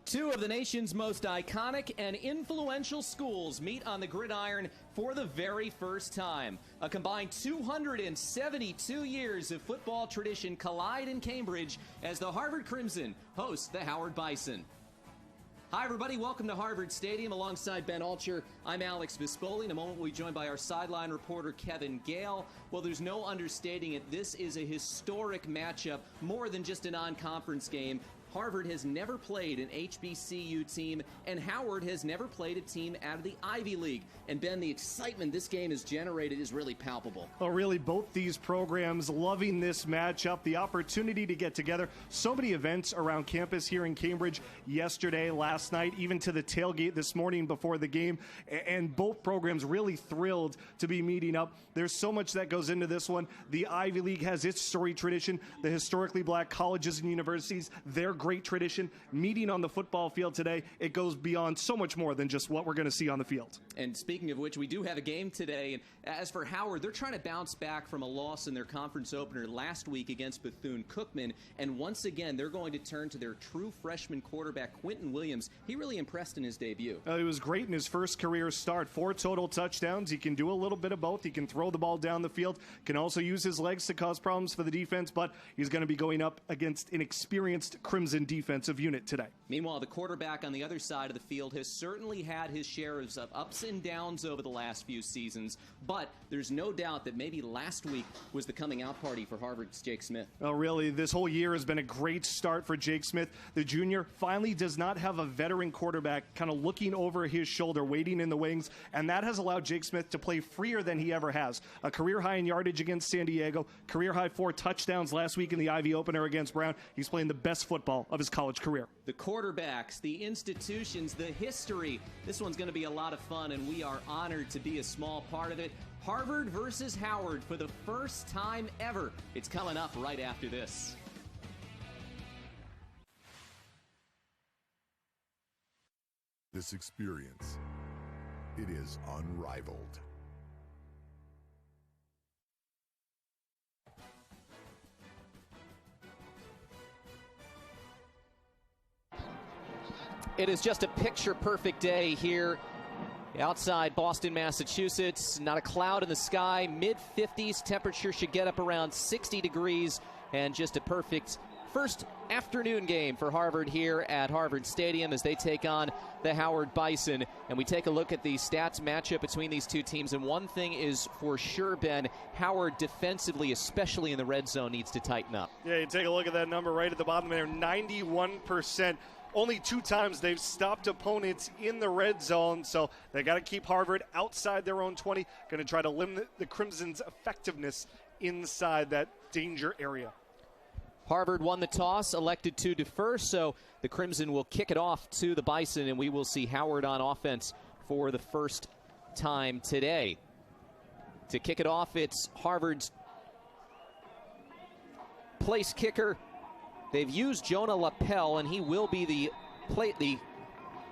Two of the nation's most iconic and influential schools meet on the gridiron for the very first time. A combined 272 years of football tradition collide in Cambridge as the Harvard Crimson host the Howard Bison. Hi, everybody. Welcome to Harvard Stadium. Alongside Ben Altscher, I'm Alex Vispoli. In a moment, we'll be joined by our sideline reporter, Kevin Gale. Well, there's no understating it. This is a historic matchup, more than just a non-conference game. Harvard has never played an HBCU team, and Howard has never played a team out of the Ivy League. And Ben, the excitement this game has generated is really palpable. Oh, really, both these programs loving this matchup, the opportunity to get together. So many events around campus here in Cambridge yesterday, last night, even to the tailgate this morning before the game. And both programs really thrilled to be meeting up. There's so much that goes into this one. The Ivy League has its storied tradition. The historically black colleges and universities, their great tradition. Meeting on the football field today, it goes beyond so much more than just what we're going to see on the field. And speaking of which, we do have a game today. And as for Howard, they're trying to bounce back from a loss in their conference opener last week against Bethune-Cookman. And once again, they're going to turn to their true freshman quarterback, Quentin Williams. He really impressed in his debut. He was great in his first career start. 4 total touchdowns. He can do a little bit of both. He can throw the ball down the field, can also use his legs to cause problems for the defense, but he's going to be going up against an experienced Crimson defensive unit today. Meanwhile, the quarterback on the other side of the field has certainly had his share of ups and downs over the last few seasons, but there's no doubt that maybe last week was the coming out party for Harvard's Jake Smith. Oh, really? This whole year has been a great start for Jake Smith. The junior finally does not have a veteran quarterback kind of looking over his shoulder, waiting in the wings, and that has allowed Jake Smith to play freer than he ever has. A career high in yardage against San Diego, career high 4 touchdowns last week in the Ivy opener against Brown. He's playing the best football of his college career. The quarterbacks, the institutions, the history. This one's going to be a lot of fun, and we are honored to be a small part of it. Harvard versus Howard for the first time ever. It's coming up right after this. This experience, it is unrivaled. It is just a picture-perfect day here outside Boston, Massachusetts. Not a cloud in the sky. Mid-50s. Temperature should get up around 60 degrees. And just a perfect first afternoon game for Harvard here at Harvard Stadium as they take on the Howard Bison. And we take a look at the stats matchup between these two teams. And one thing is for sure, Ben, Howard defensively, especially in the red zone, needs to tighten up. Yeah, you take a look at that number right at the bottom there, 91%. Only 2 times they've stopped opponents in the red zone, so they got to keep Harvard outside their own 20. Going to try to limit the Crimson's effectiveness inside that danger area. Harvard won the toss, elected to defer, so the Crimson will kick it off to the Bison, and we will see Howard on offense for the first time today. To kick it off, it's Harvard's place kicker. They've used Jonah Lapel, and he will be the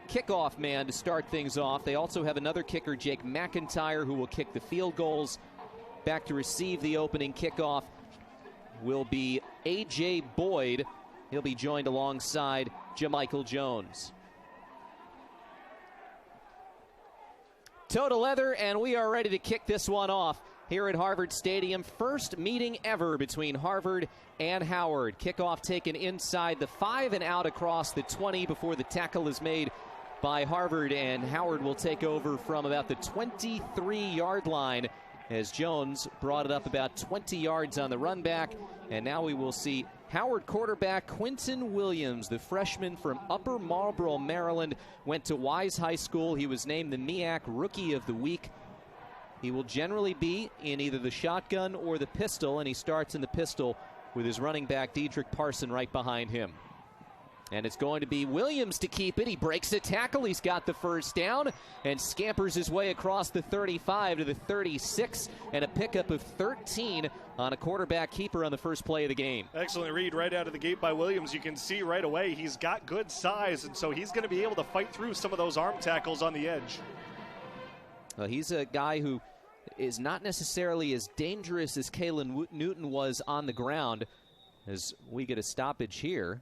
kickoff man to start things off. They also have another kicker, Jake McIntyre, who will kick the field goals. Back to receive the opening kickoff will be A.J. Boyd. He'll be joined alongside Jamichael Jones. Toe to leather, and we are ready to kick this one off here at Harvard Stadium. First meeting ever between Harvard and Howard. Kickoff taken inside the 5 and out across the 20 before the tackle is made by Harvard, and Howard will take over from about the 23-yard line as Jones brought it up about 20 yards on the run back. And now we will see Howard quarterback Quentin Williams, the freshman from Upper Marlboro, Maryland, went to Wise High School. He was named the MEAC Rookie of the Week. He will generally be in either the shotgun or the pistol, and he starts in the pistol with his running back, Dedrick Parson, right behind him. And it's going to be Williams to keep it. He breaks a tackle. He's got the first down and scampers his way across the 35 to the 36, and a pickup of 13 on a quarterback keeper on the first play of the game. Excellent read right out of the gate by Williams. You can see right away he's got good size, and so he's going to be able to fight through some of those arm tackles on the edge. Well, he's a guy who is not necessarily as dangerous as Kalen Newton was on the ground, as we get a stoppage here.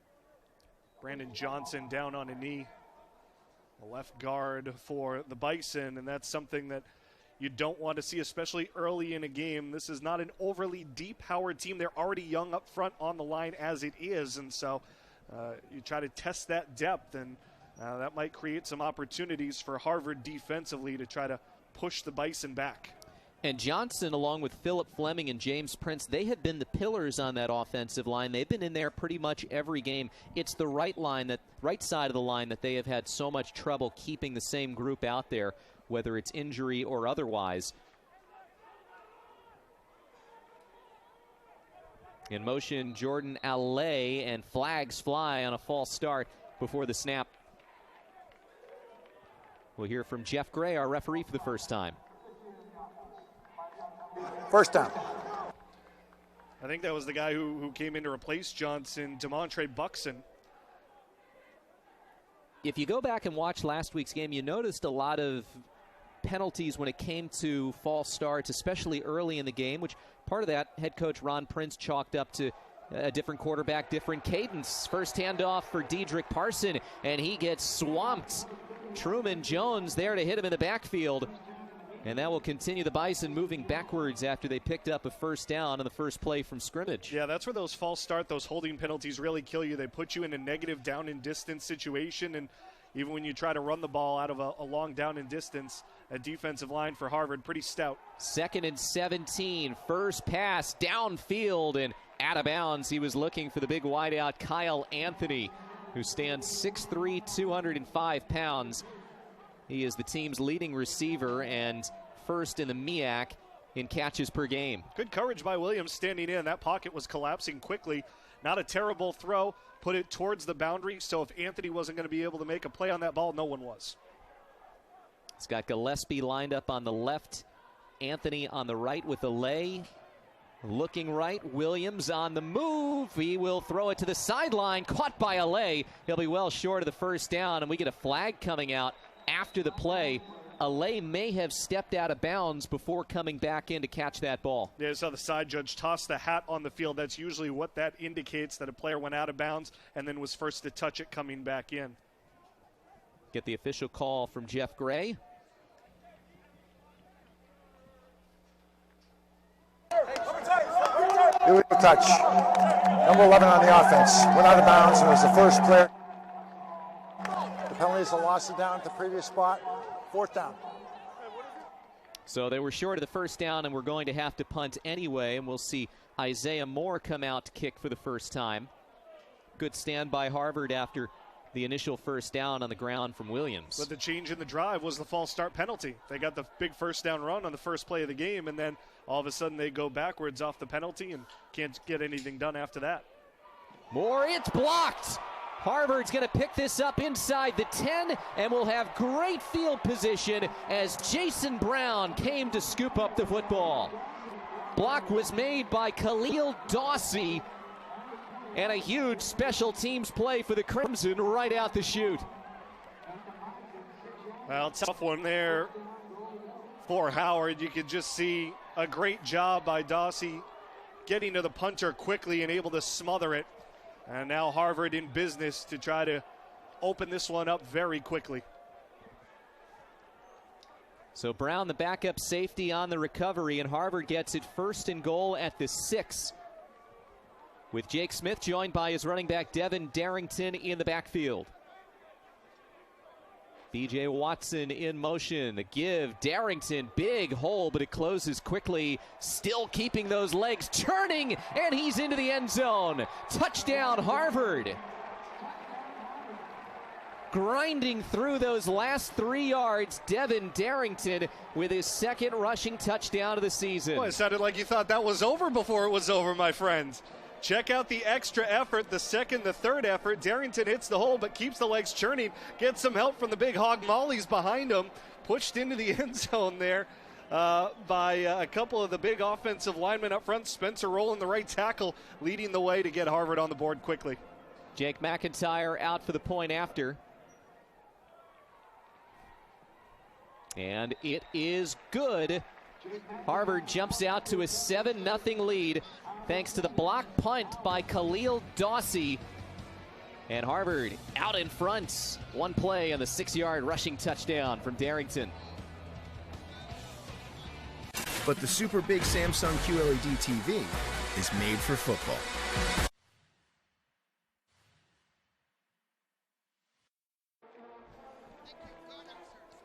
Brandon Johnson down on a knee. The left guard for the Bison, and that's something that you don't want to see, especially early in a game. This is not an overly deep Howard team. They're already young up front on the line as it is, and so you try to test that depth, and that might create some opportunities for Harvard defensively to try to push the Bison back. And Johnson, along with Philip Fleming and James Prince, they have been the pillars on that offensive line. They've been in there pretty much every game. It's the right side of the line that they have had so much trouble keeping the same group out there, whether it's injury or otherwise. In motion, Jordan Alley, and flags fly on a false start before the snap. We'll hear from Jeff Gray, our referee, for the first time. First down. I think that was the guy who came in to replace Johnson, DeMontre Buxton. If you go back and watch last week's game, you noticed a lot of penalties when it came to false starts, especially early in the game, which part of that head coach Ron Prince chalked up to a different quarterback, different cadence. First handoff for Dedrick Parson, and he gets swamped. Truman Jones there to hit him in the backfield. And that will continue the Bison moving backwards after they picked up a first down on the first play from scrimmage. Yeah, that's where those false start, those holding penalties really kill you. They put you in a negative down and distance situation, and even when you try to run the ball out of a long down and distance, a defensive line for Harvard pretty stout. 2nd and 17, first pass downfield and out of bounds. He was looking for the big wideout Kyle Anthony, who stands 6'3", 205 pounds. He is the team's leading receiver and first in the MEAC in catches per game. Good courage by Williams standing in. That pocket was collapsing quickly. Not a terrible throw. Put it towards the boundary, so if Anthony wasn't going to be able to make a play on that ball, no one was. It's got Gillespie lined up on the left, Anthony on the right with the lay. Looking right, Williams on the move. He will throw it to the sideline, caught by Alley. He'll be well short of the first down, and we get a flag coming out after the play. Alley may have stepped out of bounds before coming back in to catch that ball. Yeah, saw the side judge toss the hat on the field. That's usually what that indicates, that a player went out of bounds and then was first to touch it coming back in. Get the official call from Jeff Gray. Illegal touch. Number 11 on the offense. Went out of bounds and was the first player. The penalty is a loss of down at the previous spot. 4th down. So they were short of the first down and we're going to have to punt anyway, and we'll see Isaiah Moore come out to kick for the first time. Good stand by Harvard after the initial first down on the ground from Williams. But the change in the drive was the false start penalty. They got the big first down run on the first play of the game, and then all of a sudden they go backwards off the penalty and can't get anything done after that. Moore, it's blocked. Harvard's going to pick this up inside the 10, and will have great field position as Jason Brown came to scoop up the football. Block was made by Khalil Dawsey, and a huge special teams play for the Crimson right out the chute. Well, tough one there for Howard. You could just see a great job by Dawsey getting to the punter quickly and able to smother it. And now Harvard in business to try to open this one up very quickly. So Brown, the backup safety, on the recovery, and Harvard gets it 1st and goal at the 6. With Jake Smith joined by his running back Devin Darrington in the backfield. B.J. Watson in motion. The give. Darrington, big hole, but it closes quickly. Still keeping those legs turning, and he's into the end zone. Touchdown, Harvard. Grinding through those last 3 yards, Devin Darrington with his 2nd rushing touchdown of the season. Well, it sounded like you thought that was over before it was over, my friends. Check out the extra effort, the 2nd, the 3rd effort. Darrington hits the hole but keeps the legs churning. Gets some help from the big hog mollies behind him. Pushed into the end zone there by a couple of the big offensive linemen up front. Spencer Rowland, the right tackle, leading the way to get Harvard on the board quickly. Jake McIntyre out for the point after. And it is good. Harvard jumps out to a 7-0 lead thanks to the block punt by Khalil Dawsey. And Harvard out in front. One play on the 6-yard rushing touchdown from Darrington. But the super big Samsung QLED TV is made for football.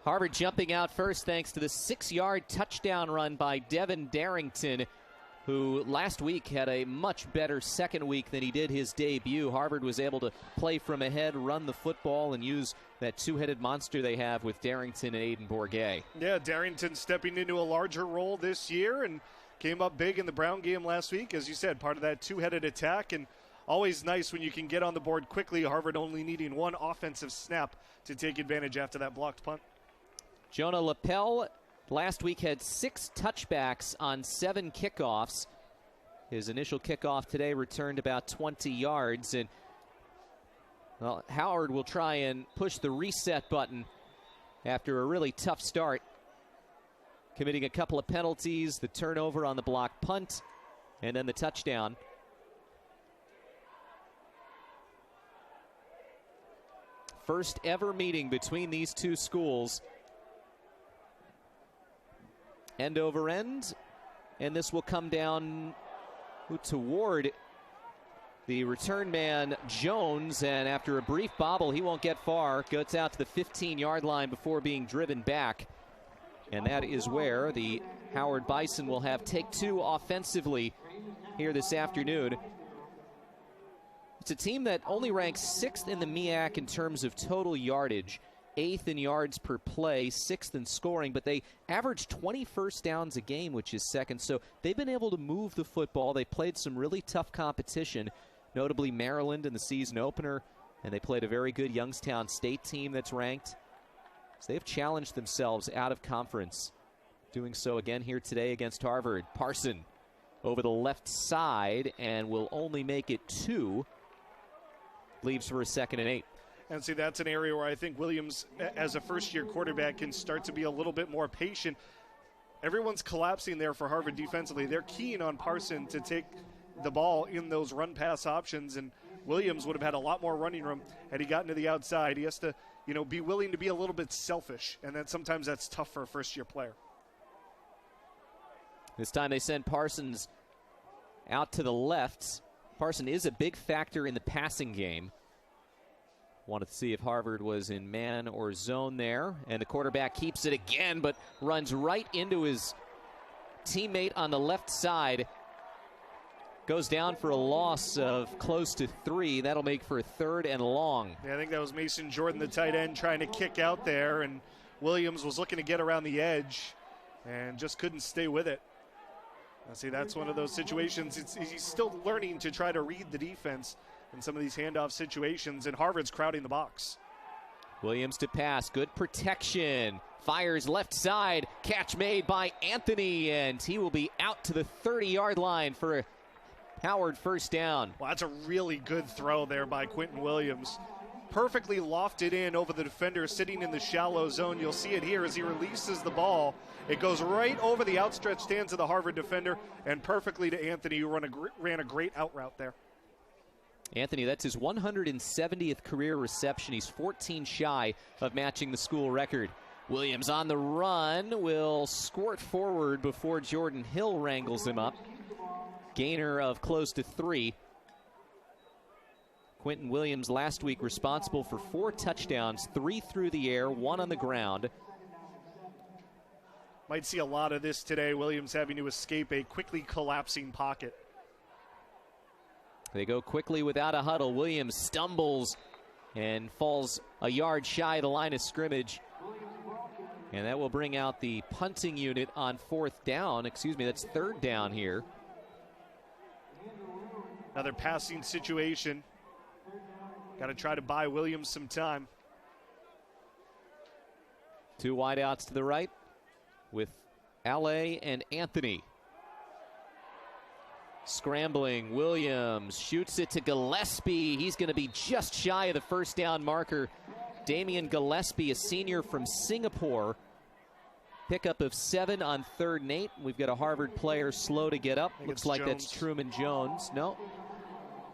Harvard jumping out first thanks to the 6-yard touchdown run by Devin Darrington, who last week had a much better second week than he did his debut. Harvard was able to play from ahead, run the football, and use that two-headed monster they have with Darrington and Aiden Bourget. Yeah, Darrington stepping into a larger role this year and came up big in the Brown game last week. As you said, part of that two-headed attack, and always nice when you can get on the board quickly. Harvard only needing one offensive snap to take advantage after that blocked punt. Jonah Lapel last week had 6 touchbacks on 7 kickoffs. His initial kickoff today returned about 20 yards. And well, Howard will try and push the reset button after a really tough start, committing a couple of penalties, the turnover on the block punt, and then the touchdown. First ever meeting between these two schools. End over end, and this will come down toward the return man Jones, and after a brief bobble, he won't get far. Goes out to the 15-yard line before being driven back, and that is where the Howard Bison will have take 2 offensively here this afternoon. It's a team that only ranks 6th in the MEAC in terms of total yardage, 8th in yards per play, 6th in scoring, but they average 20 first downs a game, which is second. So they've been able to move the football. They played some really tough competition, notably Maryland in the season opener, and they played a very good Youngstown State team that's ranked. So they've challenged themselves out of conference, doing so again here today against Harvard. Parson over the left side and will only make it 2. Leaves for a 2nd and 8. And see, that's an area where I think Williams, as a first-year quarterback, can start to be a little bit more patient. Everyone's collapsing there for Harvard defensively. They're keen on Parson to take the ball in those run-pass options, and Williams would have had a lot more running room had he gotten to the outside. He has to, be willing to be a little bit selfish, and then sometimes that's tough for a first-year player. This time they send Parsons out to the left. Parson is a big factor in the passing game. Wanted to see if Harvard was in man or zone there. And the quarterback keeps it again, but runs right into his teammate on the left side. Goes down for a loss of close to 3. That'll make for a 3rd and long. Yeah, I think that was Mason Jordan, the tight end, trying to kick out there. And Williams was looking to get around the edge and just couldn't stay with it. See, that's one of those situations. He's still learning to try to read the defense in some of these handoff situations, and Harvard's crowding the box. Williams to pass, good protection, fires left side, catch made by Anthony, and he will be out to the 30-yard line for a Howard first down. Well, that's a really good throw there by Quentin Williams. Perfectly lofted in over the defender sitting in the shallow zone. You'll see it here as he releases the ball. It goes right over the outstretched hands of the Harvard defender and perfectly to Anthony, who ran a great out route there. Anthony, that's his 170th career reception. He's 14 shy of matching the school record. Williams on the run will squirt forward before Jordan Hill wrangles him up. Gainer of close to 3. Quentin Williams last week responsible for 4 touchdowns, 3 through the air, 1 on the ground. Might see a lot of this today, Williams having to escape a quickly collapsing pocket. They go quickly without a huddle. Williams stumbles and falls a yard shy of the line of scrimmage. And that will bring out the punting unit on 4th down. Excuse me, that's 3rd down here. Another passing situation. Got to try to buy Williams some time. 2 wideouts to the right with Alley and Anthony. Scrambling, Williams shoots it to Gillespie. He's going to be just shy of the first down marker. Damian Gillespie, a senior from Singapore. Pickup of 7 on 3rd and 8. We've got a Harvard player slow to get up. Looks like Jones. That's Truman Jones. No.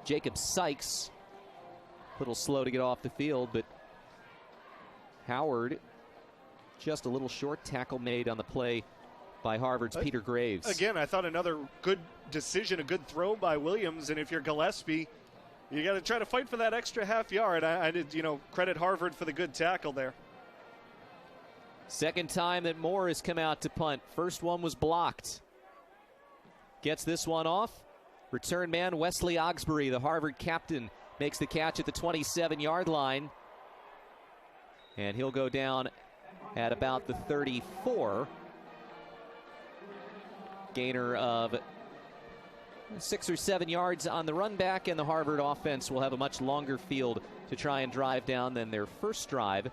Jacob Sykes little slow to get off the field, but Howard just a little short. Tackle made on the play by Harvard's Peter Graves. Again, I thought another good decision, a good throw by Williams, and if you're Gillespie, you got to try to fight for that extra half yard. I did, credit Harvard for the good tackle there. Second time that Moore has come out to punt. First one was blocked. Gets this one off. Return man Wesley Oxbury, the Harvard captain, makes the catch at the 27-yard line. And he'll go down at about the 34. Gainer of 6 or 7 yards on the run back, and the Harvard offense will have a much longer field to try and drive down than their first drive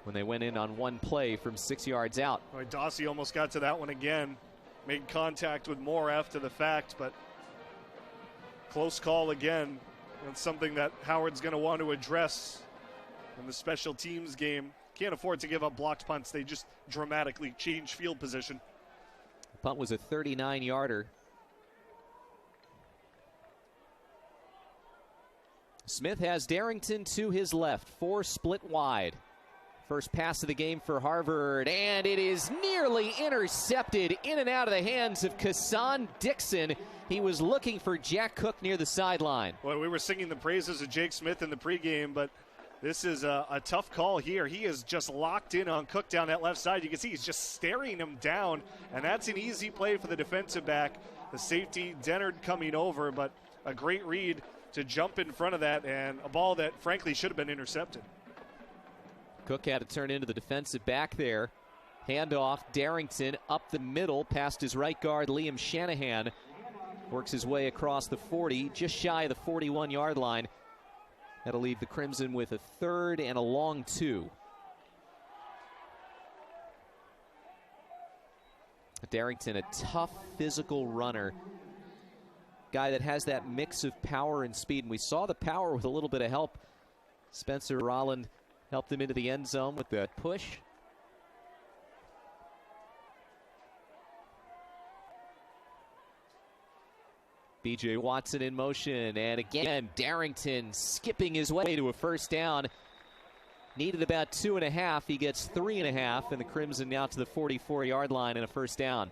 when they went in on one play from 6 yards out. Boy, Dossie almost got to that one again. Made contact with Moore after the fact, but close call again. That's something that Howard's going to want to address in the special teams game. Can't afford to give up blocked punts. They just dramatically change field position. The punt was a 39-yarder. Smith has Darrington to his left, 4 split wide. First pass of the game for Harvard, and it is nearly intercepted in and out of the hands of Kassan Dixon. He was looking for Jack Cook near the sideline. Well, we were singing the praises of Jake Smith in the pregame, but this is a tough call here. He is just locked in on Cook down that left side. You can see he's just staring him down, and that's an easy play for the defensive back. The safety, Dennard, coming over, but a great read to jump in front of that, and a ball that, frankly, should have been intercepted. Cook had to turn into the defensive back there. Handoff, Darrington up the middle past his right guard, Liam Shanahan. Works his way across the 40, just shy of the 41-yard line. That'll leave the Crimson with a third and a long 2. Darrington, a tough physical runner. Guy that has that mix of power and speed, and we saw the power with a little bit of help. Spencer Rolland helped him into the end zone with that push. B.J. Watson in motion, and again, Darrington skipping his way to a first down. Needed about 2.5. He gets 3.5, and the Crimson now to the 44-yard line and a first down.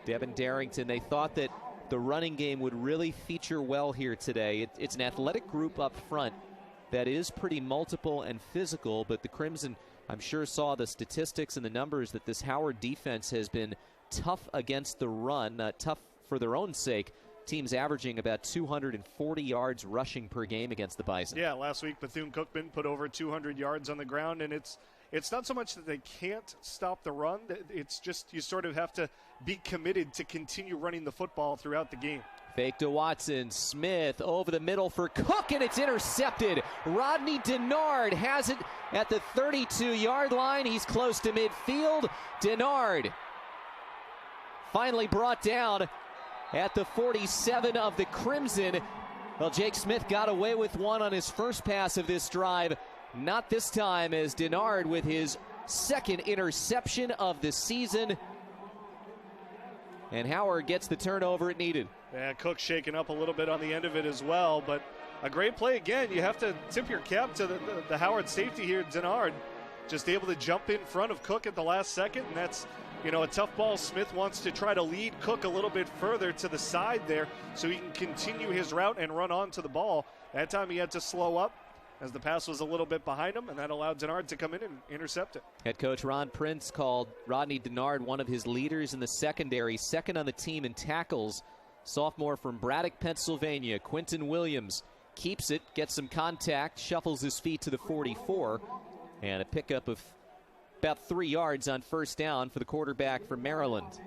Devin Darrington, they thought that the running game would really feature well here today. It's an athletic group up front that is pretty multiple and physical, but the Crimson, I'm sure, saw the statistics and the numbers that this Howard defense has been tough against the run, tough for their own sake. Teams averaging about 240 yards rushing per game against the Bison. Yeah, last week Bethune-Cookman put over 200 yards on the ground, and it's not so much that they can't stop the run. It's just you sort of have to be committed to continue running the football throughout the game. Fake to Watson. Smith over the middle for Cook, and it's intercepted. Rodney Denard has it at the 32-yard line. He's close to midfield. Denard finally brought down at the 47 of the Crimson. Well, Jake Smith got away with one on his first pass of this drive. Not this time, as Denard with his second interception of the season. And Howard gets the turnover it needed. Yeah, Cook shaking up a little bit on the end of it as well, but a great play again. You have to tip your cap to the Howard safety here, Denard. Just able to jump in front of Cook at the last second, and that's, a tough ball. Smith wants to try to lead Cook a little bit further to the side there so he can continue his route and run onto the ball. That time he had to slow up as the pass was a little bit behind him, and that allowed Denard to come in and intercept it. Head coach Ron Prince called Rodney Denard one of his leaders in the secondary, second on the team in tackles. Sophomore from Braddock, Pennsylvania, Quentin Williams keeps it, gets some contact, shuffles his feet to the 44, and a pickup of about 3 yards on first down for the quarterback from Maryland.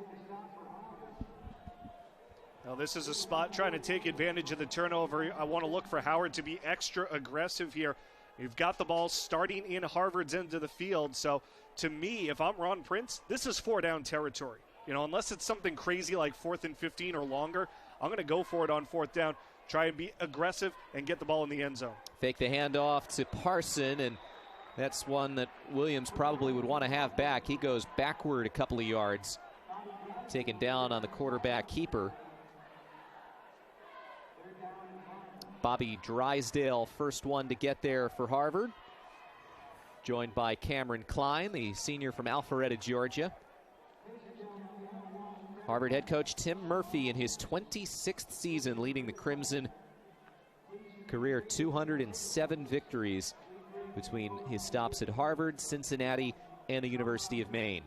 Now this is a spot trying to take advantage of the turnover. I want to look for Howard to be extra aggressive here. You've got the ball starting in Harvard's end of the field. So to me, if I'm Ron Prince, this is 4-down territory. Unless it's something crazy like 4th and 15 or longer, I'm going to go for it on 4th down. Try and be aggressive and get the ball in the end zone. Fake the handoff to Parson, and that's one that Williams probably would want to have back. He goes backward a couple of yards, taken down on the quarterback keeper. Bobby Drysdale, first one to get there for Harvard. Joined by Cameron Klein, the senior from Alpharetta, Georgia. Harvard head coach Tim Murphy in his 26th season leading the Crimson. Career 207 victories between his stops at Harvard, Cincinnati, and the University of Maine.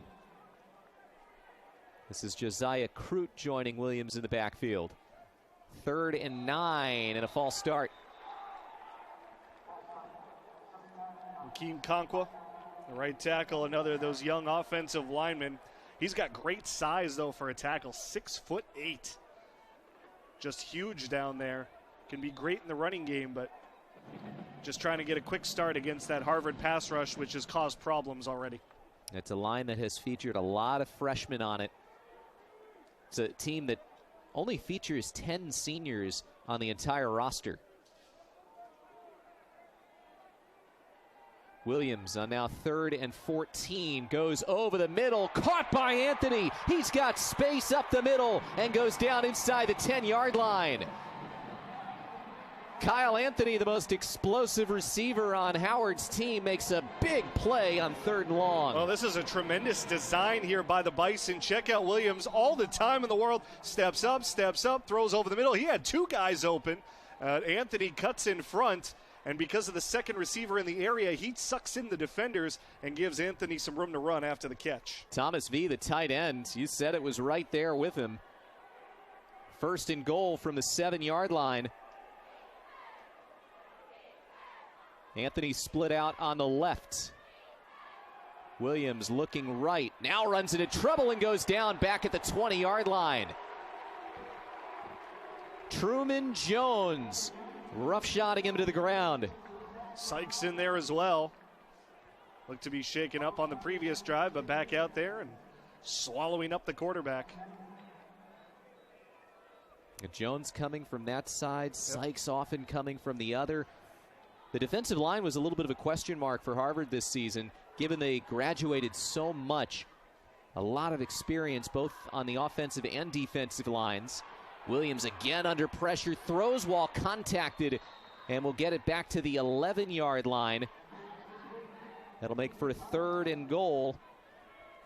This is Josiah Crute joining Williams in the backfield. 3rd and 9 and a false start. Keem Conqua, the right tackle, another of those young offensive linemen. He's got great size, though, for a tackle. 6'8". Just huge down there. Can be great in the running game, but just trying to get a quick start against that Harvard pass rush, which has caused problems already. It's a line that has featured a lot of freshmen on it. It's a team that only features 10 seniors on the entire roster. Williams on now 3rd and 14 goes over the middle, caught by Anthony. He's got space up the middle and goes down inside the 10-yard line. Kyle Anthony, the most explosive receiver on Howard's team, makes a big play on 3rd and long. Well, this is a tremendous design here by the Bison. Check out Williams all the time in the world. Steps up, throws over the middle. He had 2 guys open. Anthony cuts in front, and because of the second receiver in the area, he sucks in the defenders and gives Anthony some room to run after the catch. Thomas V., the tight end, you said it was right there with him. 1st and goal from the 7-yard line. Anthony split out on the left. Williams looking right. Now runs into trouble and goes down back at the 20-yard line. Truman Jones roughshotting him to the ground. Sykes in there as well. Looked to be shaken up on the previous drive, but back out there and swallowing up the quarterback. Jones coming from that side. Sykes often coming from the other. The defensive line was a little bit of a question mark for Harvard this season, given they graduated so much. A lot of experience both on the offensive and defensive lines. Williams again under pressure, throws while contacted, and will get it back to the 11-yard line. That'll make for a 3rd and goal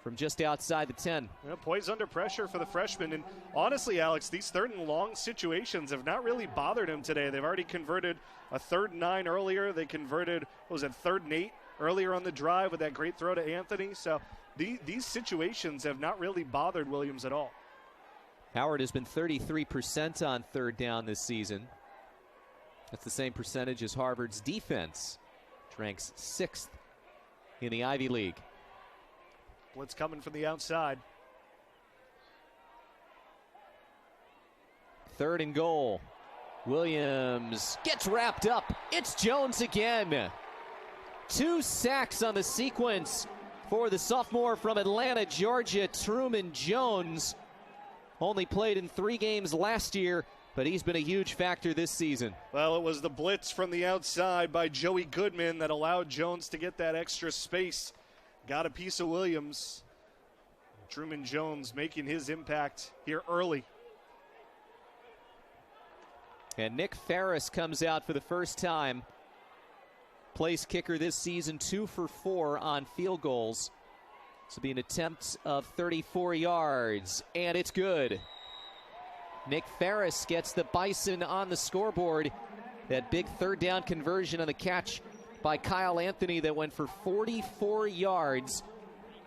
from just outside the 10. Yeah, poised under pressure for the freshman. And honestly, Alex, these 3rd and long situations have not really bothered him today. They've already converted a 3rd and 9 earlier. They converted, 3rd and 8 earlier on the drive with that great throw to Anthony. So these situations have not really bothered Williams at all. Howard has been 33% on 3rd down this season. That's the same percentage as Harvard's defense, which ranks 6th in the Ivy League. Blitz coming from the outside. 3rd and goal. Williams gets wrapped up. It's Jones again. 2 sacks on the sequence for the sophomore from Atlanta, Georgia, Truman Jones. Only played in 3 games last year, but he's been a huge factor this season. Well, it was the blitz from the outside by Joey Goodman that allowed Jones to get that extra space. Got a piece of Williams. Truman Jones making his impact here early. And Nick Ferris comes out for the first time. Place kicker this season, 2 for 4 on field goals. This will be an attempt of 34 yards, and it's good. Nick Ferris gets the Bison on the scoreboard. That big 3rd down conversion on the catch by Kyle Anthony that went for 44 yards,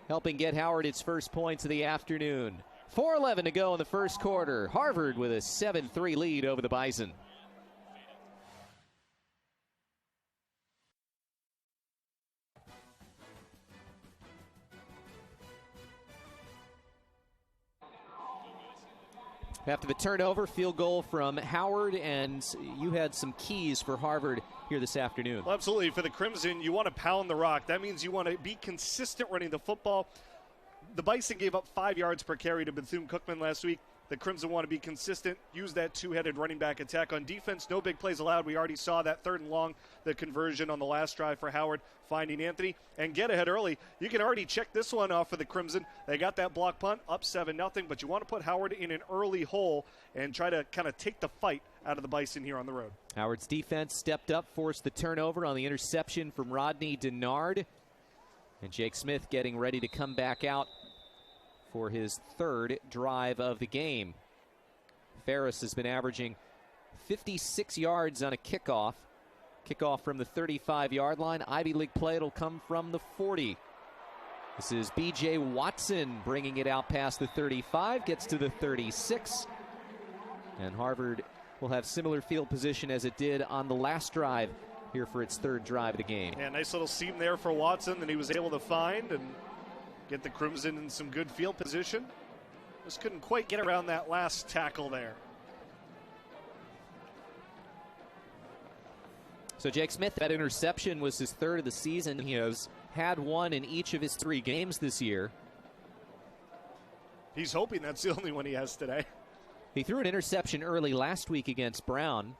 helping get Howard its first points of the afternoon. 4:11 to go in the first quarter. Harvard with a 7-3 lead over the Bison. After the turnover, field goal from Howard, and you had some keys for Harvard here this afternoon. Well, absolutely. For the Crimson, you want to pound the rock. That means you want to be consistent running the football. The Bison gave up 5 yards per carry to Bethune-Cookman last week. The Crimson want to be consistent, use that 2-headed running back attack. On defense, no big plays allowed. We already saw that 3rd and long, the conversion on the last drive for Howard, finding Anthony. And get ahead early. You can already check this one off for the Crimson. They got that block punt, up 7-0, but you want to put Howard in an early hole and try to kind of take the fight out of the Bison here on the road. Howard's defense stepped up, forced the turnover on the interception from Rodney Denard. And Jake Smith getting ready to come back out for his third drive of the game. Ferris has been averaging 56 yards on a kickoff. Kickoff from the 35-yard line. Ivy League play, it'll come from the 40. This is B.J. Watson bringing it out past the 35, gets to the 36. And Harvard will have similar field position as it did on the last drive here for its third drive of the game. Yeah, nice little seam there for Watson that he was able to find and get the Crimson in some good field position. Just couldn't quite get around that last tackle there. So Jake Smith, that interception was his third of the season. He has had one in each of his 3 games this year. He's hoping that's the only one he has today. He threw an interception early last week against Brown,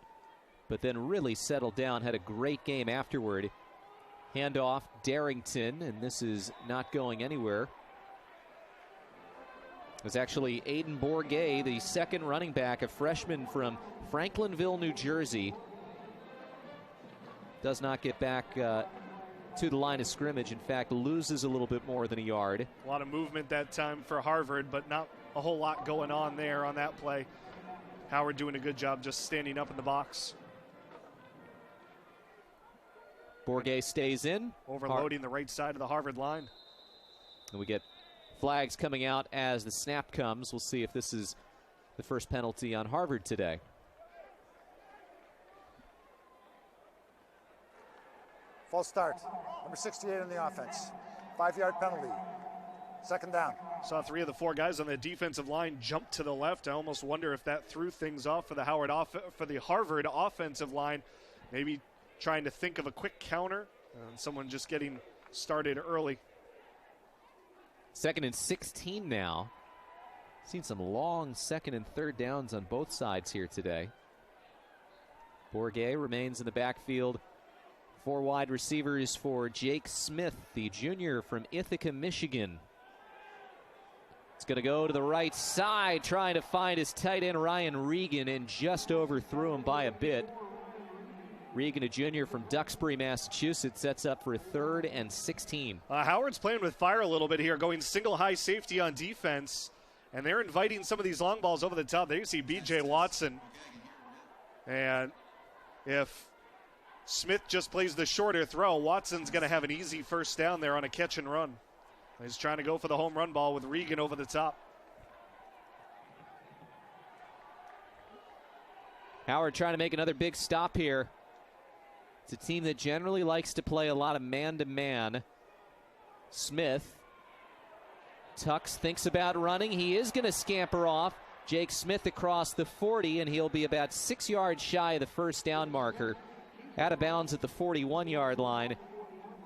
but then really settled down, had a great game afterward. Handoff, Darrington, and this is not going anywhere. It was actually Aiden Bourget, the second running back, a freshman from Franklinville, New Jersey. Does not get back to the line of scrimmage. In fact, loses a little bit more than a yard. A lot of movement that time for Harvard, but not a whole lot going on there on that play. Howard doing a good job just standing up in the box. Bourget stays in. Overloading the right side of the Harvard line. And we get flags coming out as the snap comes. We'll see if this is the first penalty on Harvard today. False start. Number 68 on the offense. 5-yard penalty. Second down. Saw 3 of the 4 guys on the defensive line jump to the left. I almost wonder if that threw things off for the Harvard offensive line. Maybe trying to think of a quick counter and someone just getting started early. 2nd and 16 now. Seen some long 2nd and 3rd downs on both sides here today. Bourget remains in the backfield. 4 wide receivers for Jake Smith, the junior from Ithaca, Michigan. It's going to go to the right side, trying to find his tight end Ryan Regan, and just overthrew him by a bit. Regan, a junior from Duxbury, Massachusetts, sets up for 3rd and 16. Howard's playing with fire a little bit here, going single high safety on defense, and they're inviting some of these long balls over the top. There you see B.J. Watson, and if Smith just plays the shorter throw, Watson's going to have an easy first down there on a catch and run. He's trying to go for the home run ball with Regan over the top. Howard trying to make another big stop here. It's a team that generally likes to play a lot of man-to-man. Smith tucks, thinks about running. He is going to scamper off. Jake Smith across the 40, and he'll be about 6 yards shy of the first down marker. Out of bounds at the 41-yard line,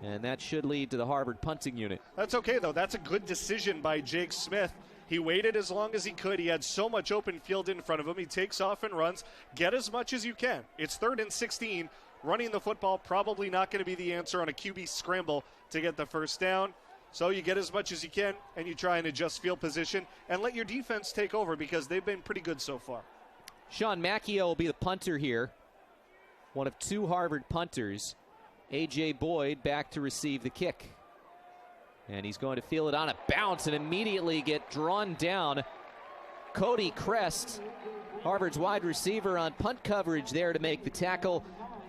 and that should lead to the Harvard punting unit. That's okay, though. That's a good decision by Jake Smith. He waited as long as he could. He had so much open field in front of him. He takes off and runs. Get as much as you can. It's 3rd and 16. Running the football probably not going to be the answer on a QB scramble to get the first down. So you get as much as you can, and you try and adjust field position and let your defense take over because they've been pretty good so far. Sean Macchio will be the punter here. One of 2 Harvard punters. A.J. Boyd back to receive the kick. And he's going to feel it on a bounce and immediately get drawn down. Cody Crest, Harvard's wide receiver, on punt coverage there to make the tackle.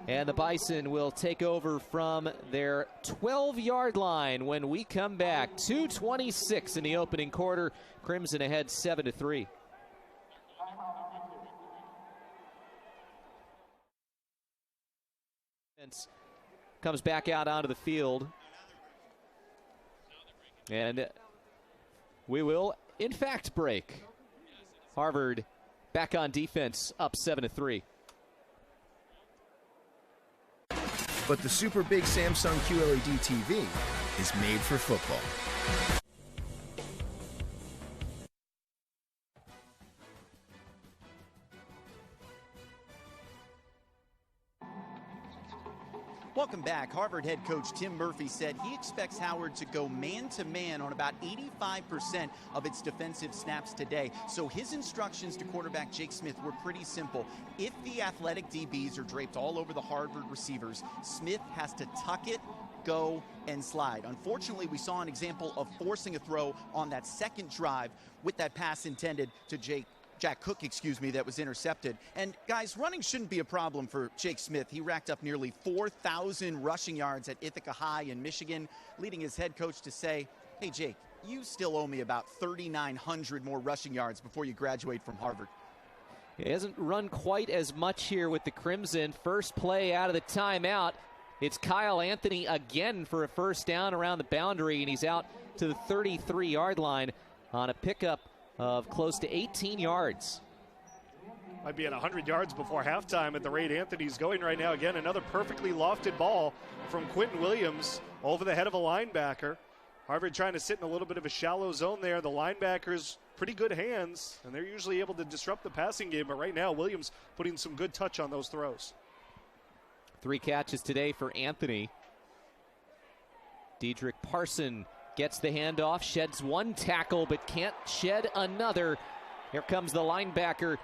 And the Bison will take over from their 12-yard line when we come back. 2:26 in the opening quarter. Crimson ahead 7-3. Comes back out onto the field. And we will, in fact, break. Harvard back on defense, up 7-3. But the super big Samsung QLED TV is made for football. Welcome back. Harvard head coach Tim Murphy said he expects Howard to go man-to-man on about 85% of its defensive snaps today. So his instructions to quarterback Jake Smith were pretty simple. If the athletic DBs are draped all over the Harvard receivers, Smith has to tuck it, go, and slide. Unfortunately, we saw an example of forcing a throw on that second drive with that pass intended to Jack Cook, that was intercepted. And guys, running shouldn't be a problem for Jake Smith. He racked up nearly 4,000 rushing yards at Ithaca High in Michigan, leading his head coach to say, hey, Jake, you still owe me about 3,900 more rushing yards before you graduate from Harvard. He hasn't run quite as much here with the Crimson. First play out of the timeout. It's Kyle Anthony again for a first down around the boundary, and he's out to the 33-yard line on a pickup of close to 18 yards. Might be at 100 yards before halftime at the rate Anthony's going right now. Again, another perfectly lofted ball from Quentin Williams over the head of a linebacker. Harvard trying to sit in a little bit of a shallow zone there. The linebackers, pretty good hands, and they're usually able to disrupt the passing game. But right now, Williams putting some good touch on those throws. 3 catches today for Anthony. Dedrick Parson gets the handoff, sheds 1 tackle, but can't shed another. Here comes the linebacker,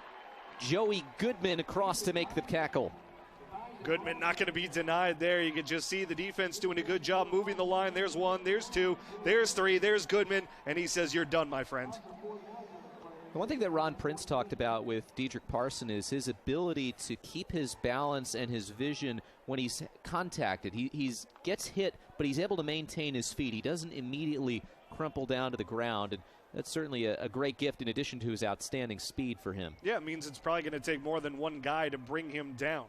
Joey Goodman, across to make the tackle. Goodman not going to be denied there. You can just see the defense doing a good job moving the line. There's 1, there's 2, there's 3, there's Goodman, and he says, you're done, my friend. The one thing that Ron Prince talked about with Dedrick Parson is his ability to keep his balance and his vision when he's contacted. He gets hit, but he's able to maintain his feet. He doesn't immediately crumple down to the ground, and that's certainly a great gift in addition to his outstanding speed for him. Yeah, it means it's probably going to take more than one guy to bring him down.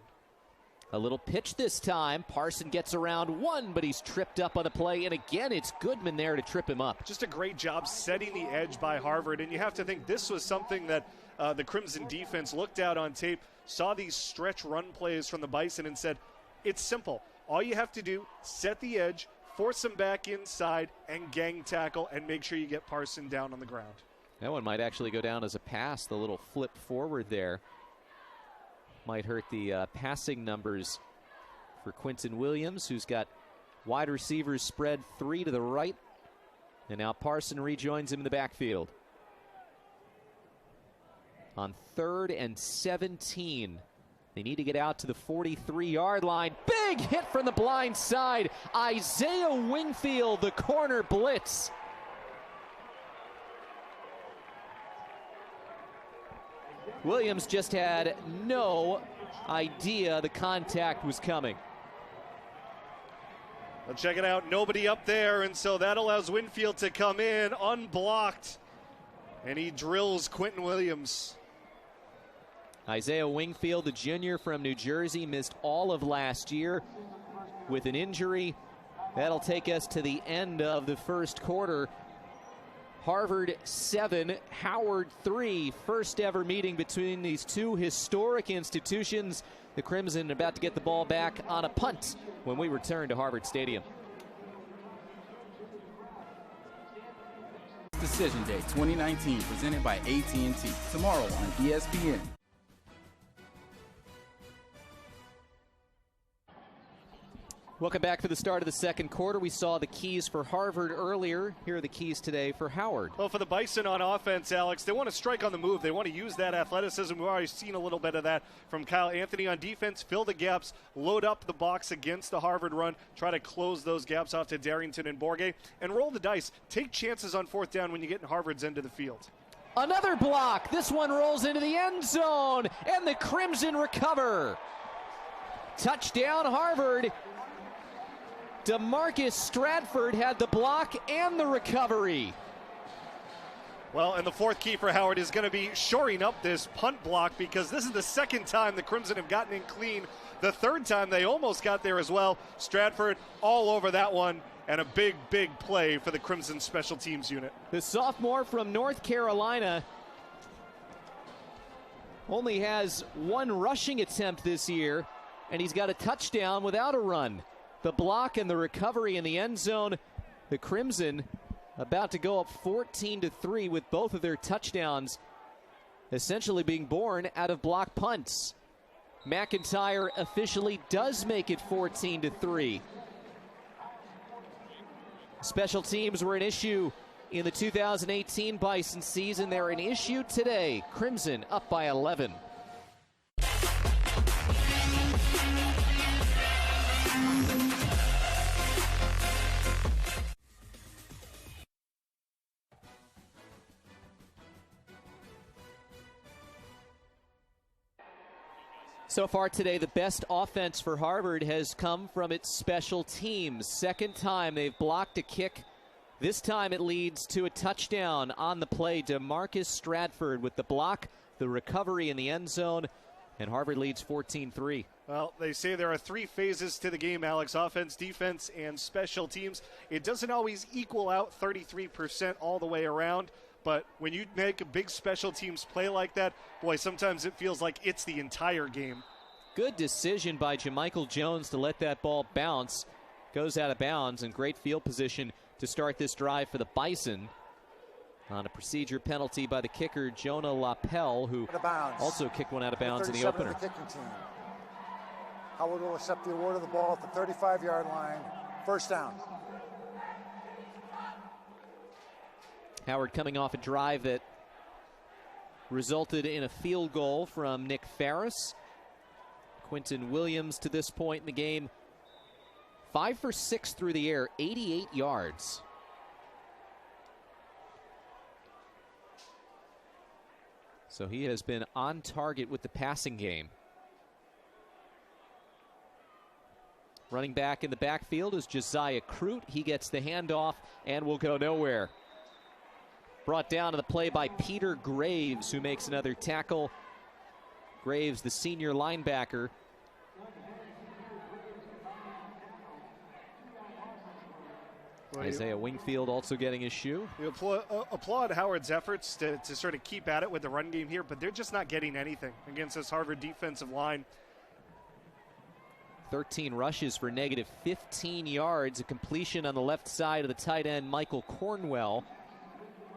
A little pitch this time. Parson gets around 1, but he's tripped up on the play, and again, it's Goodman there to trip him up. Just a great job setting the edge by Harvard, and you have to think this was something that the Crimson defense looked at on tape, saw these stretch run plays from the Bison and said, it's simple. All you have to do, set the edge, force him back inside, and gang tackle, and make sure you get Parson down on the ground. That one might actually go down as a pass, the little flip forward there. Might hurt the passing numbers for Quentin Williams, who's got wide receivers spread 3 to the right. And now Parson rejoins him in the backfield. On 3rd and 17. They need to get out to the 43-yard line. Big hit from the blind side. Isaiah Wingfield, the corner blitz. Williams just had no idea the contact was coming. Well, check it out. Nobody up there, and so that allows Winfield to come in unblocked. And he drills Quentin Williams. Isaiah Wingfield, the junior from New Jersey, missed all of last year with an injury. That'll take us to the end of the first quarter. Harvard 7, Howard 3. First ever meeting between these two historic institutions. The Crimson about to get the ball back on a punt when we return to Harvard Stadium. Decision Day 2019 presented by AT&T. Tomorrow on ESPN. Welcome back for the start of the second quarter. We saw the keys for Harvard earlier. Here are the keys today for Howard. Well, for the Bison on offense, Alex, they want to strike on the move. They want to use that athleticism. We've already seen a little bit of that from Kyle Anthony on defense. Fill the gaps, load up the box against the Harvard run, try to close those gaps off to Darrington and Borgay, and roll the dice. Take chances on 4th down when you get in Harvard's end of the field. Another block. This one rolls into the end zone, and the Crimson recover. Touchdown, Harvard. DeMarcus Stratford had the block and the recovery. Well, and the 4th key for Howard is going to be shoring up this punt block, because this is the 2nd time the Crimson have gotten in clean. The 3rd time they almost got there as well. Stratford all over that one, and a big, big play for the Crimson special teams unit. The sophomore from North Carolina only has 1 rushing attempt this year, and he's got a touchdown without a run. The block and the recovery in the end zone. The Crimson about to go up 14-3 with both of their touchdowns essentially being born out of block punts. McIntyre officially does make it 14-3. Special teams were an issue in the 2018 Bison season. They're an issue today. Crimson up by 11. So far today, the best offense for Harvard has come from its special teams. Second time they've blocked a kick. This time it leads to a touchdown on the play. DeMarcus Stratford with the block, the recovery in the end zone, and Harvard leads 14-3. Well, they say there are three phases to the game, Alex: offense, defense, and special teams. It doesn't always equal out 33% all the way around. But when you make a big special teams play like that, boy, sometimes it feels like it's the entire game. Good decision by Jamichael Jones to let that ball bounce. Goes out of bounds, and great field position to start this drive for the Bison. On a procedure penalty by the kicker, Jonah Lapel, who also kicked one out of bounds in the opener. The kicking team. Howard will accept the award of the ball at the 35-yard line. First down. Howard coming off a drive that resulted in a field goal from Nick Farris. Quinton Williams to this point in the game, 5 for 6 through the air, 88 yards. So he has been on target with the passing game. Running back in the backfield is Josiah Crute. He gets the handoff and will go nowhere. Brought down to the play by Peter Graves, who makes another tackle. Graves, the senior linebacker. Isaiah Wingfield also getting his shoe. You applaud Howard's efforts to sort of keep at it with the run game here, but they're just not getting anything against this Harvard defensive line. 13 rushes for negative 15 yards. A completion on the left side of the tight end, Michael Cornwell.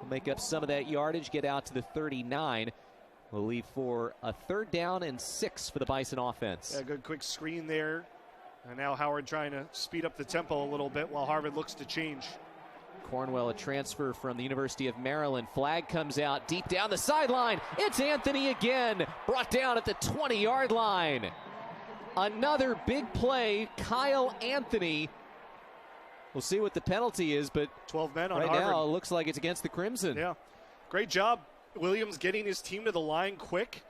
Will make up some of that yardage, get out to the 39. Will leave for a 3rd down and 6 for the Bison offense. Yeah, good quick screen there. And now Howard trying to speed up the tempo a little bit while Harvard looks to change. Cornwell, a transfer from the University of Maryland. Flag comes out deep down the sideline. It's Anthony again, brought down at the 20-yard line. Another big play, Kyle Anthony. We'll see what the penalty is, but 12 men on right Harvard. now it looks like it's against the Crimson. Yeah, great job. Williams getting his team to the line quick,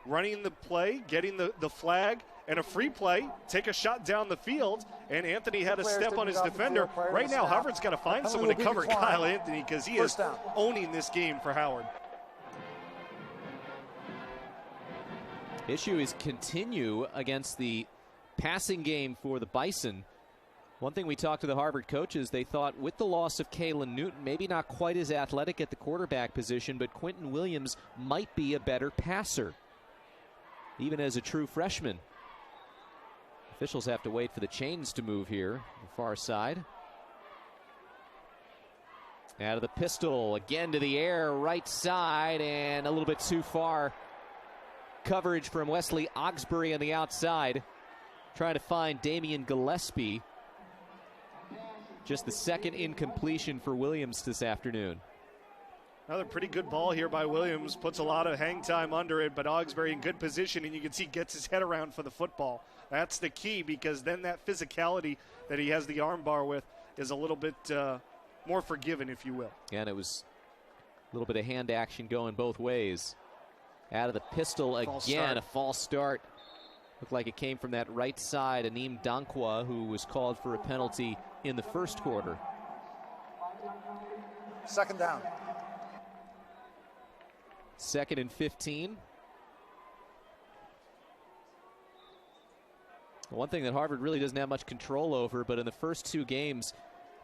running the play, getting the flag, and a free play, take a shot down the field, and Anthony had a step on his defender. Right now, Harvard's got to find someone to cover Kyle Anthony because he is owning this game for Howard. Issue is continue against the passing game for the Bison. One thing we talked to the Harvard coaches, they thought with the loss of Kalen Newton, maybe not quite as athletic at the quarterback position, but Quinton Williams might be a better passer, even as a true freshman. Officials have to wait for the chains to move here, the far side. Out of the pistol, again to the air, right side, and a little bit too far. Coverage from Wesley Oxbury on the outside. Trying to find Damian Gillespie. Just the second incompletion for Williams this afternoon. Another pretty good ball here by Williams. Puts a lot of hang time under it, but Oxbury in good position, and you can see gets his head around for the football. That's the key, because then that physicality that he has the arm bar with is a little bit more forgiven, if you will. And it was a little bit of hand action going both ways. Out of the pistol again, a false start. Looked like it came from that right side. Aneem Dankwa, who was called for a penalty in the first quarter. 2nd down. 2nd and 15. One thing that Harvard really doesn't have much control over, but in the first 2 games,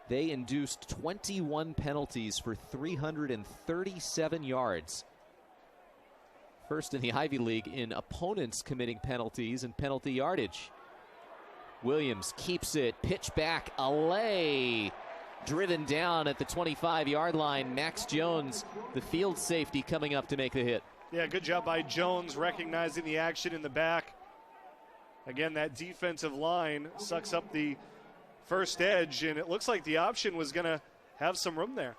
they induced 21 penalties for 337 yards. First in the Ivy League in opponents committing penalties and penalty yardage. Williams keeps it, pitch back, Alley. Driven down at the 25-yard line. Max Jones, the field safety, coming up to make the hit. Yeah, good job by Jones recognizing the action in the back. Again, that defensive line sucks up the first edge, and it looks like the option was going to have some room there.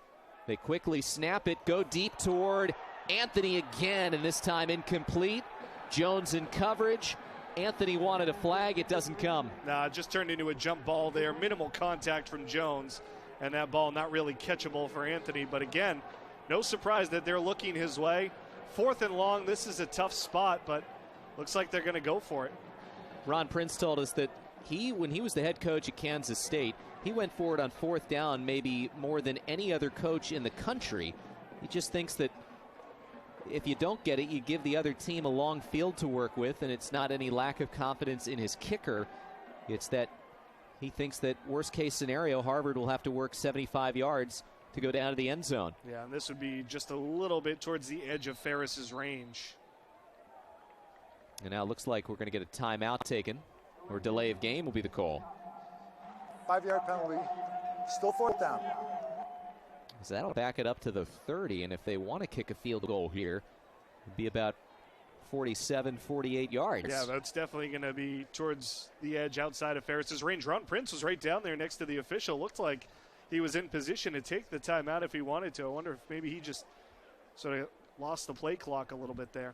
They quickly snap it, go deep toward Anthony again, and this time incomplete. Jones in coverage. Anthony wanted a flag. It doesn't come. Nah, it just turned into a jump ball there. Minimal contact from Jones, and that ball not really catchable for Anthony. But again, no surprise that they're looking his way. 4th and long, this is a tough spot, but looks like they're going to go for it. Ron Prince told us that when he was the head coach at Kansas State, he went forward on 4th down maybe more than any other coach in the country. He just thinks that if you don't get it, you give the other team a long field to work with, and it's not any lack of confidence in his kicker. It's that he thinks that worst case scenario, Harvard will have to work 75 yards to go down to the end zone. Yeah, and this would be just a little bit towards the edge of Ferris's range. And now it looks like we're going to get a timeout taken, or delay of game will be the call. 5-yard penalty, still 4th down. So that'll back it up to the 30, and if they want to kick a field goal here, it'd be about 47, 48 yards. Yeah, that's definitely going to be towards the edge outside of Ferris's range. Ron Prince was right down there next to the official. Looked like he was in position to take the timeout if he wanted to. I wonder if maybe he just sort of lost the play clock a little bit there.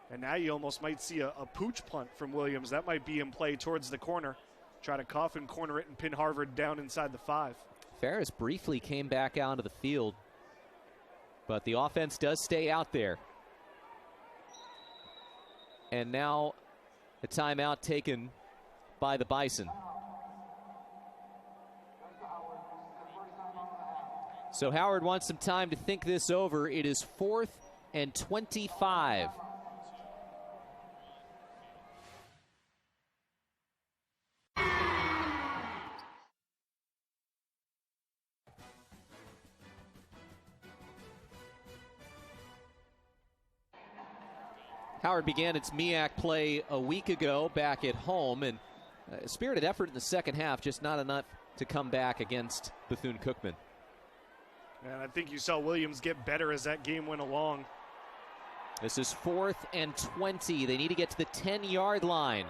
And now you almost might see a pooch punt from Williams. That might be in play towards the corner. Try to coffin corner it and pin Harvard down inside the 5. Ferris briefly came back onto the field, but the offense does stay out there. And now a timeout taken by the Bison. So Howard wants some time to think this over. It is 4th and 25. Howard began its MEAC play a week ago back at home, and spirited effort in the second half, just not enough to come back against Bethune-Cookman. And I think you saw Williams get better as that game went along. This is 4th and 20. They need to get to the 10-yard line.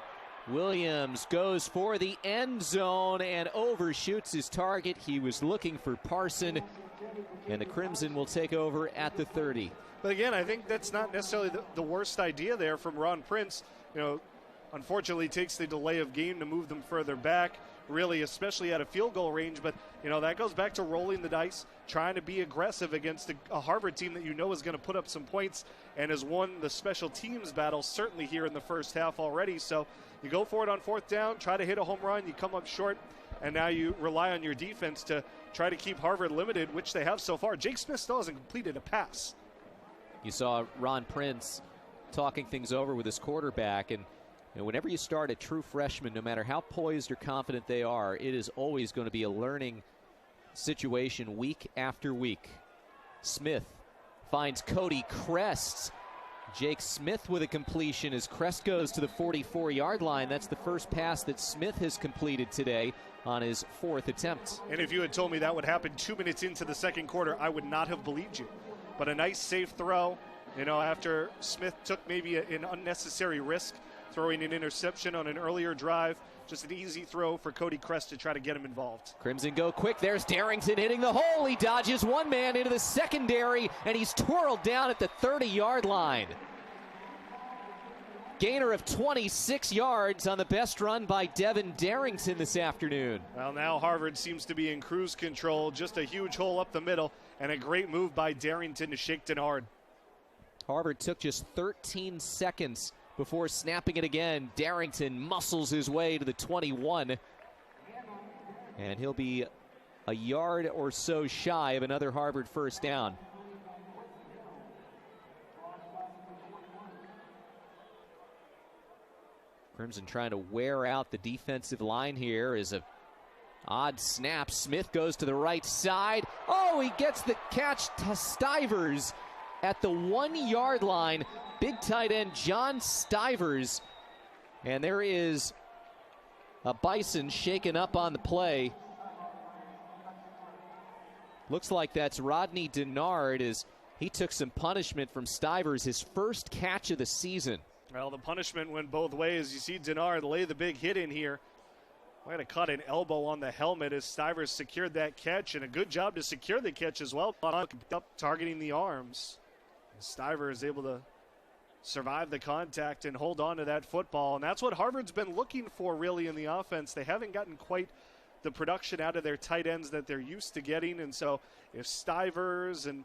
Williams goes for the end zone and overshoots his target. He was looking for Parson, and the Crimson will take over at the 30. But again, I think that's not necessarily the worst idea there from Ron Prince. Unfortunately, takes the delay of game to move them further back, really, especially at a field goal range. But, that goes back to rolling the dice, trying to be aggressive against a Harvard team that is going to put up some points and has won the special teams battle, certainly here in the first half already. So you go for it on 4th down, try to hit a home run, you come up short, and now you rely on your defense to try to keep Harvard limited, which they have so far. Jake Smith still hasn't completed a pass. You saw Ron Prince talking things over with his quarterback, and whenever you start a true freshman, no matter how poised or confident they are, it is always going to be a learning situation week after week. Smith finds Cody Crest. Jake Smith with a completion as Crest goes to the 44-yard line. That's the first pass that Smith has completed today on his 4th attempt. And if you had told me that would happen 2 minutes into the second quarter, I would not have believed you. But a nice safe throw, after Smith took maybe an unnecessary risk, throwing an interception on an earlier drive. Just an easy throw for Cody Crest to try to get him involved. Crimson go quick. There's Darrington hitting the hole. He dodges one man into the secondary, and he's twirled down at the 30-yard line. Gainer of 26 yards on the best run by Devin Darrington this afternoon. Well, now Harvard seems to be in cruise control. Just a huge hole up the middle, and a great move by Darrington to shake Denard. Harvard took just 13 seconds before snapping it again. Darrington muscles his way to the 21, and he'll be a yard or so shy of another Harvard first down. Crimson trying to wear out the defensive line here as a odd snap. Smith goes to the right side. Oh, he gets the catch to Stivers at the 1-yard line. Big tight end John Stivers. And there is a Bison shaken up on the play. Looks like that's Rodney Denard as he took some punishment from Stivers, his first catch of the season. Well, the punishment went both ways. You see Denard lay the big hit in here. Might have caught an elbow on the helmet as Stivers secured that catch, and a good job to secure the catch as well, up targeting the arms. Stivers is able to survive the contact and hold on to that football, and that's what Harvard's been looking for really in the offense. They haven't gotten quite the production out of their tight ends that they're used to getting, and so if Stivers and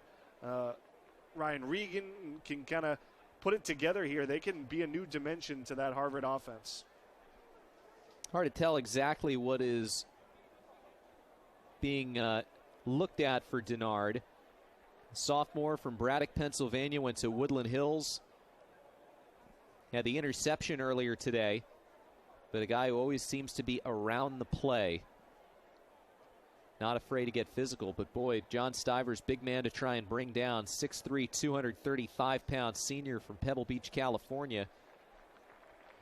Ryan Regan can kind of put it together here, they can be a new dimension to that Harvard offense. Hard to tell exactly what is being looked at for Denard. Sophomore from Braddock, Pennsylvania, went to Woodland Hills. Had the interception earlier today, but a guy who always seems to be around the play. Not afraid to get physical, but boy, John Stivers, big man to try and bring down. 6'3", 235-pound senior from Pebble Beach, California.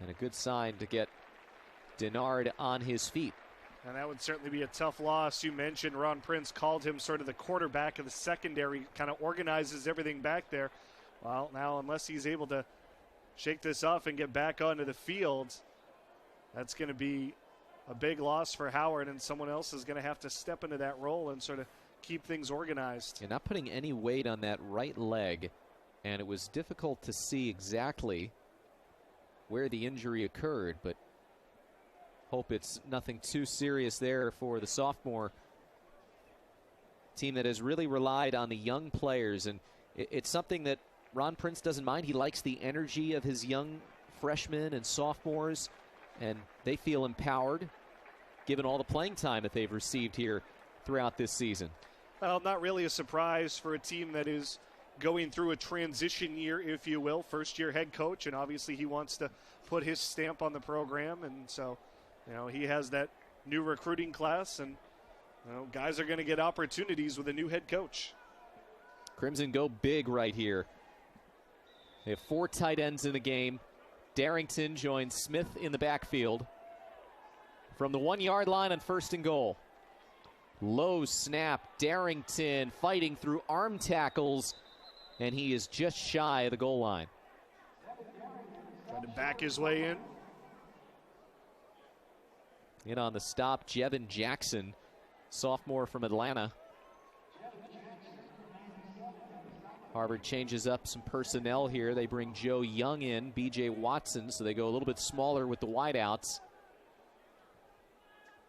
And a good sign to get Denard on his feet. And that would certainly be a tough loss. You mentioned Ron Prince called him sort of the quarterback of the secondary, kind of organizes everything back there. Well, now unless he's able to shake this off and get back onto the field, that's going to be a big loss for Howard, and someone else is going to have to step into that role and sort of keep things organized. You're not putting any weight on that right leg, and it was difficult to see exactly where the injury occurred, but hope it's nothing too serious there for the sophomore team that has really relied on the young players, and it's something that Ron Prince doesn't mind. He likes the energy of his young freshmen and sophomores, and they feel empowered given all the playing time that they've received here throughout this season. Well, not really a surprise for a team that is going through a transition year, if you will. First-year head coach, and obviously he wants to put his stamp on the program, and so he has that new recruiting class, and guys are going to get opportunities with a new head coach. Crimson go big right here. They have 4 tight ends in the game. Darrington joins Smith in the backfield. From the 1-yard line on 1st and goal. Low snap. Darrington fighting through arm tackles, and he is just shy of the goal line. Trying to back his way in. In on the stop, Jevin Jackson, sophomore from Atlanta. Harvard changes up some personnel here. They bring Joe Young in, B.J. Watson, so they go a little bit smaller with the wideouts.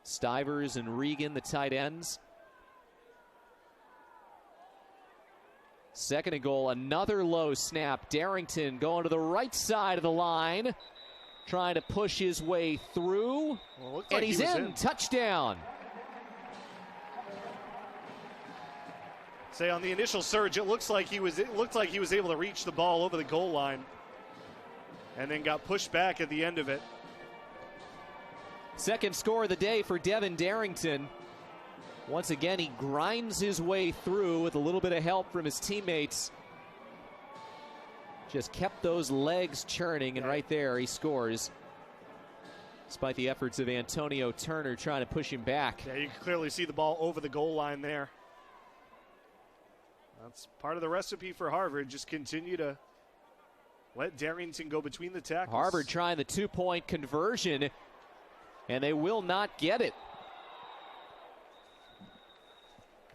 Stivers and Regan, the tight ends. 2nd and goal, another low snap. Darrington going to the right side of the line, trying to push his way through, and he's in. Touchdown. Say on the initial surge, it looked like he was able to reach the ball over the goal line, and then got pushed back at the end of it. 2nd score of the day for Devin Darrington. Once again, he grinds his way through with a little bit of help from his teammates. Just kept those legs churning, and right there he scores. Despite the efforts of Antonio Turner trying to push him back. Yeah, you can clearly see the ball over the goal line there. That's part of the recipe for Harvard. Just continue to let Darrington go between the tackles. Harvard trying the 2-point conversion, and they will not get it.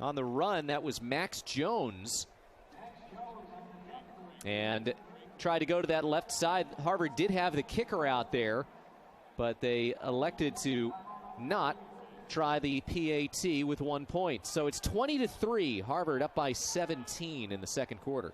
On the run, that was Max Jones. And tried to go to that left side. Harvard did have the kicker out there, but they elected to not try the PAT with 1 point. So it's 20-3. Harvard up by 17 in the 2nd quarter.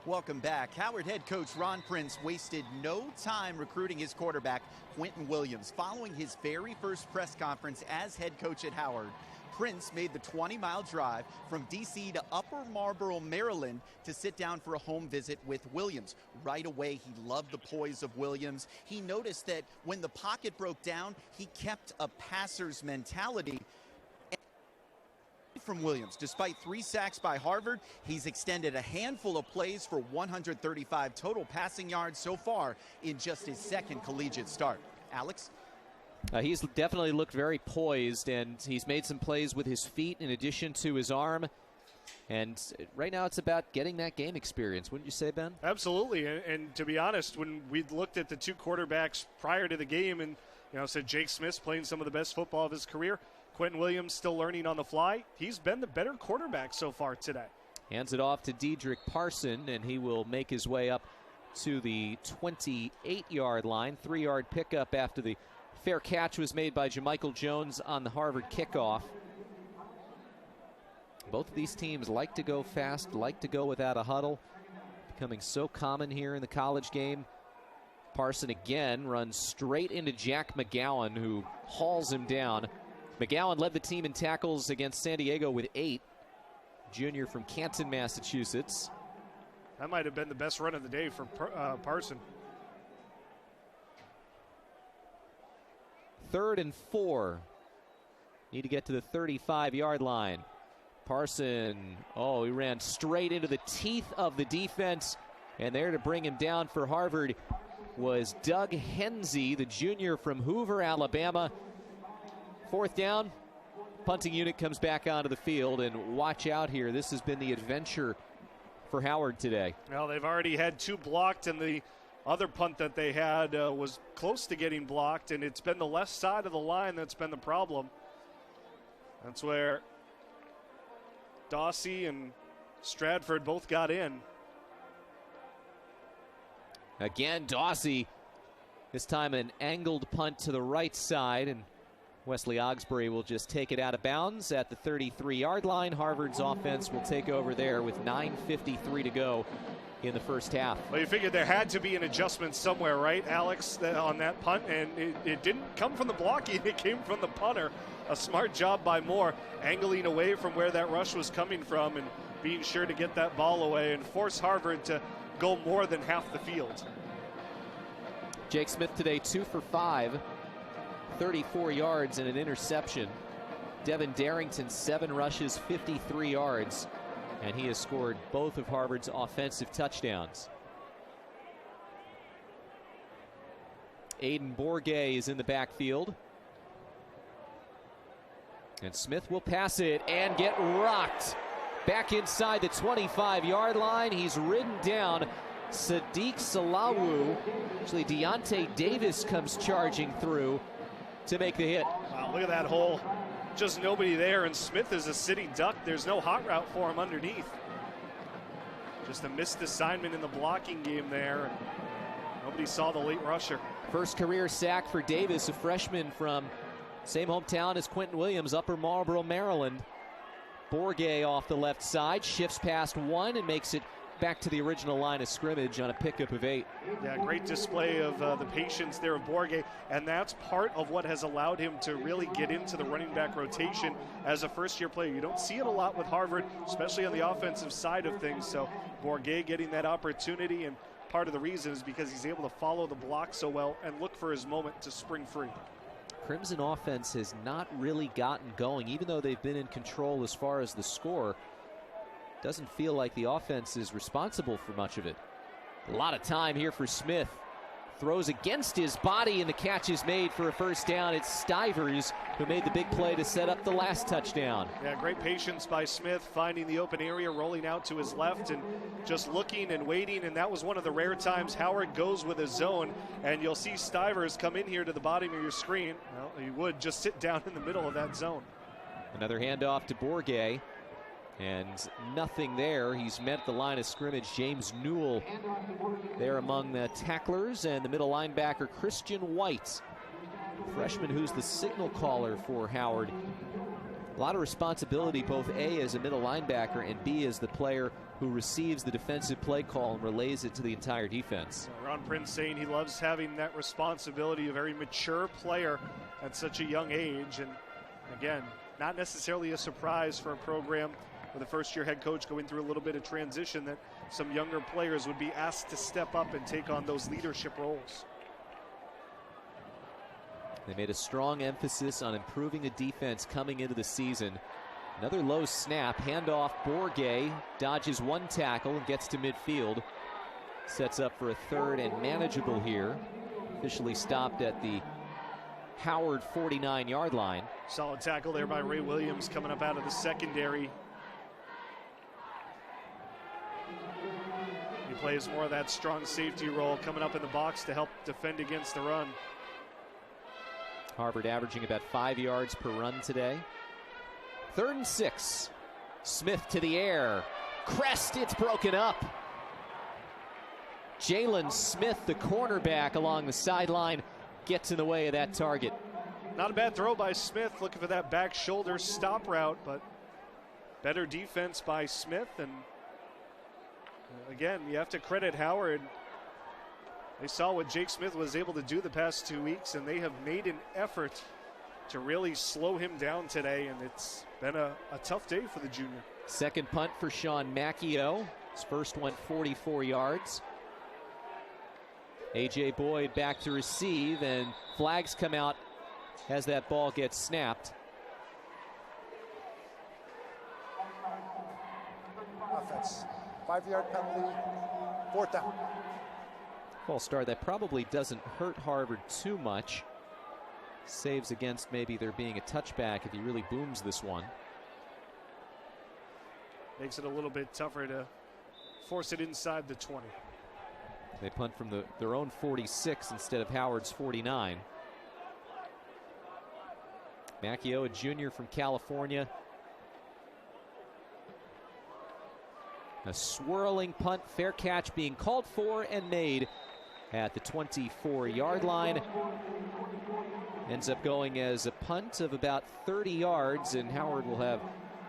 Welcome back. Howard head coach Ron Prince wasted no time recruiting his quarterback, Quentin Williams. Following his very first press conference as head coach at Howard, Prince made the 20-mile drive from D.C. to Upper Marlboro, Maryland, to sit down for a home visit with Williams. Right away, he loved the poise of Williams. He noticed that when the pocket broke down, he kept a passer's mentality. from Williams. Despite 3 sacks by Harvard, he's extended a handful of plays for 135 total passing yards so far in just his second collegiate start. Alex? He's definitely looked very poised, and he's made some plays with his feet in addition to his arm. And right now it's about getting that game experience, wouldn't you say, Ben? Absolutely. And to be honest, when we looked at the two quarterbacks prior to the game and said Jake Smith's playing some of the best football of his career, Quentin Williams still learning on the fly, he's been the better quarterback so far today. Hands it off to Dedrick Parson, and he will make his way up to the 28-yard line. 3-yard pickup after the fair catch was made by Jamichael Jones on the Harvard kickoff. Both of these teams like to go fast, like to go without a huddle. Becoming so common here in the college game. Parson again runs straight into Jack McGowan, who hauls him down. McGowan led the team in tackles against San Diego with 8. Junior from Canton, Massachusetts. That might have been the best run of the day for Parson. 3rd and 4. Need to get to the 35-yard line. Parson, he ran straight into the teeth of the defense. And there to bring him down for Harvard was Doug Hensey, the junior from Hoover, Alabama. 4th down, punting unit comes back onto the field, and watch out here. This has been the adventure for Howard today. Well, they've already had 2 blocked, and the other punt that they had was close to getting blocked, and it's been the left side of the line that's been the problem. That's where Dawsey and Stradford both got in. Again, Dawsey, this time an angled punt to the right side, and Wesley Ogsbury will just take it out of bounds at the 33-yard line. Harvard's offense will take over there with 9:53 to go in the first half. Well, you figured there had to be an adjustment somewhere, right, Alex, on that punt, and it didn't come from the blocking, it came from the punter. A smart job by Moore, angling away from where that rush was coming from and being sure to get that ball away and force Harvard to go more than half the field. Jake Smith today 2 for 5, 34 yards and an interception. Devin Darrington 7 rushes, 53 yards, and he has scored both of Harvard's offensive touchdowns. Aiden Bourget is in the backfield. And Smith will pass it and get rocked. Back inside the 25-yard line. He's ridden down Sadiq Salawu. Actually, Deontay Davis comes charging through to make the hit. Wow, look at that hole. Just nobody there, and Smith is a sitting duck. There's no hot route for him underneath. Just a missed assignment in the blocking game there. Nobody saw the late rusher. First career sack for Davis, a freshman from same hometown as Quentin Williams, Upper Marlboro, Maryland. Bourget off the left side, shifts past 1 and makes it back to the original line of scrimmage on a pickup of 8. Yeah, great display of the patience there of Bourget, and that's part of what has allowed him to really get into the running back rotation as a first-year player. You don't see it a lot with Harvard, especially on the offensive side of things, so Bourget getting that opportunity, and part of the reason is because he's able to follow the block so well and look for his moment to spring free. Crimson offense has not really gotten going, even though they've been in control as far as the score. Doesn't feel like the offense is responsible for much of it. A lot of time here for Smith. Throws against his body, and the catch is made for a first down. It's Stivers who made the big play to set up the last touchdown. Yeah, great patience by Smith, finding the open area, rolling out to his left, and just looking and waiting. And that was one of the rare times Howard goes with a zone. And you'll see Stivers come in here to the bottom of your screen. Well, he would just sit down in the middle of that zone. Another handoff to Bourget. And nothing there. He's met the line of scrimmage. James Newell there among the tacklers, and the middle linebacker Christian White, freshman who's the signal caller for Howard. A lot of responsibility, both A as a middle linebacker and B as the player who receives the defensive play call and relays it to the entire defense. Ron Prince saying he loves having that responsibility, a very mature player at such a young age. And again, not necessarily a surprise for a program with a first-year head coach going through a little bit of transition that some younger players would be asked to step up and take on those leadership roles. They made a strong emphasis on improving the defense coming into the season. Another low snap, handoff. Bourget dodges one tackle and gets to midfield. Sets up for a third and manageable here. Officially stopped at the Howard 49-yard line. Solid tackle there by Ray Williams coming up out of the secondary. He plays more of that strong safety role coming up in the box to help defend against the run. Harvard averaging about 5 yards per run today. 3rd and 6. Smith to the air. Crest, it's broken up. Jalen Smith, the cornerback along the sideline, gets in the way of that target. Not a bad throw by Smith, looking for that back shoulder stop route, but better defense by Smith. And again, you have to credit Howard. They saw what Jake Smith was able to do the past 2 weeks, and they have made an effort to really slow him down today, and it's been a tough day for the junior. Second punt for Sean Macchio. His first went 44 yards. A.J. Boyd back to receive, and flags come out as that ball gets snapped. Offense. 5-yard penalty. 4th down. False start. That probably doesn't hurt Harvard too much. Saves against maybe there being a touchback if he really booms this one. Makes it a little bit tougher to force it inside the 20. They punt from their own 46 instead of Howard's 49. Macchio, a junior from California. A swirling punt, fair catch being called for and made at the 24-yard line. Ends up going as a punt of about 30 yards, and Howard will have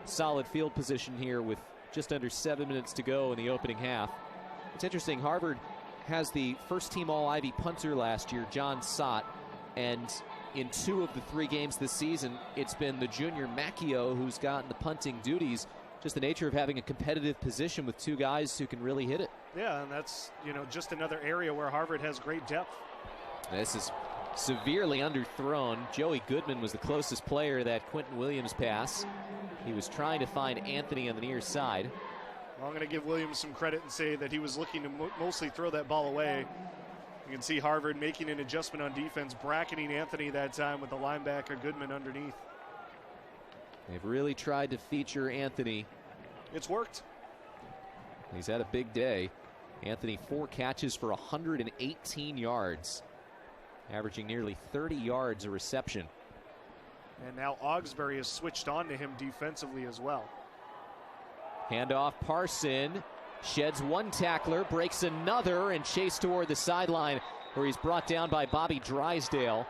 solid field position here with just under 7 minutes to go in the opening half. It's interesting, Harvard has the first-team All-Ivy punter last year, John Sott, and in 2 of the 3 games this season, it's been the junior Macchio who's gotten the punting duties. Just the nature of having a competitive position with 2 guys who can really hit it. Yeah, and that's, just another area where Harvard has great depth. This is severely underthrown. Joey Goodman was the closest player to that Quentin Williams pass. He was trying to find Anthony on the near side. Well, I'm going to give Williams some credit and say that he was looking to mostly throw that ball away. You can see Harvard making an adjustment on defense, bracketing Anthony that time with the linebacker Goodman underneath. They've really tried to feature Anthony. It's worked. He's had a big day. Anthony, 4 catches for 118 yards, averaging nearly 30 yards a reception. And now Augsbury has switched on to him defensively as well. Handoff, Parson sheds one tackler, breaks another, and chased toward the sideline where he's brought down by Bobby Drysdale.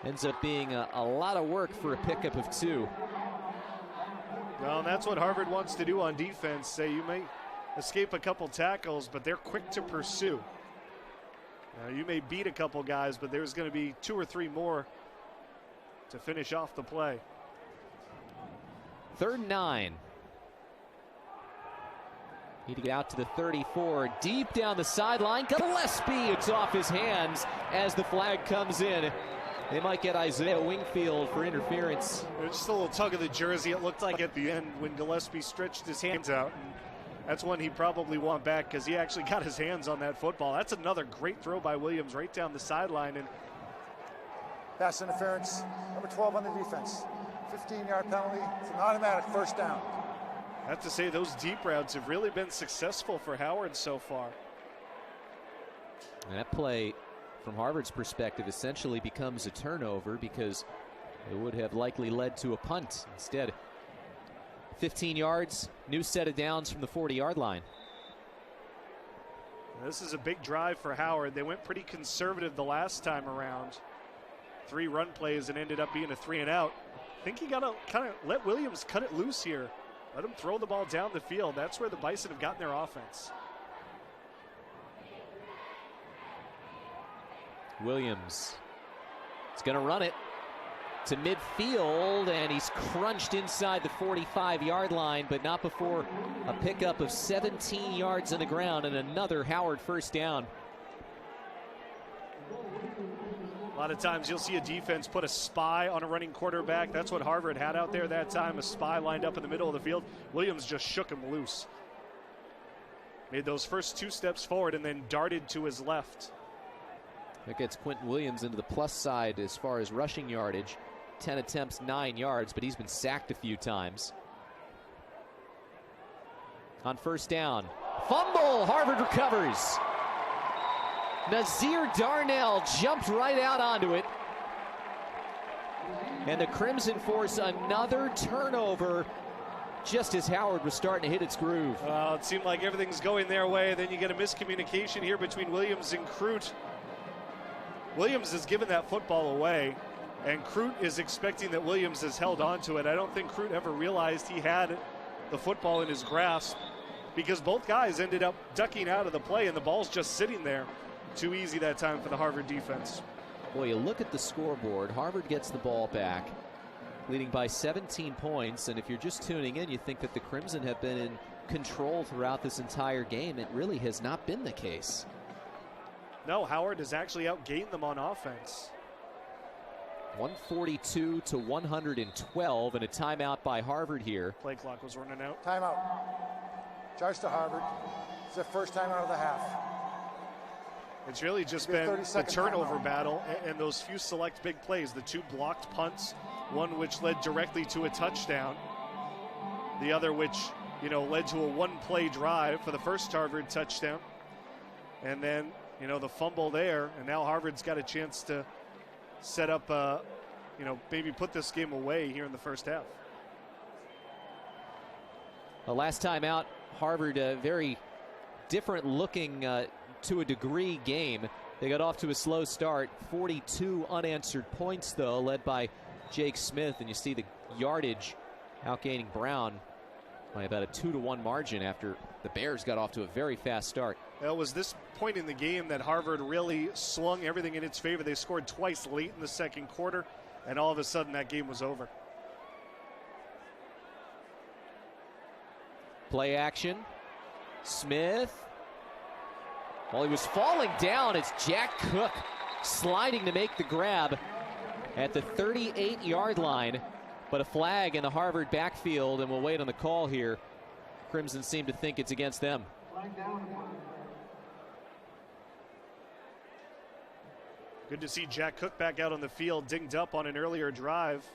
Ends up being a lot of work for a pickup of 2. Well, and that's what Harvard wants to do on defense. Say you may escape a couple tackles, but they're quick to pursue. You may beat a couple guys, but there's going to be 2 or 3 more to finish off the play. 3rd and 9. Need to get out to the 34. Deep down the sideline. Gillespie, it's off his hands as the flag comes in. They might get Isaiah Wingfield for interference. There's just a little tug of the jersey, it looked like at the end when Gillespie stretched his hands out. And that's one he probably want back because he actually got his hands on that football. That's another great throw by Williams right down the sideline. And pass interference, number 12 on the defense. 15-yard penalty. It's an automatic 1st down. I have to say those deep routes have really been successful for Howard so far. And that play, from Harvard's perspective, essentially becomes a turnover because it would have likely led to a punt instead. 15 yards, new set of downs from the 40-yard line. This is a big drive for Howard. They went pretty conservative the last time around. 3 run plays and ended up being a 3 and out. I think you got to kind of let Williams cut it loose here. Let him throw the ball down the field. That's where the Bison have gotten their offense. Williams is going to run it to midfield, and he's crunched inside the 45-yard line, but not before a pickup of 17 yards on the ground and another Howard 1st down. A lot of times you'll see a defense put a spy on a running quarterback. That's what Harvard had out there that time, a spy lined up in the middle of the field. Williams just shook him loose. Made those first 2 steps forward and then darted to his left. That gets Quentin Williams into the plus side as far as rushing yardage. 10 attempts, 9 yards, but he's been sacked a few times. On first down, fumble, Harvard recovers. Nazir Darnell jumped right out onto it. And the Crimson force another turnover just as Howard was starting to hit its groove. It seemed like everything's going their way. Then you get a miscommunication here between Williams and Crute. Williams has given that football away, and Crute is expecting that Williams has held on to it. I don't think Crute ever realized he had the football in his grasp, because both guys ended up ducking out of the play, and the ball's just sitting there. Too easy that time for the Harvard defense. Boy, you look at the scoreboard. Harvard gets the ball back, leading by 17 points. And if you're just tuning in, you think that the Crimson have been in control throughout this entire game. It really has not been the case. No, Howard has actually outgained them on offense. 142 to 112, and a timeout by Harvard here. Play clock was running out. Timeout. Charge to Harvard. It's the first time out of the half. It's really just been the turnover battle and those few select big plays. The 2 blocked punts, one which led directly to a touchdown. The other which, led to a 1-play drive for the first Harvard touchdown. And then, the fumble there. And now Harvard's got a chance to set up, maybe put this game away here in the first half. The last time out, Harvard, very different looking to a degree game. They got off to a slow start. 42 unanswered points, though, led by Jake Smith. And you see the yardage outgaining Brown by about a 2-1 margin after the Bears got off to a very fast start. Well, it was this point in the game that Harvard really swung everything in its favor. They scored twice late in the second quarter, and all of a sudden that game was over. Play action. Smith. Well, he was falling down. It's Jack Cook sliding to make the grab at the 38-yard line. But a flag in the Harvard backfield, and we'll wait on the call here. Crimson seem to think it's against them. Good to see Jack Cook back out on the field, dinged up on an earlier drive.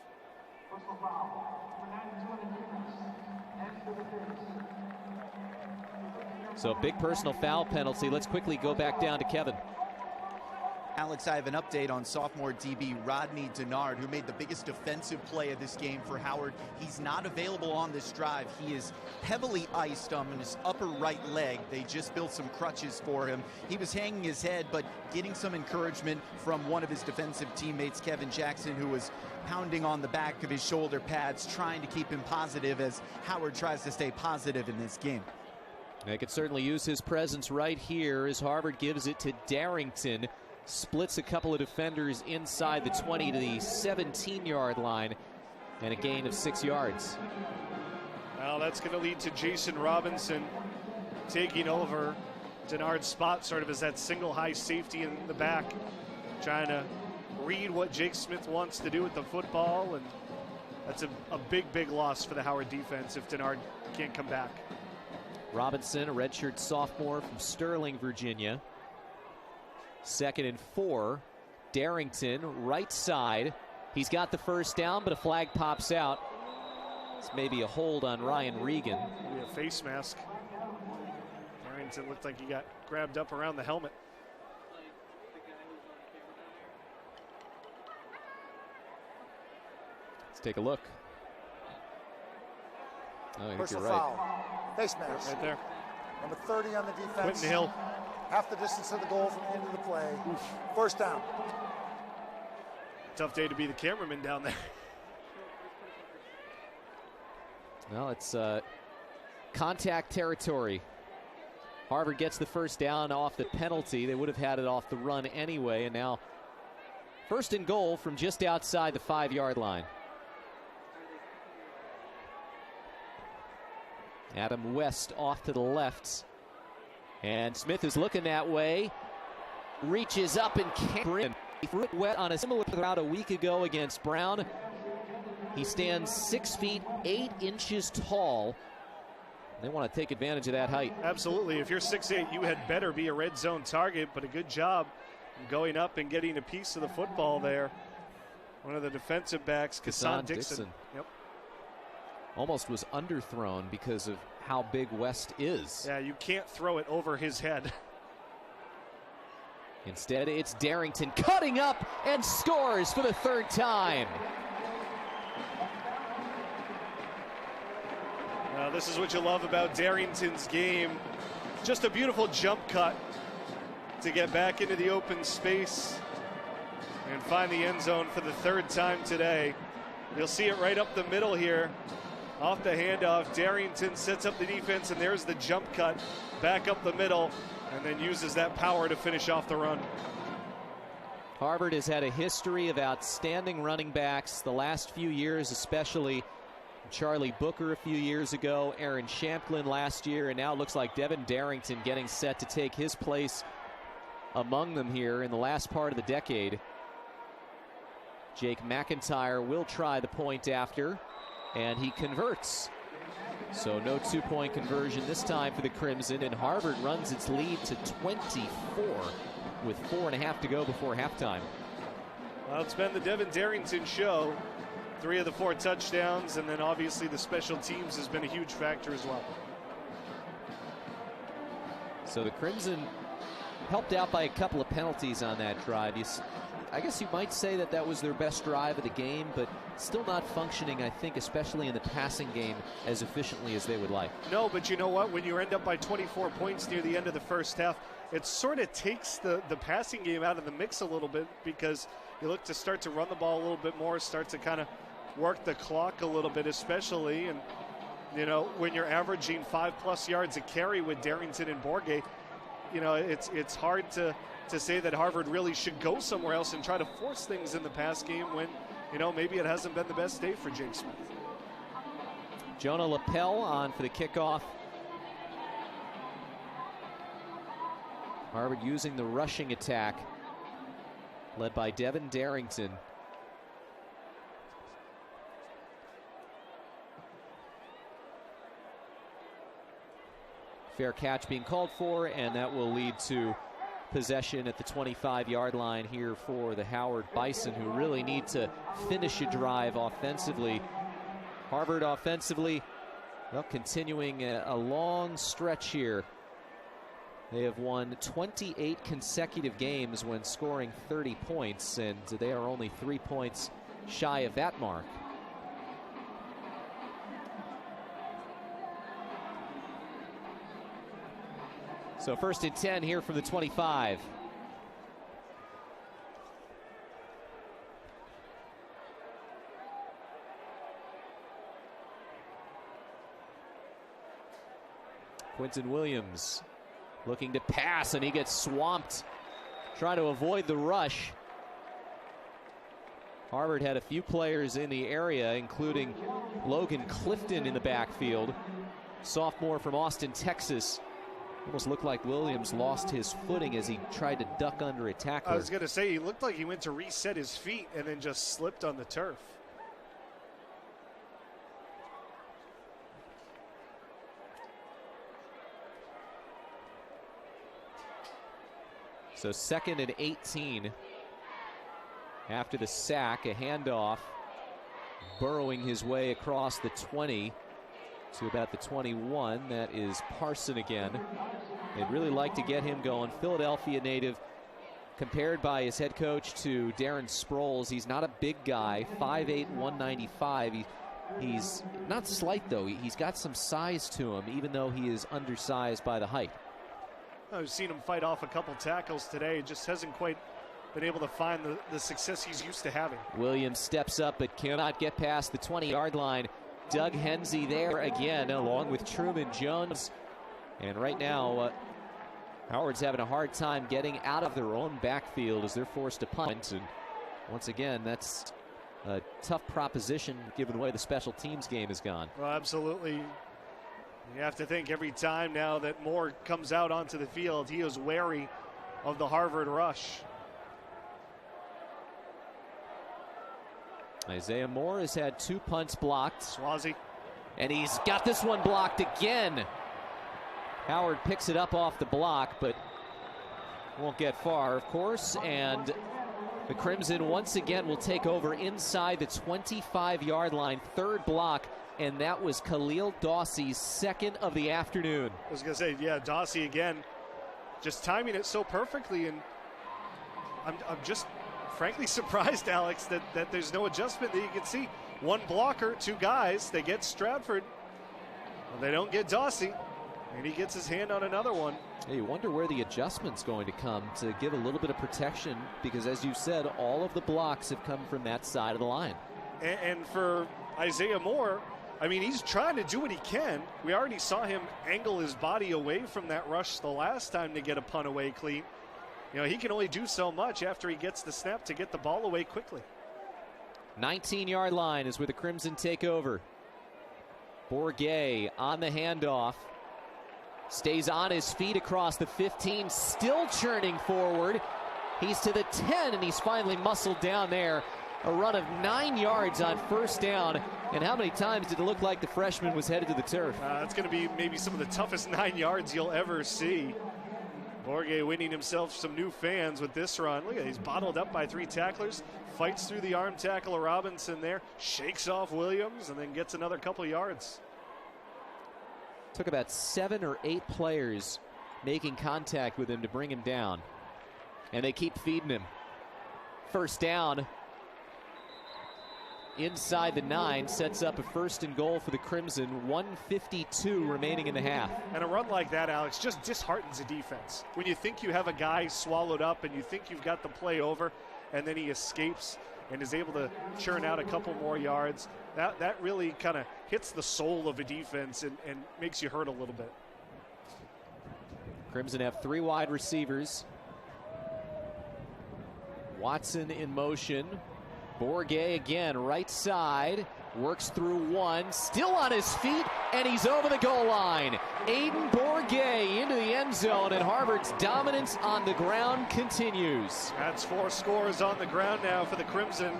So big personal foul penalty. Let's quickly go back down to Kevin. Alex, I have an update on sophomore DB Rodney Denard, who made the biggest defensive play of this game for Howard. He's not available on this drive. He is heavily iced on his upper right leg. They just built some crutches for him. He was hanging his head, but getting some encouragement from one of his defensive teammates, Kevin Jackson, who was pounding on the back of his shoulder pads, trying to keep him positive as Howard tries to stay positive in this game. They could certainly use his presence right here as Harvard gives it to Darrington. Splits a couple of defenders inside the 20 to the 17-yard line, and a gain of 6 yards. Well, that's going to lead to Jason Robinson taking over Denard's spot, sort of as that single high safety in the back, trying to read what Jake Smith wants to do with the football, and that's a big loss for the Howard defense if Denard can't come back. Robinson, a redshirt sophomore from Sterling, Virginia. 2nd and 4. Darrington, right side. He's got the first down, but a flag pops out. It's maybe a hold on Ryan Regan. Maybe a face mask. Darrington looked like he got grabbed up around the helmet. Let's take a look. Oh, I think Personal you're right. foul. Face mask. Right there. Number 30 on the defense. Quentin Hill. Half the distance of the goal from the end of the play. First down. Tough day to be the cameraman down there. Well, it's contact territory. Harvard gets the first down off the penalty. They would have had it off the run anyway, and now first and goal from just outside the 5-yard line. Adam West off to the left. And Smith is looking that way. Reaches up and can't. He threw it wet on a similar route a week ago against Brown. He stands 6 feet 8 inches tall. They want to take advantage of that height. Absolutely. If you're 6'8", you had better be a red zone target, but a good job going up and getting a piece of the football there. One of the defensive backs, Kassan Dixon. Yep. Almost was underthrown because of how big West is. Yeah, you can't throw it over his head. Instead, it's Darrington cutting up and scores for the third time. Now, this is what you love about Darrington's game. Just a beautiful jump cut to get back into the open space and find the end zone for the third time today. You'll see it right up the middle here. Off the handoff, Darrington sets up the defense, and there's the jump cut back up the middle, and then uses that power to finish off the run. Harvard has had a history of outstanding running backs the last few years, especially Charlie Booker a few years ago, Aaron Shamplin last year, and now it looks like Devin Darrington getting set to take his place among them here in the last part of the decade. Jake McIntyre will try the point after, and he converts. So no two-point conversion this time for the Crimson, and Harvard runs its lead to 24 with 4.5 to go before halftime. Well, it's been the Devin Darrington show. 3 of the 4 touchdowns, and then obviously the special teams has been a huge factor as well. So the Crimson helped out by a couple of penalties on that drive. I guess you might say that that was their best drive of the game, but still not functioning, I think, especially in the passing game, as efficiently as they would like. No, but you know what? When you end up by 24 points near the end of the first half, it sort of takes the passing game out of the mix a little bit, because you look to start to run the ball a little bit more, start to kind of work the clock a little bit, especially. And, you know, when you're averaging 5+ yards a carry with Darrington and Borgay, you know, it's hard to say that Harvard really should go somewhere else and try to force things in the pass game when, you know, maybe it hasn't been the best day for Jake Smith. Jonah Lapel on for the kickoff. Harvard using the rushing attack, led by Devin Darrington. Fair catch being called for, and that will lead to possession at the 25-yard line here for the Howard Bison, who really need to finish a drive offensively. Harvard offensively, well, continuing a long stretch here. They have won 28 consecutive games when scoring 30 points, and they are only 3 points shy of that mark. So 1st and 10 here from the 25. Quinton Williams looking to pass, and he gets swamped, trying to avoid the rush. Harvard had a few players in the area, including Logan Clifton in the backfield, sophomore from Austin, Texas. Almost looked like Williams lost his footing as he tried to duck under a tackler. I was going to say, he looked like he went to reset his feet and then just slipped on the turf. So 2nd and 18 after the sack, a handoff, burrowing his way across the 20 to about the 21. That is Parson again. They'd really like to get him going. Philadelphia native, compared by his head coach to Darren Sproles. He's not a big guy, 5'8", 195. He's not slight, though. He's got some size to him, even though he is undersized by the height. I've seen him fight off a couple tackles today. Just hasn't quite been able to find the success he's used to having. Williams steps up but cannot get past the 20-yard line. Doug Hensey there again, along with Truman Jones. And right now, Howard's having a hard time getting out of their own backfield as they're forced to punt. And once again, that's a tough proposition given the way the special teams game has gone. Well, absolutely. You have to think every time now that Moore comes out onto the field, he is wary of the Harvard rush. Isaiah Moore has had 2 punts blocked. Swazi. And he's got this one blocked again. Howard picks it up off the block, but won't get far, of course. And the Crimson once again will take over inside the 25-yard line. 3rd block, and that was Khalil Dawsey's 2nd of the afternoon. I was going to say, yeah, Dawsey again, just timing it so perfectly. And I'm just frankly surprised, Alex, that there's no adjustment that you can see. 1 blocker, 2 guys. They get Stratford. Well, they don't get Dawsey. And he gets his hand on another one. Hey, you wonder where the adjustment's going to come to give a little bit of protection, because as you said, all of the blocks have come from that side of the line. And for Isaiah Moore, I mean, he's trying to do what he can. We already saw him angle his body away from that rush the last time to get a punt away clean. You know, he can only do so much after he gets the snap to get the ball away quickly. 19-yard line is where the Crimson take over. Bourget on the handoff. Stays on his feet across the 15, still churning forward. He's to the 10, and he's finally muscled down there. A run of 9 yards on 1st down. And how many times did it look like the freshman was headed to the turf? It's going to be maybe some of the toughest 9 yards you'll ever see. Bourget winning himself some new fans with this run. Look at it, he's bottled up by 3 tacklers. Fights through the arm tackle of Robinson there. Shakes off Williams and then gets another couple of yards. Took about 7 or 8 players making contact with him to bring him down. And they keep feeding him. 1st down. Inside the 9, sets up a 1st and goal for the Crimson. 1:52 remaining in the half. And a run like that, Alex, just disheartens a defense. When you think you have a guy swallowed up and you think you've got the play over, and then he escapes and is able to churn out a couple more yards, that really kind of hits the soul of a defense and makes you hurt a little bit. Crimson have 3 wide receivers. Watson in motion. Bourget again, right side, works through 1, still on his feet, and he's over the goal line. Aiden Bourget into the end zone, and Harvard's dominance on the ground continues. That's 4 scores on the ground now for the Crimson.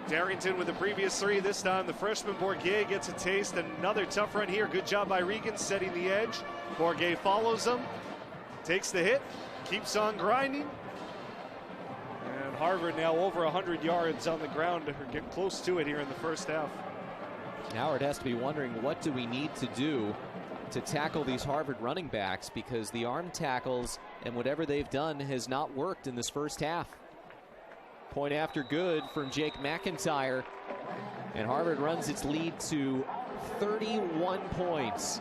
Darrington with the previous 3. This time the freshman Bourget gets a taste. Another tough run here. Good job by Regan setting the edge. Bourget follows him, takes the hit, keeps on grinding. And Harvard now over 100 yards on the ground, or get close to it here in the 1st half. Howard has to be wondering, what do we need to do to tackle these Harvard running backs, because the arm tackles and whatever they've done has not worked in this 1st half. Point after good from Jake McIntyre, and Harvard runs its lead to 31 points.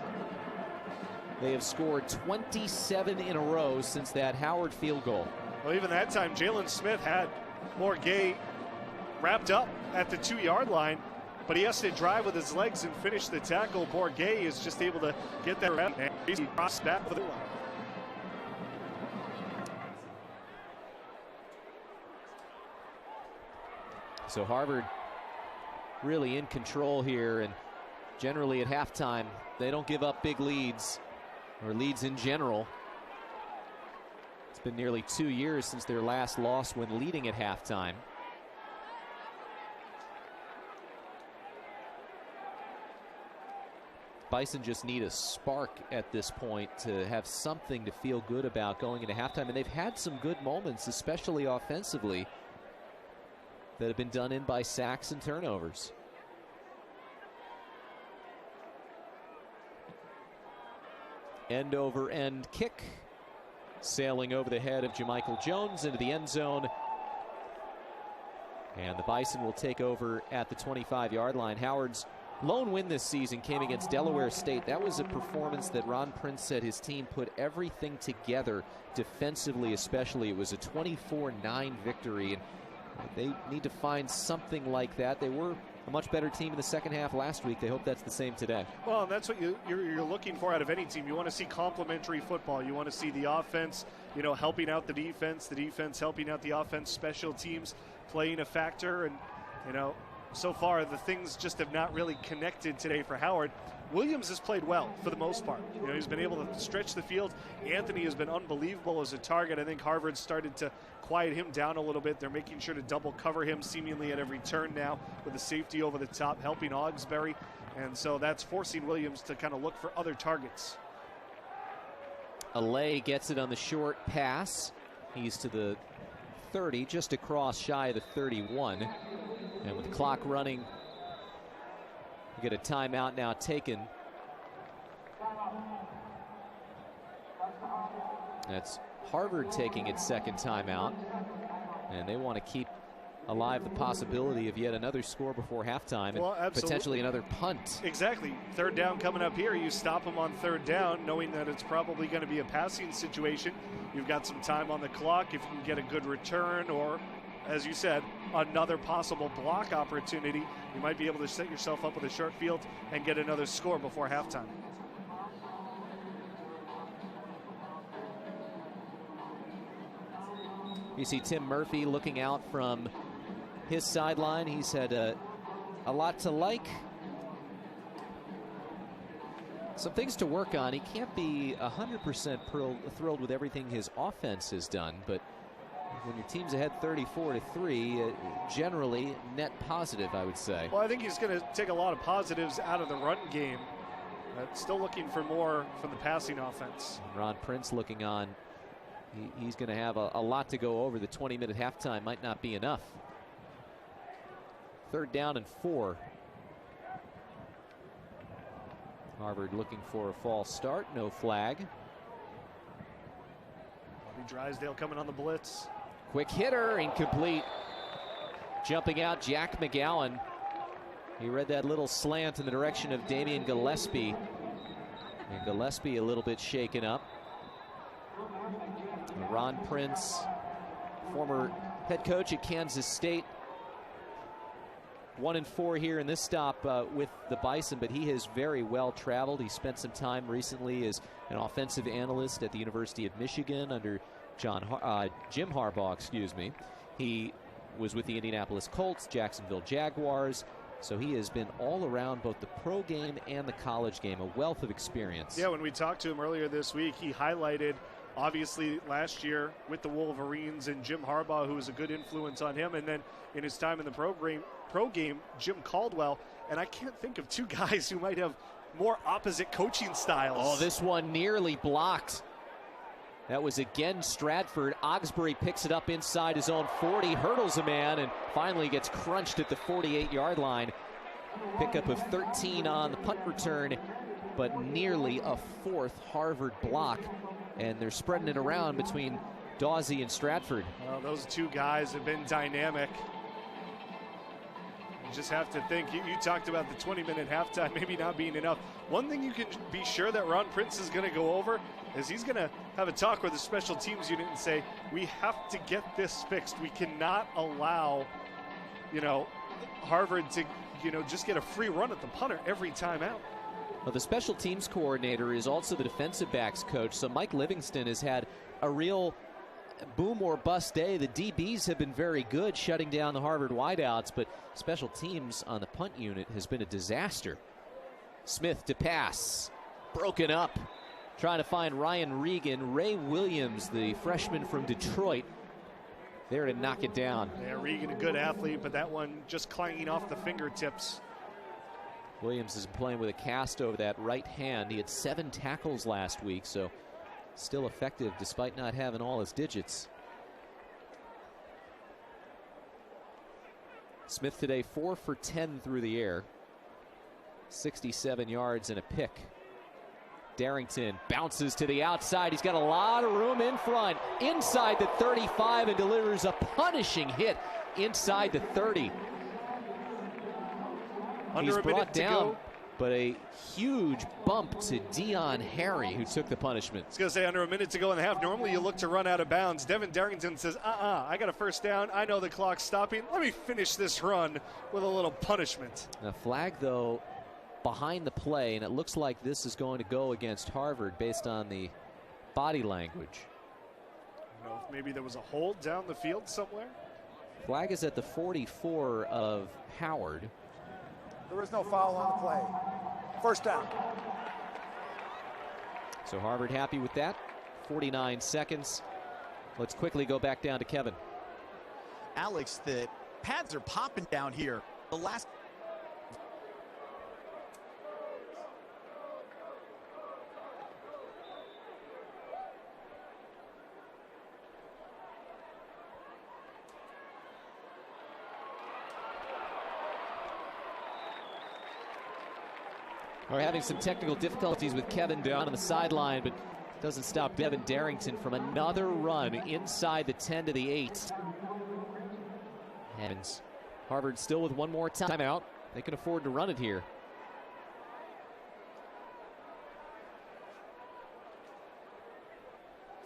They have scored 27 in a row since that Howard field goal. Well, even that time, Jalen Smith had Bourget wrapped up at the 2-yard line, but he has to drive with his legs and finish the tackle. Bourget is just able to get that around, and he's crossed back for the line. So Harvard really in control here, and generally at halftime, they don't give up big leads, or leads in general. It's been nearly 2 years since their last loss when leading at halftime. Bison just need a spark at this point to have something to feel good about going into halftime, and they've had some good moments, especially offensively, that have been done in by sacks and turnovers. End over end kick, sailing over the head of Jamichael Jones into the end zone. And the Bison will take over at the 25-yard line. Howard's lone win this season came against Delaware State. That was a performance that Ron Prince said his team put everything together, defensively especially. It was a 24-9 victory, and they need to find something like that. They were a much better team in the 2nd half last week. They hope that's the same today. Well, that's what you're looking for out of any team. You want to see complementary football. You want to see the offense, helping out the defense helping out the offense, special teams playing a factor. And, so far the things just have not really connected today for Howard. Williams has played well for the most part. You know, he's been able to stretch the field. Anthony has been unbelievable as a target. I think Harvard started to quiet him down a little bit. They're making sure to double cover him seemingly at every turn now with a safety over the top, helping Augsbury. And so that's forcing Williams to kind of look for other targets. Alay gets it on the short pass. He's to the 30, just across shy of the 31. And with the clock running, we get a timeout now taken. That's Harvard taking its second timeout. And they want to keep alive the possibility of yet another score before halftime, and potentially another punt. Exactly. Third down coming up here. You stop them on third down, knowing that it's probably going to be a passing situation. You've got some time on the clock. If you can get a good return or, as you said, another possible block opportunity, you might be able to set yourself up with a short field and get another score before halftime. You see Tim Murphy looking out from his sideline. He's had a lot to like. Some things to work on. He can't be 100% thrilled with everything his offense has done, but when your team's ahead 34-3, generally net positive, I would say. Well, I think he's going to take a lot of positives out of the run game. Still looking for more from the passing offense. Ron Prince looking on. He's going to have a lot to go over. The 20-minute halftime might not be enough. Third down and 4. Harvard looking for a false start. No flag. Bobby Drysdale coming on the blitz. Quick hitter, incomplete. Jumping out, Jack McGowan. He read that little slant in the direction of Damian Gillespie. And Gillespie a little bit shaken up. Ron Prince, former head coach at Kansas State. 1-4 here in this stop with the Bison, but he has very well traveled. He spent some time recently as an offensive analyst at the University of Michigan under Jim Harbaugh, excuse me. He was with the Indianapolis Colts, Jacksonville Jaguars, so he has been all around both the pro game and the college game, a wealth of experience. Yeah, when we talked to him earlier this week, he highlighted obviously last year with the Wolverines and Jim Harbaugh, who was a good influence on him, and then in his time in the pro game, Jim Caldwell. And I can't think of two guys who might have more opposite coaching styles. Oh, this one nearly blocked. That was again Stratford. Augsbury picks it up inside his own 40, hurdles a man, and finally gets crunched at the 48-yard line. Pickup of 13 on the punt return, but nearly a fourth Harvard block. And they're spreading it around between Dawsey and Stratford. Well, those two guys have been dynamic. You just have to think. You talked about the 20-minute halftime maybe not being enough. One thing you can be sure that Ron Prince is going to go over is he's going to have a talk with the special teams unit and say, we have to get this fixed. We cannot allow, Harvard to, just get a free run at the punter every time out. Well, the special teams coordinator is also the defensive backs coach, so Mike Livingston has had a real boom or bust day. The DBs have been very good shutting down the Harvard wideouts, but special teams on the punt unit has been a disaster. Smith to pass, broken up, trying to find Ryan Regan. Ray Williams, the freshman from Detroit, there to knock it down. Yeah, Regan, a good athlete, but that one just clanging off the fingertips. Williams is playing with a cast over that right hand. He had 7 tackles last week, so still effective despite not having all his digits. Smith today 4 for 10 through the air. 67 yards and a pick. Darrington bounces to the outside. He's got a lot of room in front. Inside the 35 and delivers a punishing hit inside the 30. He's brought down, but a huge bump to Dion Harry, who took the punishment. I was going to say, under a minute to go in the half, normally you look to run out of bounds. Devin Darrington says, I got a first down. I know the clock's stopping. Let me finish this run with a little punishment. A flag, though, behind the play, and it looks like this is going to go against Harvard based on the body language. I don't know if maybe there was a hold down the field somewhere. Flag is at the 44 of Howard. There is no foul on the play. First down. So Harvard happy with that. 49 seconds. Let's quickly go back down to Kevin. Alex, the pads are popping down here. The last We're having some technical difficulties with Kevin down on the sideline, but doesn't stop Devin Darrington from another run inside the 10 to the 8. And Harvard still with one more timeout. They can afford to run it here.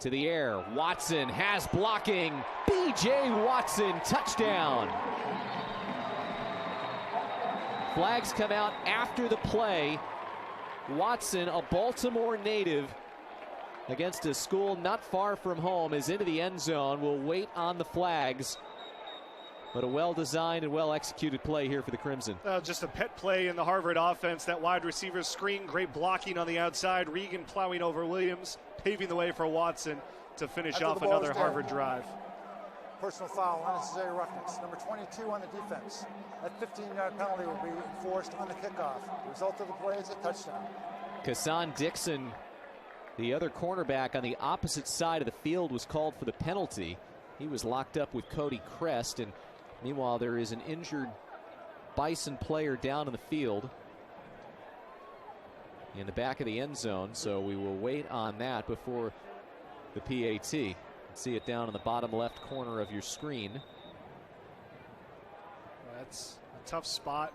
To the air, Watson has blocking. B.J. Watson, touchdown. Flags come out after the play. Watson, a Baltimore native, against a school not far from home, is into the end zone. Will wait on the flags. But a well-designed and well-executed play here for the Crimson. Just a pet play in the Harvard offense. That wide receiver screen, great blocking on the outside. Regan plowing over Williams, paving the way for Watson to finish off another Harvard drive. Personal foul, unnecessary roughness. Number 22 on the defense. That 15-yard penalty will be enforced on the kickoff. The result of the play is a touchdown. Kassan Dixon, the other cornerback on the opposite side of the field, was called for the penalty. He was locked up with Cody Crest, and meanwhile there is an injured Bison player down in the field in the back of the end zone, so we will wait on that before the PAT. See it down in the bottom left corner of your screen. That's a tough spot.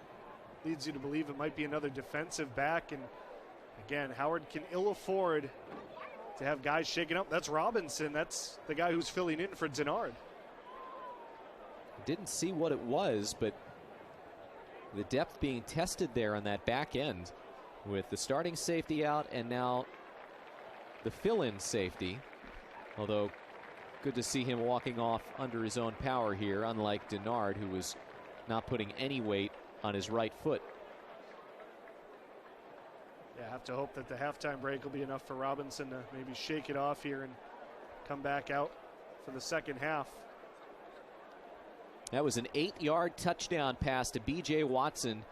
Leads you to believe it might be another defensive back. And again, Howard can ill afford to have guys shaking up. That's Robinson. That's the guy who's filling in for Denard. Didn't see what it was, but the depth being tested there on that back end with the starting safety out and now the fill-in safety. Although good to see him walking off under his own power here, unlike Denard, who was not putting any weight on his right foot. Yeah, I have to hope that the halftime break will be enough for Robinson to maybe shake it off here and come back out for the second half. That was an 8-yard touchdown pass to B.J. Watson.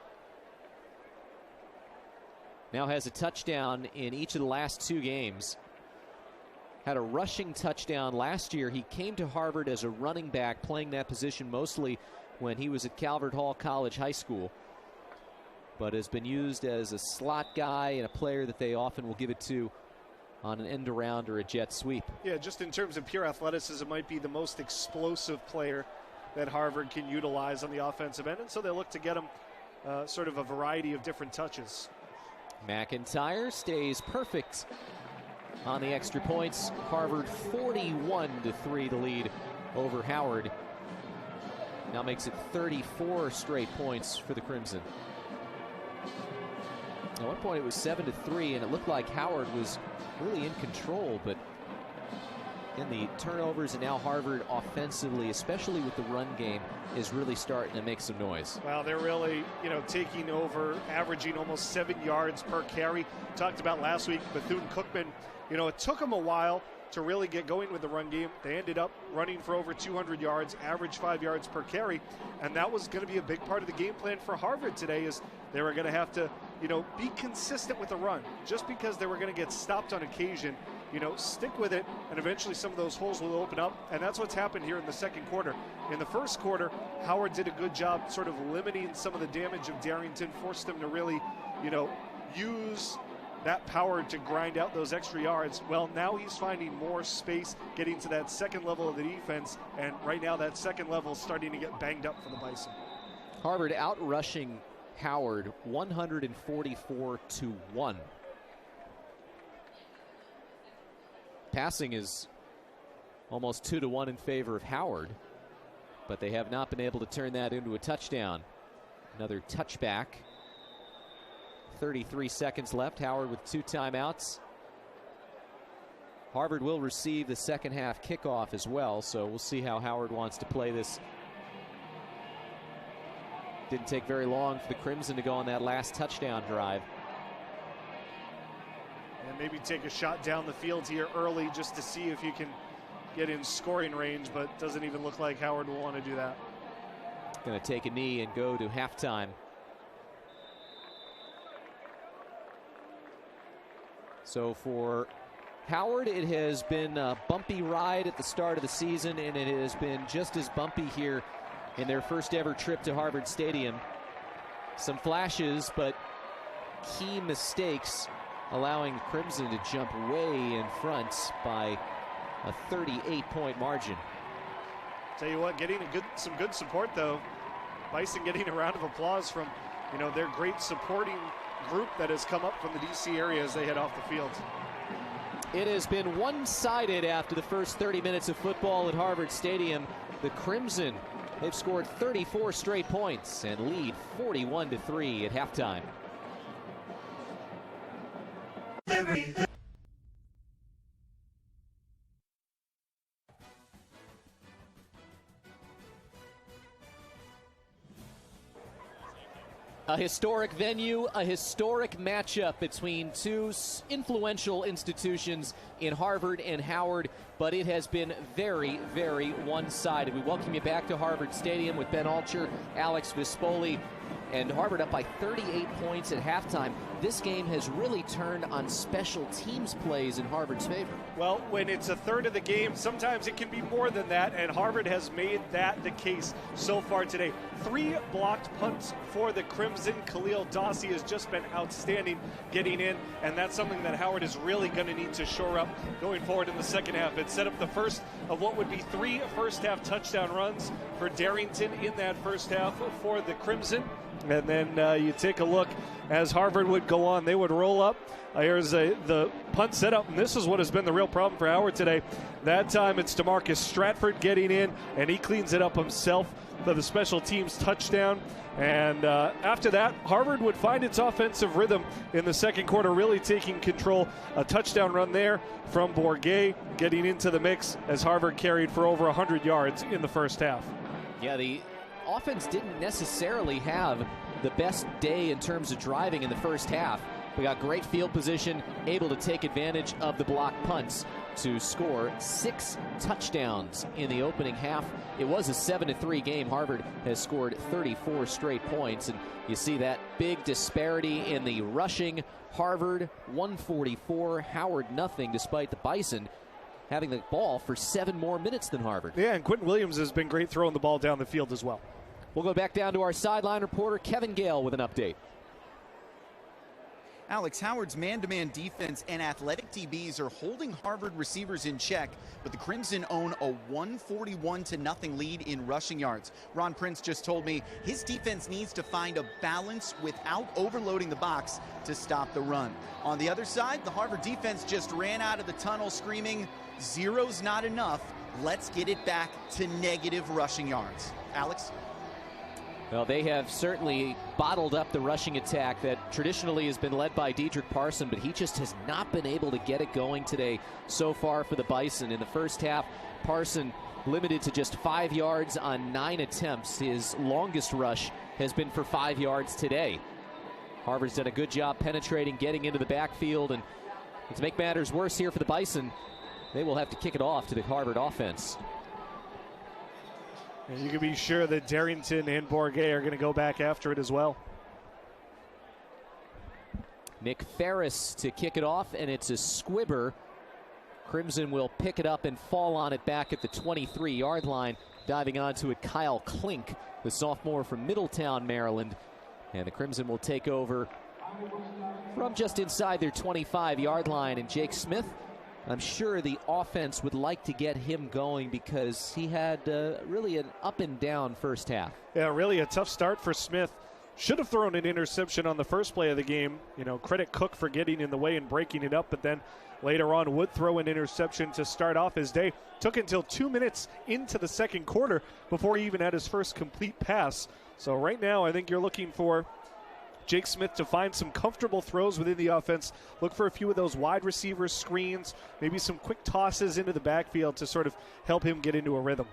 Now has a touchdown in each of the last 2 games. Had a rushing touchdown last year. He came to Harvard as a running back, playing that position mostly when he was at Calvert Hall College High School, but has been used as a slot guy and a player that they often will give it to on an end around or a jet sweep. Yeah, just in terms of pure athleticism, might be the most explosive player that Harvard can utilize on the offensive end, and so they look to get him sort of a variety of different touches. McIntyre stays perfect on the extra points. Harvard 41-3 the lead over Howard. Now makes it 34 straight points for the Crimson. At one point it was 7-3, and it looked like Howard was really in control, but in the turnovers, and now Harvard offensively, especially with the run game, is really starting to make some noise. Well, they're really, taking over, averaging almost 7 yards per carry. Talked about last week, Bethune-Cookman, it took them a while to really get going with the run game. They ended up running for over 200 yards, average 5 yards per carry, and that was going to be a big part of the game plan for Harvard today, is they were going to have to, be consistent with the run. Just because they were going to get stopped on occasion, stick with it, and eventually some of those holes will open up, and that's what's happened here in the second quarter. In the first quarter, Howard did a good job sort of limiting some of the damage of Darrington, forced them to really, use that power to grind out those extra yards. Well, now he's finding more space, getting to that second level of the defense, and right now that second level is starting to get banged up for the Bison. Harvard outrushing Howard 144-1. Passing is almost 2-1 in favor of Howard, but they have not been able to turn that into a touchdown. Another touchback. 33 seconds left. Howard with 2 timeouts. Harvard will receive the second half kickoff as well, so we'll see how Howard wants to play this Didn't take very long for the Crimson to go on that last touchdown drive. And maybe take a shot down the field here early just to see if you can get in scoring range, but doesn't even look like Howard will want to do that. Going to take a knee and go to halftime. So for Howard, it has been a bumpy ride at the start of the season, and it has been just as bumpy here in their first ever trip to Harvard Stadium. Some flashes, but key mistakes, allowing the Crimson to jump way in front by a 38-point margin. Tell you what, getting some good support though. Bison getting a round of applause from, their great supporting group that has come up from the DC area as they head off the field. It has been one-sided after the first 30 minutes of football at Harvard Stadium. The Crimson, they've scored 34 straight points and lead 41-3 at halftime. A historic venue, a historic matchup between two influential institutions in Harvard and Howard, but it has been very, very one-sided. We welcome you back to Harvard Stadium with Ben Altscher, Alex Vispoli, and Harvard up by 38 points at halftime. This game has really turned on special teams plays in Harvard's favor. Well, when it's a third of the game, sometimes it can be more than that, and Harvard has made that the case so far today. 3 blocked punts for the Crimson. Khalil Dossie has just been outstanding getting in, and that's something that Howard is really going to need to shore up going forward in the second half. It set up the first of what would be 3 first-half touchdown runs for Darrington in that first half for the Crimson. And then you take a look as Harvard would go on. They would roll up. Here's the punt setup, and this is what has been the real problem for Howard today. That time it's DeMarcus Stratford getting in, and he cleans it up himself for the special teams touchdown. And after that, Harvard would find its offensive rhythm in the second quarter, really taking control. A touchdown run there from Bourget getting into the mix as Harvard carried for over 100 yards in the first half. Yeah, the offense didn't necessarily have the best day in terms of driving in the first half. We got great field position, able to take advantage of the block punts to score 6 touchdowns in the opening half. It was a 7-3 game. Harvard has scored 34 straight points, and you see that big disparity in the rushing. Harvard 144, Howard nothing, despite the Bison having the ball for 7 more minutes than Harvard. Yeah, and Quentin Williams has been great throwing the ball down the field as well. We'll go back down to our sideline reporter, Kevin Gale, with an update. Alex, Howard's man-to-man defense and athletic DBs are holding Harvard receivers in check, but the Crimson own a 141-0 lead in rushing yards. Ron Prince just told me his defense needs to find a balance without overloading the box to stop the run. On the other side, the Harvard defense just ran out of the tunnel screaming, "Zero's not enough. Let's get it back to negative rushing yards." Alex? Well, they have certainly bottled up the rushing attack that traditionally has been led by Dedrick Parson, but he just has not been able to get it going today so far for the Bison. In the first half, Parson limited to just 5 yards on 9 attempts. His longest rush has been for 5 yards today. Harvard's done a good job penetrating, getting into the backfield, and to make matters worse here for the Bison, they will have to kick it off to the Harvard offense. And you can be sure that Darrington and Bourget are going to go back after it as well. Nick Ferris to kick it off, and it's a squibber. Crimson will pick it up and fall on it back at the 23-yard line. Diving onto it, Kyle Klink, the sophomore from Middletown, Maryland. And the Crimson will take over from just inside their 25-yard line. And Jake Smith, I'm sure the offense would like to get him going because he had really an up and down first half. Yeah, really a tough start for Smith. Should have thrown an interception on the first play of the game. You know, credit Cook for getting in the way and breaking it up, but then later on would throw an interception to start off his day. Took until 2 minutes into the second quarter before he even had his first complete pass. So right now I think you're looking for Jake Smith to find some comfortable throws within the offense. Look for a few of those wide receiver screens, maybe some quick tosses into the backfield to sort of help him get into a rhythm.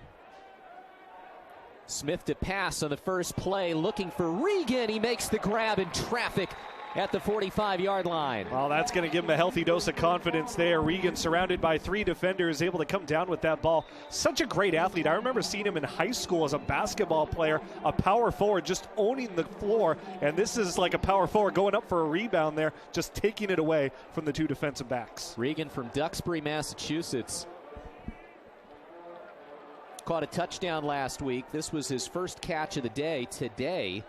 Smith to pass on the first play, looking for Regan. He makes the grab in traffic at the 45-yard line. Well, that's going to give him a healthy dose of confidence there. Regan, surrounded by 3 defenders, able to come down with that ball. Such a great athlete. I remember seeing him in high school as a basketball player, a power forward, just owning the floor. And this is like a power forward going up for a rebound there, just taking it away from the 2 defensive backs. Regan from Duxbury, Massachusetts. Caught a touchdown last week. This was his first catch of the day today.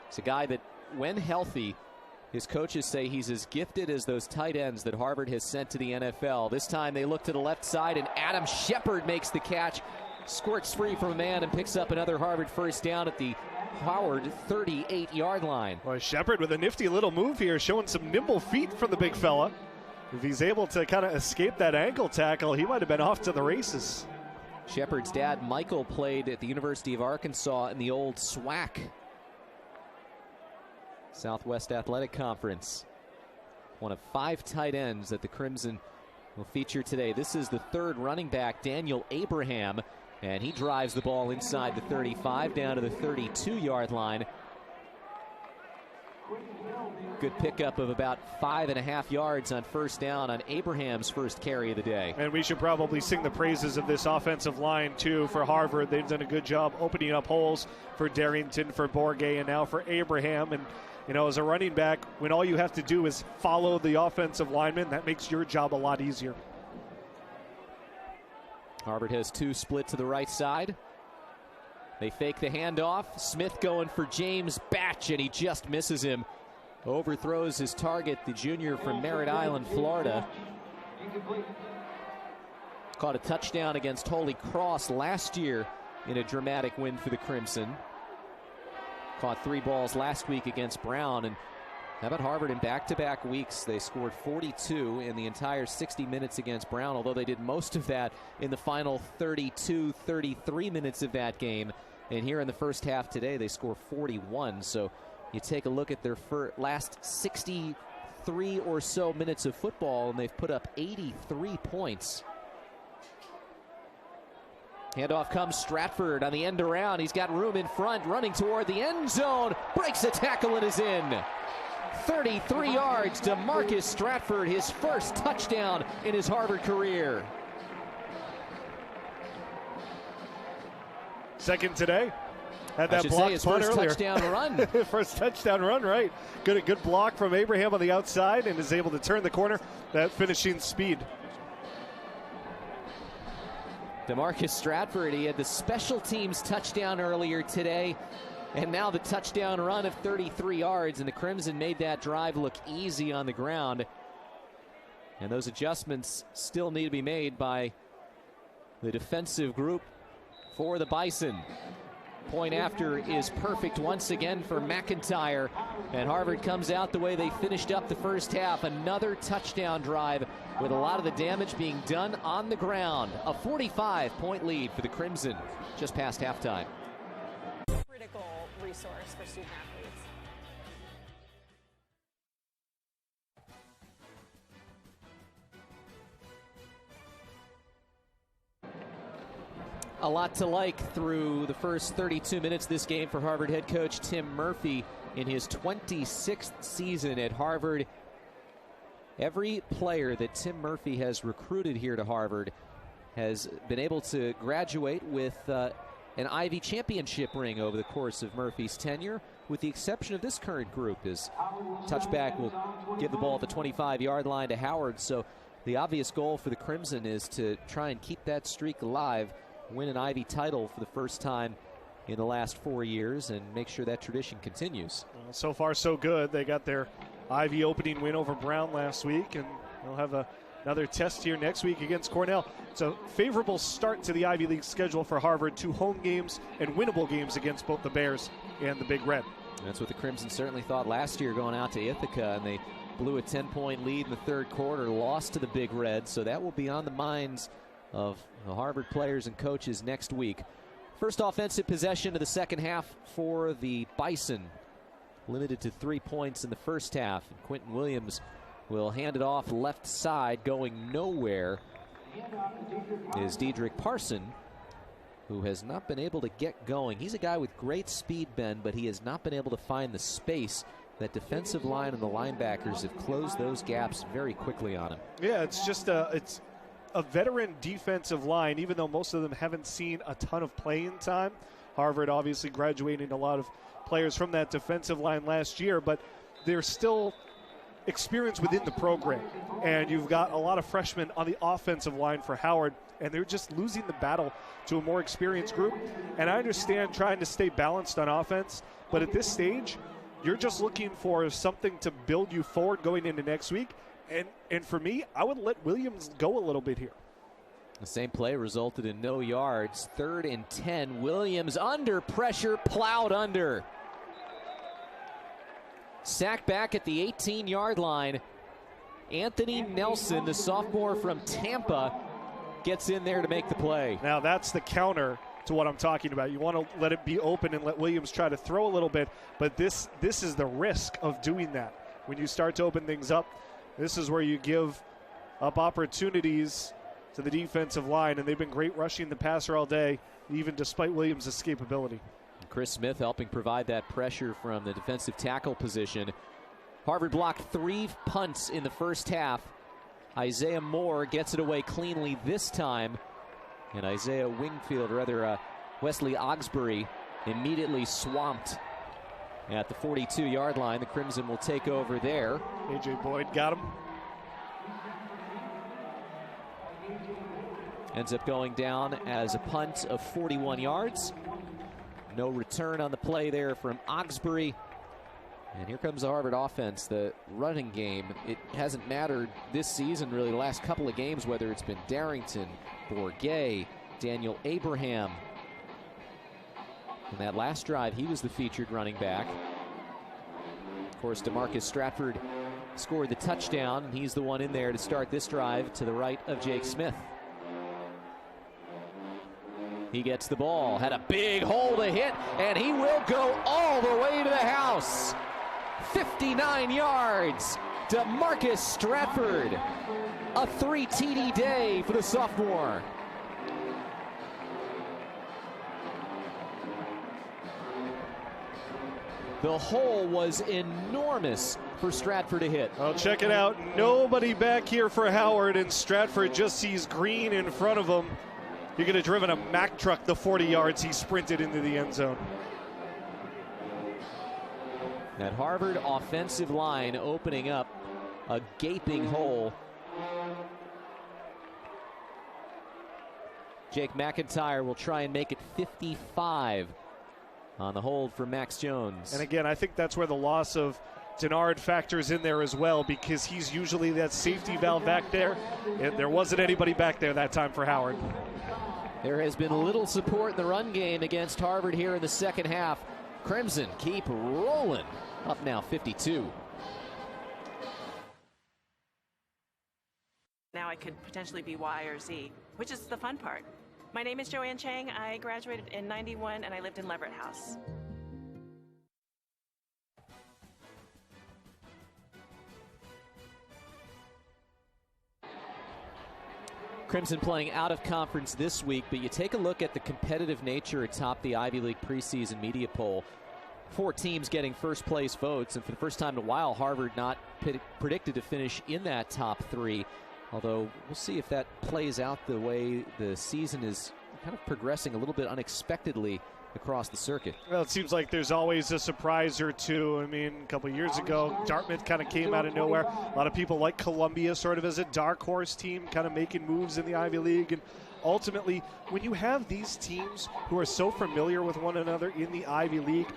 It's a guy that, when healthy, his coaches say he's as gifted as those tight ends that Harvard has sent to the NFL. This time they look to the left side, and Adam Shepard makes the catch, squirts free from a man, and picks up another Harvard first down at the Howard 38-yard line. Boy, Shepard with a nifty little move here, showing some nimble feet from the big fella. If he's able to kind of escape that ankle tackle, he might have been off to the races. Shepard's dad, Michael, played at the University of Arkansas in the old SWAC, Southwest Athletic Conference. One of 5 tight ends that the Crimson will feature today. This is the 3rd running back, Daniel Abraham, and he drives the ball inside the 35 down to the 32-yard line. Good pickup of about 5.5 yards on first down on Abraham's first carry of the day. And we should probably sing the praises of this offensive line, too, for Harvard. They've done a good job opening up holes for Darrington, for Borgay, and now for Abraham. And, you know, as a running back, when all you have to do is follow the offensive lineman, that makes your job a lot easier. Harvard has 2 split to the right side. They fake the handoff. Smith going for James Batch, and he just misses him. Overthrows his target, the junior from Merritt Island, Florida. Caught a touchdown against Holy Cross last year in a dramatic win for the Crimson. Caught 3 balls last week against Brown. And how about Harvard in back-to-back weeks? They scored 42 in the entire 60 minutes against Brown, although they did most of that in the final 32, 33 minutes of that game. And here in the first half today, they score 41. So you take a look at their last 63 or so minutes of football, and they've put up 83 points. Handoff comes Stratford on the end around. He's got room in front, running toward the end zone. Breaks a tackle and is in. 33 yards to Marcus Stratford, his first touchdown in his Harvard career. Second today. Had that block his punt first earlier. Touchdown run. First touchdown run, right. Good block from Abraham on the outside, and is able to turn the corner. That finishing speed. DeMarcus Stratford, he had the special teams touchdown earlier today, and now the touchdown run of 33 yards, and the Crimson made that drive look easy on the ground. And those adjustments still need to be made by the defensive group for the Bison. Point after is perfect once again for McIntyre, and Harvard comes out the way they finished up the first half. Another touchdown drive with a lot of the damage being done on the ground. A 45-point lead for the Crimson just past halftime. Critical resource for student athletes. A lot to like through the first 32 minutes of this game for Harvard head coach Tim Murphy in his 26th season at Harvard. Every player that Tim Murphy has recruited here to Harvard has been able to graduate with an Ivy championship ring over the course of Murphy's tenure, with the exception of this current group. His touchback will give the ball at the 25-yard line to Howard. So the obvious goal for the Crimson is to try and keep that streak alive, win an Ivy title for the first time in the last 4 years, and make sure that tradition continues. Well, so far so good. They got their Ivy opening win over Brown last week, and they'll have another test here next week against Cornell. It's a favorable start to the Ivy League schedule for Harvard. 2 home games and winnable games against both the Bears and the Big Red. That's what the Crimson certainly thought last year going out to Ithaca, and they blew a 10-point lead in the third quarter, lost to the Big Red, so that will be on the minds of the Harvard players and coaches next week. First offensive possession of the second half for the Bison, limited to 3 points in the first half. And Quentin Williams will hand it off left side, going nowhere is Dedrick Parson. who has not been able to get going. He's a guy with great speed, Ben, but he has not been able to find the space. That defensive line and the linebackers have closed those gaps very quickly on him. Yeah, it's just it's a veteran defensive line, even though most of them haven't seen a ton of playing time. Harvard obviously graduating a lot of players from that defensive line last year, but they're still experienced within the program. And you've got a lot of freshmen on the offensive line for Howard, and they're just losing the battle to a more experienced group. And I understand trying to stay balanced on offense, but at this stage, you're just looking for something to build you forward going into next week. And for me, I would let Williams go a little bit here. The same play resulted in no yards. 3rd and 10. Williams under pressure, plowed under. Sacked back at the 18-yard line. Anthony Nelson, the sophomore from Tampa, gets in there to make the play. Now that's the counter to what I'm talking about. You want to let it be open and let Williams try to throw a little bit, but this is the risk of doing that. When you start to open things up, this is where you give up opportunities to the defensive line, and they've been great rushing the passer all day, even despite Williams' escapability. Chris Smith helping provide that pressure from the defensive tackle position. Harvard blocked 3 punts in the first half. Isaiah Moore gets it away cleanly this time. And Wesley Ogsbury immediately swamped at the 42-yard line. The Crimson will take over there. A.J. Boyd got him. Ends up going down as a punt of 41 yards. No return on the play there from Ogsbury. And here comes the Harvard offense. The running game, it hasn't mattered this season, really, the last couple of games, whether it's been Darrington, Bourget, Daniel Abraham. In that last drive, he was the featured running back. Of course, DeMarcus Stratford scored the touchdown, and he's the one in there to start this drive to the right of Jake Smith. He gets the ball, had a big hole to hit, and he will go all the way to the house. 59 yards, DeMarcus Stratford. A 3 TD day for the sophomore. The hole was enormous for Stratford to hit. Well, check it out. Nobody back here for Howard, and Stratford just sees green in front of him. He could have driven a Mack truck the 40 yards he sprinted into the end zone. That Harvard offensive line opening up a gaping hole. Jake McIntyre will try and make it 55 on the hold for Max Jones. And again, I think that's where the loss of Denard factors in there as well, because he's usually that safety valve back there. There wasn't anybody back there that time for Howard. There has been little support in the run game against Harvard here in the second half. Crimson keep rolling. Up now 52. Now I could potentially be Y or Z, which is the fun part. My name is Joanne Chang. I graduated in '91 and I lived in Leverett House. Crimson playing out of conference this week, but you take a look at the competitive nature atop the Ivy League preseason media poll. 4 teams getting first place votes, and for the first time in a while, Harvard not predicted to finish in that top 3. Although we'll see if that plays out the way the season is kind of progressing a little bit unexpectedly across the circuit. Well, it seems like there's always a surprise or two. I mean, a couple of years ago, Dartmouth kind of came out of nowhere. A lot of people like Columbia sort of as a dark horse team, kind of making moves in the Ivy League. And ultimately, when you have these teams who are so familiar with one another in the Ivy League,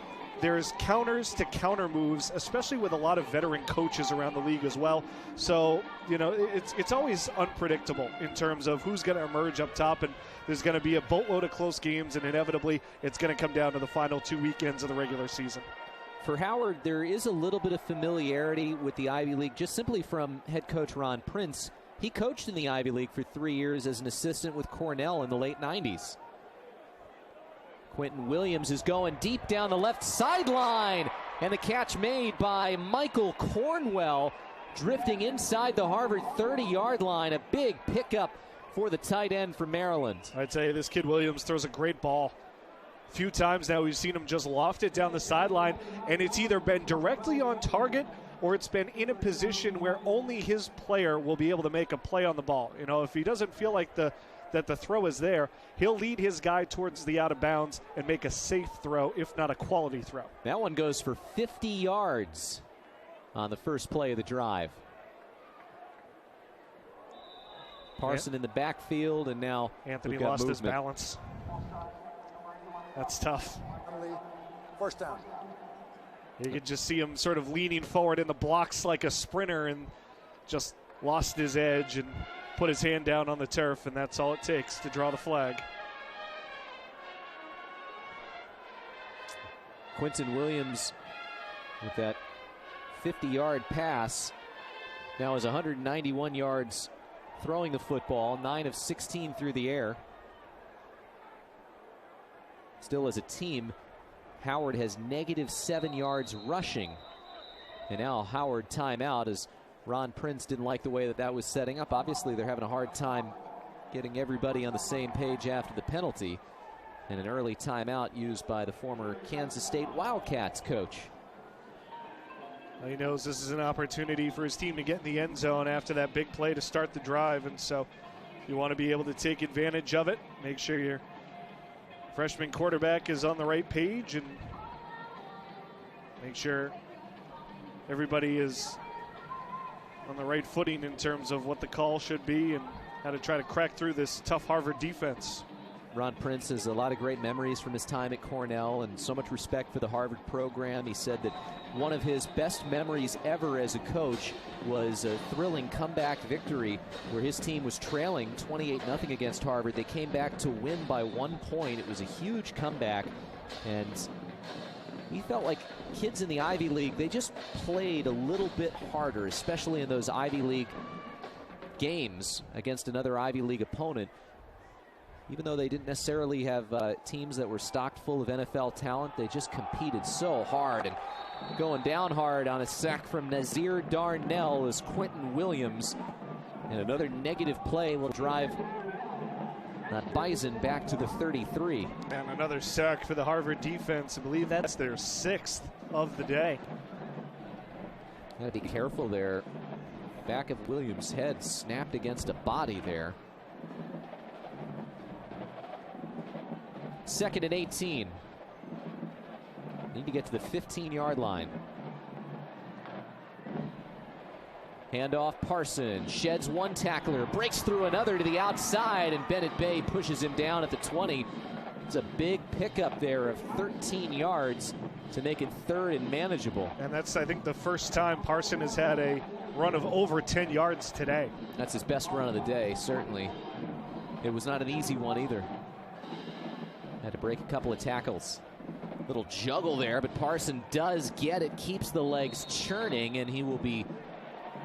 there's counters to counter moves, especially with a lot of veteran coaches around the league as well. So, you know, it's always unpredictable in terms of who's going to emerge up top, and there's going to be a boatload of close games, and inevitably it's going to come down to the final 2 weekends of the regular season. For Howard, there is a little bit of familiarity with the Ivy League just simply from head coach Ron Prince. He coached in the Ivy League for 3 years as an assistant with Cornell in the late 90s. Quentin Williams is going deep down the left sideline, and the catch made by Michael Cornwell, drifting inside the Harvard 30-yard line. A big pickup for the tight end for Maryland. I tell you, this kid Williams throws a great ball. A few times now we've seen him just loft it down the sideline, and it's either been directly on target or it's been in a position where only his player will be able to make a play on the ball. You know, if he doesn't feel like that the throw is there, he'll lead his guy towards the out of bounds and make a safe throw, if not a quality throw. That one goes for 50 yards on the first play of the drive. Parson in the backfield, and now Anthony lost his balance. That's tough. First down. You could just see him sort of leaning forward in the blocks like a sprinter and just lost his edge and put his hand down on the turf, and that's all it takes to draw the flag. Quinton Williams with that 50-yard pass now is 191 yards throwing the football, 9 of 16 through the air. Still, as a team, Howard has -7 yards rushing. And now Howard timeout, as Ron Prince didn't like the way that was setting up. Obviously, they're having a hard time getting everybody on the same page after the penalty. And an early timeout used by the former Kansas State Wildcats coach. He knows this is an opportunity for his team to get in the end zone after that big play to start the drive, and so you want to be able to take advantage of it. Make sure your freshman quarterback is on the right page and make sure everybody is on the right footing in terms of what the call should be and how to try to crack through this tough Harvard defense. Ron Prince has a lot of great memories from his time at Cornell and so much respect for the Harvard program. He said that one of his best memories ever as a coach was a thrilling comeback victory where his team was trailing 28-0 against Harvard. They came back to win by 1 point. It was a huge comeback, and he felt like kids in the Ivy League, they just played a little bit harder, especially in those Ivy League games against another Ivy League opponent. Even though they didn't necessarily have teams that were stocked full of NFL talent, they just competed so hard. And going down hard on a sack from Nazir Darnell is Quinton Williams. And another negative play will drive that Bison back to the 33. And another sack for the Harvard defense. I believe that's their 6th of the day. Gotta be careful there. Back of Williams' head snapped against a body there. 2nd and 18. Need to get to the 15-yard line. Handoff, Parson sheds one tackler, breaks through another to the outside, and Bennett Bay pushes him down at the 20. It's a big pickup there of 13 yards to make it 3rd and manageable. And that's, I think, the first time Parson has had a run of over 10 yards today. That's his best run of the day, certainly. It was not an easy one either. Had to break a couple of tackles. Little juggle there, but Parson does get it, keeps the legs churning, and he will be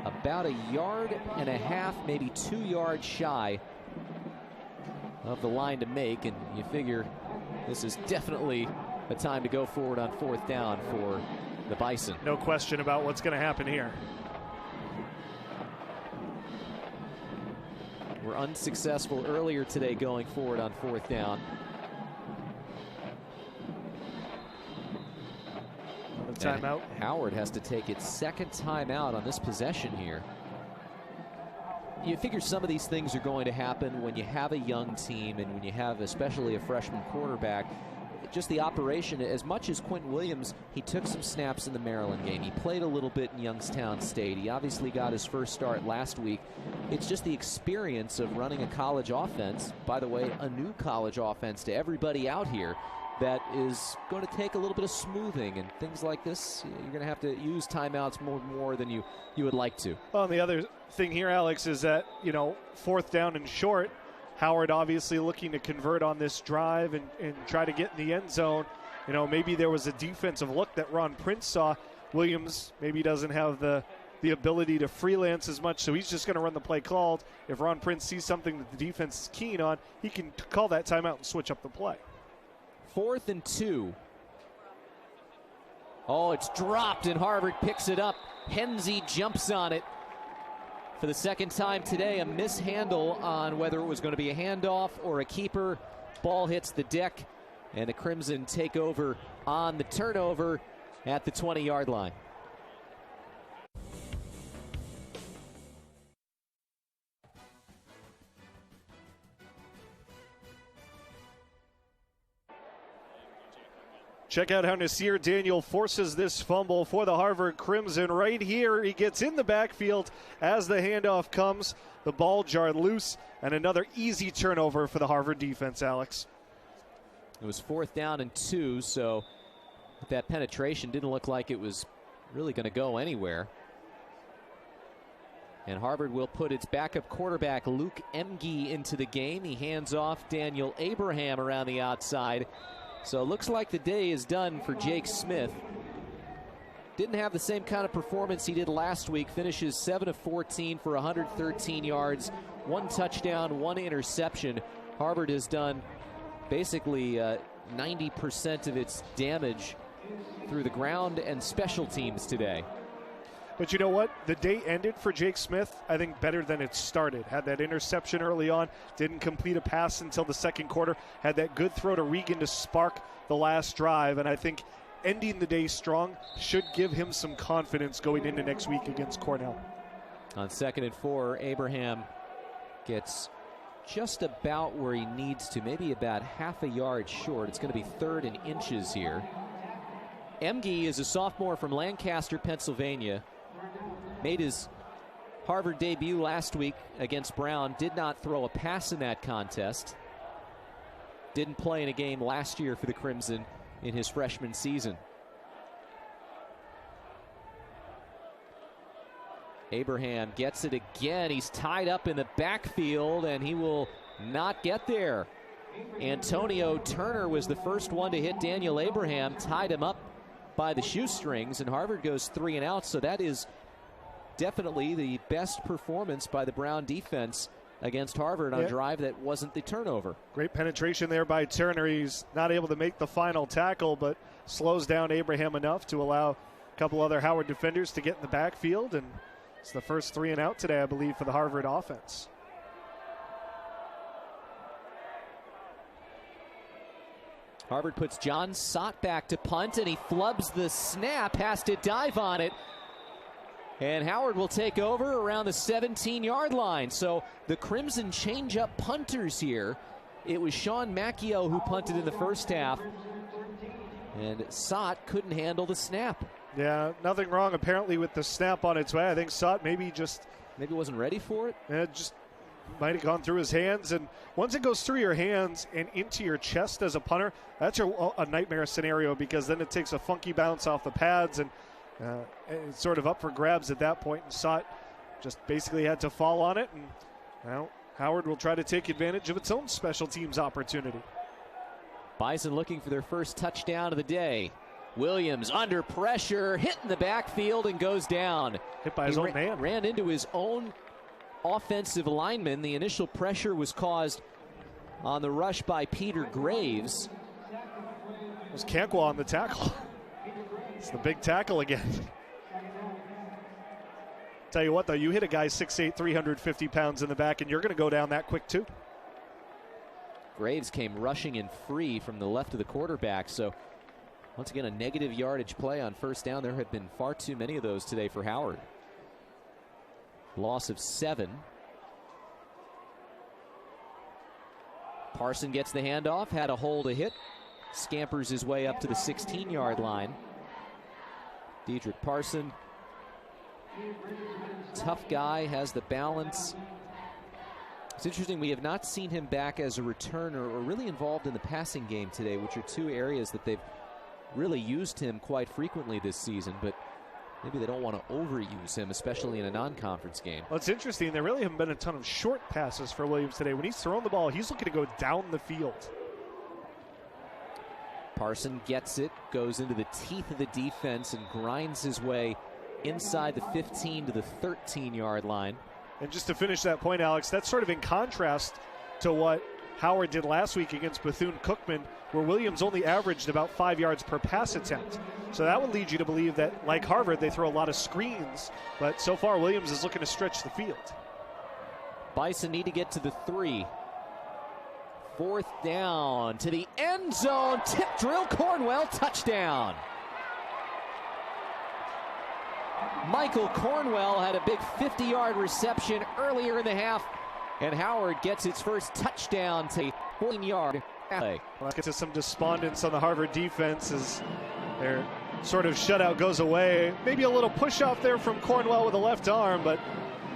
about 1.5 yards, maybe 2 yards shy of the line to make, and you figure this is definitely a time to go forward on 4th down for the Bison. No question about what's going to happen here. We're unsuccessful earlier today going forward on 4th down. Timeout. Howard has to take its 2nd timeout on this possession here. You figure some of these things are going to happen when you have a young team and when you have especially a freshman quarterback. Just the operation, as much as Quinton Williams, he took some snaps in the Maryland game. He played a little bit in Youngstown State. He obviously got his first start last week. It's just the experience of running a college offense. By the way, a new college offense to everybody out here. That is going to take a little bit of smoothing, and things like this, you're going to have to use timeouts more than you would like to. Well, and the other thing here, Alex, is that, 4th down and short, Howard obviously looking to convert on this drive and try to get in the end zone. Maybe there was a defensive look that Ron Prince saw. Williams maybe doesn't have the ability to freelance as much, so he's just going to run the play called. If Ron Prince sees something that the defense is keen on, he can call that timeout and switch up the play. 4th and 2. Oh, it's dropped, and Harvard picks it up. Hensey jumps on it. For the second time today, a mishandle on whether it was going to be a handoff or a keeper. Ball hits the deck, and the Crimson take over on the turnover at the 20-yard line. Check out how Nasir Daniel forces this fumble for the Harvard Crimson. Right here, he gets in the backfield as the handoff comes. The ball jarred loose, and another easy turnover for the Harvard defense, Alex. It was 4th down and 2, so that penetration didn't look like it was really going to go anywhere. And Harvard will put its backup quarterback, Luke Emge, into the game. He hands off Daniel Abraham around the outside. So it looks like the day is done for Jake Smith. Didn't have the same kind of performance he did last week. Finishes 7 of 14 for 113 yards, 1 touchdown, 1 interception. Harvard has done basically 90% of its damage through the ground and special teams today. But you know what? The day ended for Jake Smith, I think, better than it started. Had that interception early on, didn't complete a pass until the second quarter, had that good throw to Regan to spark the last drive, and I think ending the day strong should give him some confidence going into next week against Cornell. On 2nd and 4, Abraham gets just about where he needs to, maybe about half a yard short. It's going to be 3rd and inches here. Emge is a sophomore from Lancaster, Pennsylvania. Made his Harvard debut last week against Brown. Did not throw a pass in that contest. Didn't play in a game last year for the Crimson in his freshman season. Abraham gets it again. He's tied up in the backfield, and he will not get there. Antonio Turner was the first one to hit Daniel Abraham, tied him up by the shoestrings, and Harvard goes 3 and out, so that is definitely the best performance by the Brown defense against Harvard on a drive that wasn't the turnover. Great penetration there by Turner. He's not able to make the final tackle, but slows down Abraham enough to allow a couple other Howard defenders to get in the backfield, and it's the first 3 and out today, I believe, for the Harvard offense. Harvard puts John Sott back to punt, and he flubs the snap, has to dive on it. And Howard will take over around the 17-yard line. So the Crimson change up punters here. It was Sean Macchio who punted in the first half, and Sott couldn't handle the snap. Yeah, nothing wrong apparently with the snap on its way. I think Sott maybe wasn't ready for it. Yeah, just might have gone through his hands, and once it goes through your hands and into your chest as a punter, that's a nightmare scenario, because then it takes a funky bounce off the pads, and it's sort of up for grabs at that point, and Sott just basically had to fall on it, and now Howard will try to take advantage of its own special teams opportunity. Bison looking for their first touchdown of the day. Williams under pressure, hit in the backfield and goes down. Hit by his own man. Ran into his own offensive lineman. The initial pressure was caused on the rush by Peter Graves. It was Kankwa on the tackle. It's the big tackle again. Tell you what, though, you hit a guy 6'8", 350 pounds in the back, and you're going to go down that quick, too. Graves came rushing in free from the left of the quarterback, so once again, a negative yardage play on first down. There have been far too many of those today for Howard. Loss of 7. Parson gets the handoff, had a hole to hit, scampers his way up to the 16-yard line. Dedrick Parson, tough guy, has the balance. It's interesting, we have not seen him back as a returner or really involved in the passing game today, which are 2 areas that they've really used him quite frequently this season, but maybe they don't want to overuse him, especially in a non-conference game. Well, it's interesting. There really haven't been a ton of short passes for Williams today. When he's throwing the ball, he's looking to go down the field. Parson gets it, goes into the teeth of the defense, and grinds his way inside the 15 to the 13-yard line. And just to finish that point, Alex, that's sort of in contrast to what Howard did last week against Bethune-Cookman, where Williams only averaged about 5 yards per pass attempt. So that would lead you to believe that, like Harvard, they throw a lot of screens, but so far Williams is looking to stretch the field. Bison need to get to the 3. 4th down to the end zone. Tip drill, Cornwell, touchdown. Michael Cornwell had a big 50-yard reception earlier in the half, and Howard gets its first touchdown to 14-yard. Well, let's get to some despondence on the Harvard defense as their sort of shutout goes away. Maybe a little push off there from Cornwell with the left arm, but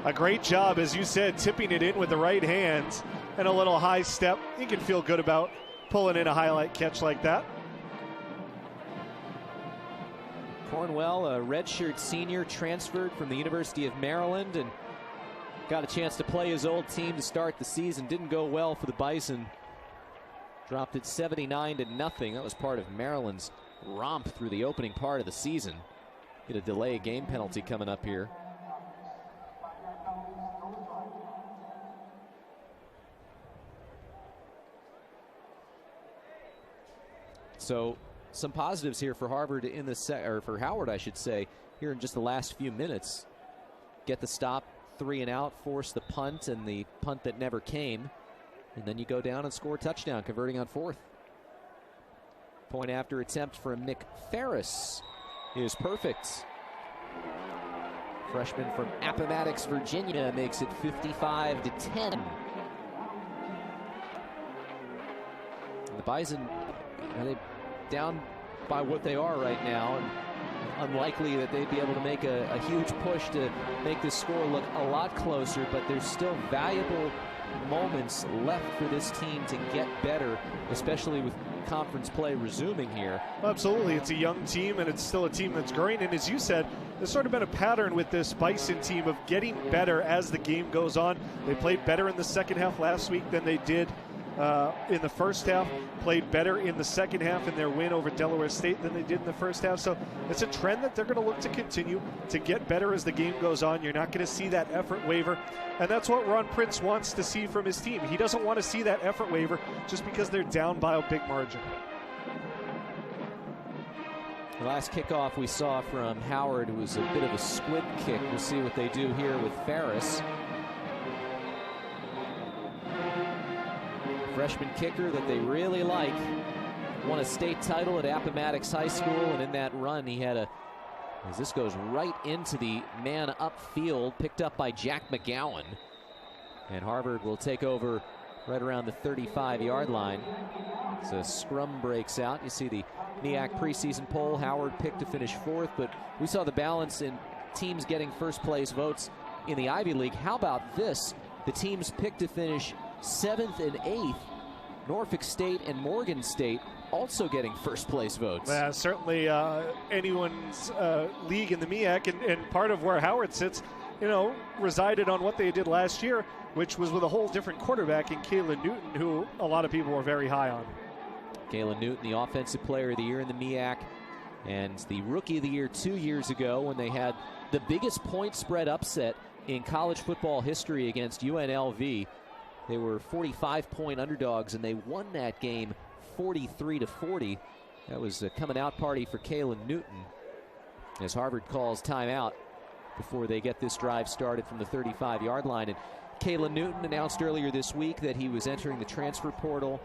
a great job, as you said, tipping it in with the right hand and a little high step. You can feel good about pulling in a highlight catch like that. Cornwell, a redshirt senior, transferred from the University of Maryland and got a chance to play his old team to start the season. Didn't go well for the Bison. Dropped it 79-0. That was part of Maryland's romp through the opening part of the season. Get a delay game penalty coming up here. So some positives here for Harvard in the or for Howard, I should say, here in just the last few minutes. Get the stop, 3 and out, force the punt, and the punt that never came. And then you go down and score a touchdown, converting on 4th. Point after attempt from Nick Ferris is perfect. Freshman from Appomattox, Virginia, makes it 55-10. And the Bison, they down by what they are right now, and unlikely that they'd be able to make a huge push to make this score look a lot closer, but there's still valuable moments left for this team to get better, especially with conference play resuming here. Absolutely. It's a young team, and it's still a team that's growing. And as you said, there's sort of been a pattern with this Bison team of getting better as the game goes on. They played better in the second half last week than they did in the first half, played better in the second half in their win over Delaware State than they did in the first half. So it's a trend that they're going to look to continue to get better as the game goes on. You're not going to see that effort waver, and that's what Ron Prince wants to see from his team. He doesn't want to see that effort waver just because they're down by a big margin. The last kickoff we saw from Howard was a bit of a squib kick. We'll see what they do here with Ferris. Freshman kicker that they really like. Won a state title at Appomattox High School, and in that run he had as this goes right into the man upfield, picked up by Jack McGowan. And Harvard will take over right around the 35-yard line. So scrum breaks out. You see the NEAC preseason poll. Howard picked to finish 4th, but we saw the balance in teams getting first place votes in the Ivy League. How about this? The teams picked to finish 7th and 8th. Norfolk State and Morgan State also getting first place votes. Certainly anyone's league in the MEAC, and part of where Howard sits, resided on what they did last year, which was with a whole different quarterback in Kalen Newton, who a lot of people were very high on. Kalen Newton, the Offensive Player of the Year in the MEAC, and the Rookie of the Year 2 years ago when they had the biggest point spread upset in college football history against UNLV. They were 45-point underdogs, and they won that game 43-40. That was a coming out party for Kalen Newton as Harvard calls timeout before they get this drive started from the 35-yard line. And Kalen Newton announced earlier this week that he was entering the transfer portal.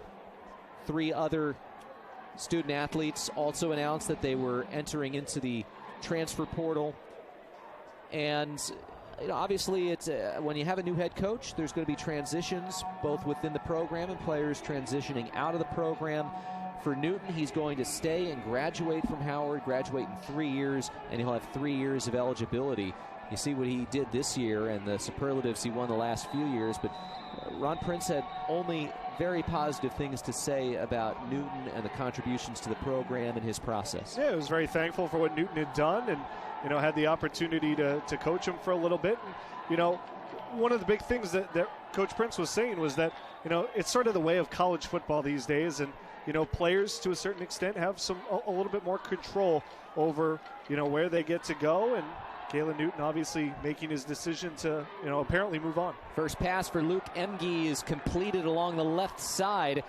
3 other student athletes also announced that they were entering into the transfer portal. And obviously, it's when you have a new head coach, there's going to be transitions both within the program and players transitioning out of the program. For Newton, he's going to stay and graduate from Howard, graduate in 3 years, and he'll have 3 years of eligibility. You see what he did this year and the superlatives he won the last few years, but Ron Prince had only very positive things to say about Newton and the contributions to the program and his process. Yeah, he was very thankful for what Newton had done, and had the opportunity to coach him for a little bit. And, one of the big things that Coach Prince was saying was that, it's sort of the way of college football these days, and players to a certain extent have a little bit more control over where they get to go, and Kalen Newton obviously making his decision to, apparently move on. First pass for Luke Emge is completed along the left side.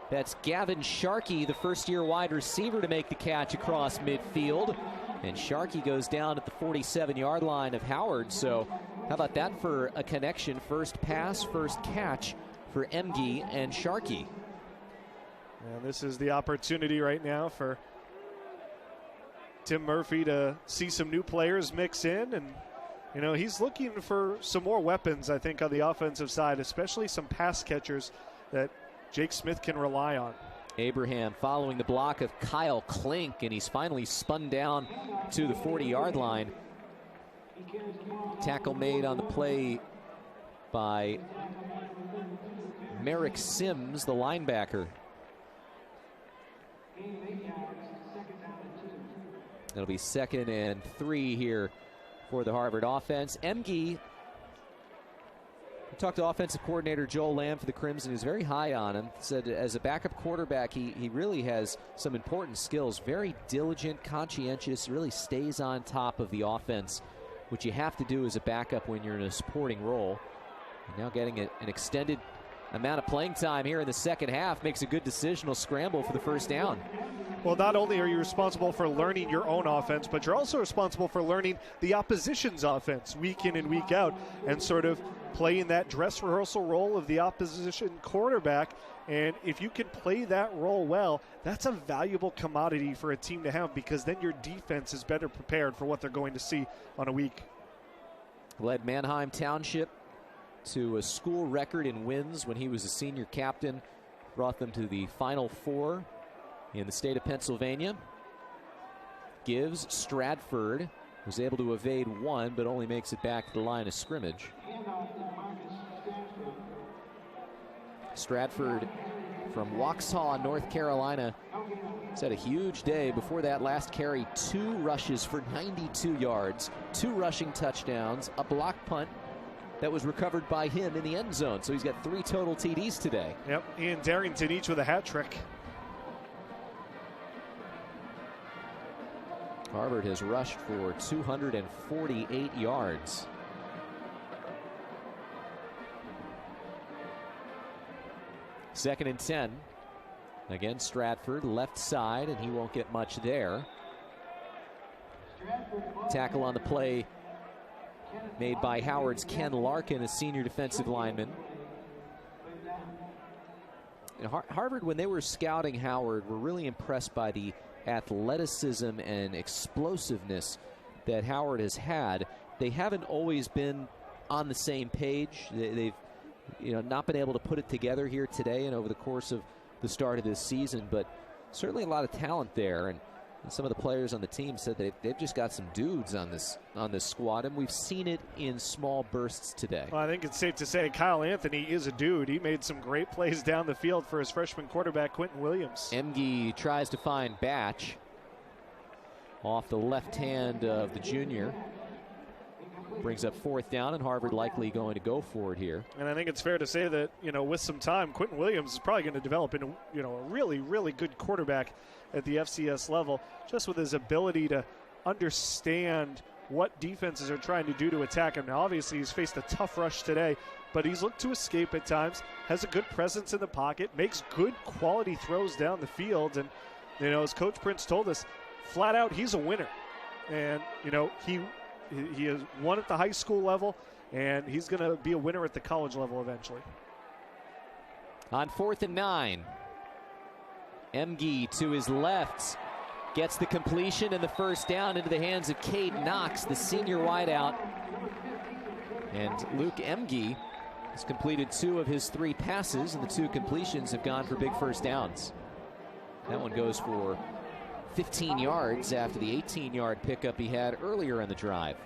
That's Gavin Sharkey, the first-year wide receiver, to make the catch across midfield. And Sharkey goes down at the 47-yard line of Howard. So how about that for a connection? First pass, first catch for Emge and Sharkey. And this is the opportunity right now for Tim Murphy to see some new players mix in. And, he's looking for some more weapons, I think, on the offensive side, especially some pass catchers that Jake Smith can rely on. Abraham following the block of Kyle Klink, and he's finally spun down to the 40-yard line. Tackle made on the play by Merrick Sims, the linebacker. It'll be 2nd and 3 here for the Harvard offense. Emge, we talked to offensive coordinator Joel Lamb for the Crimson. He was very high on him. Said as a backup quarterback, he really has some important skills. Very diligent, conscientious, really stays on top of the offense, which you have to do as a backup when you're in a supporting role. And now getting an extended amount of playing time here in the second half makes a good decisional scramble for the first down. Well, not only are you responsible for learning your own offense, but you're also responsible for learning the opposition's offense week in and week out, and sort of playing that dress rehearsal role of the opposition quarterback. And if you can play that role well, that's a valuable commodity for a team to have, because then your defense is better prepared for what they're going to see on a week. Led Manheim Township to a school record in wins when he was a senior captain. Brought them to the Final Four in the state of Pennsylvania. Gives Stratford, was able to evade one, but only makes it back to the line of scrimmage. Stratford from Waxhaw, North Carolina, has had a huge day. Before that last carry, 2 rushes for 92 yards, 2 rushing touchdowns, a block punt that was recovered by him in the end zone. So he's got 3 total TDs today. Yep, Ian Darrington each with a hat trick. Harvard has rushed for 248 yards. Second and 10. Again, Stratford, left side, and he won't get much there. Tackle on the play made by Howard's Ken Larkin, a senior defensive lineman. Harvard, when they were scouting Howard, were really impressed by the athleticism and explosiveness that Howard has had. They haven't always been on the same page. They've not been able to put it together here today and over the course of the start of this season, but certainly a lot of talent there. And some of the players on the team said they've just got some dudes on this squad, and we've seen it in small bursts today. Well, I think it's safe to say Kyle Anthony is a dude. He made some great plays down the field for his freshman quarterback, Quentin Williams. Emge tries to find Batch off the left hand of the junior. Brings up 4th down, and Harvard likely going to go for it here. And I think it's fair to say that, with some time, Quentin Williams is probably going to develop into, a really, really good quarterback at the FCS level, just with his ability to understand what defenses are trying to do to attack him. Now, obviously, he's faced a tough rush today, but he's looked to escape at times, has a good presence in the pocket, makes good quality throws down the field. And, as Coach Prince told us, flat out, he's a winner. And, he has won at the high school level, and he's going to be a winner at the college level eventually. On 4th and 9, Emge to his left gets the completion and the first down into the hands of Cade Knox, the senior wideout. And Luke Emge has completed 2 of his 3 passes, and the 2 completions have gone for big first downs. That one goes for 15 yards after the 18-yard pickup he had earlier in the drive.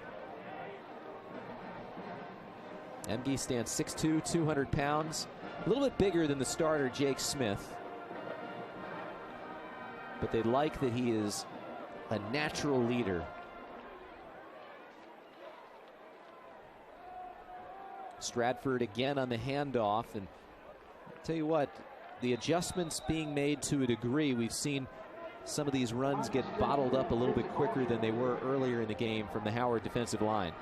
Emge stands 6'2", 200 pounds, a little bit bigger than the starter, Jake Smith. But they like that he is a natural leader. Stratford again on the handoff, and I'll tell you what, the adjustments being made to a degree. We've seen some of these runs get bottled up a little bit quicker than they were earlier in the game from the Howard defensive line.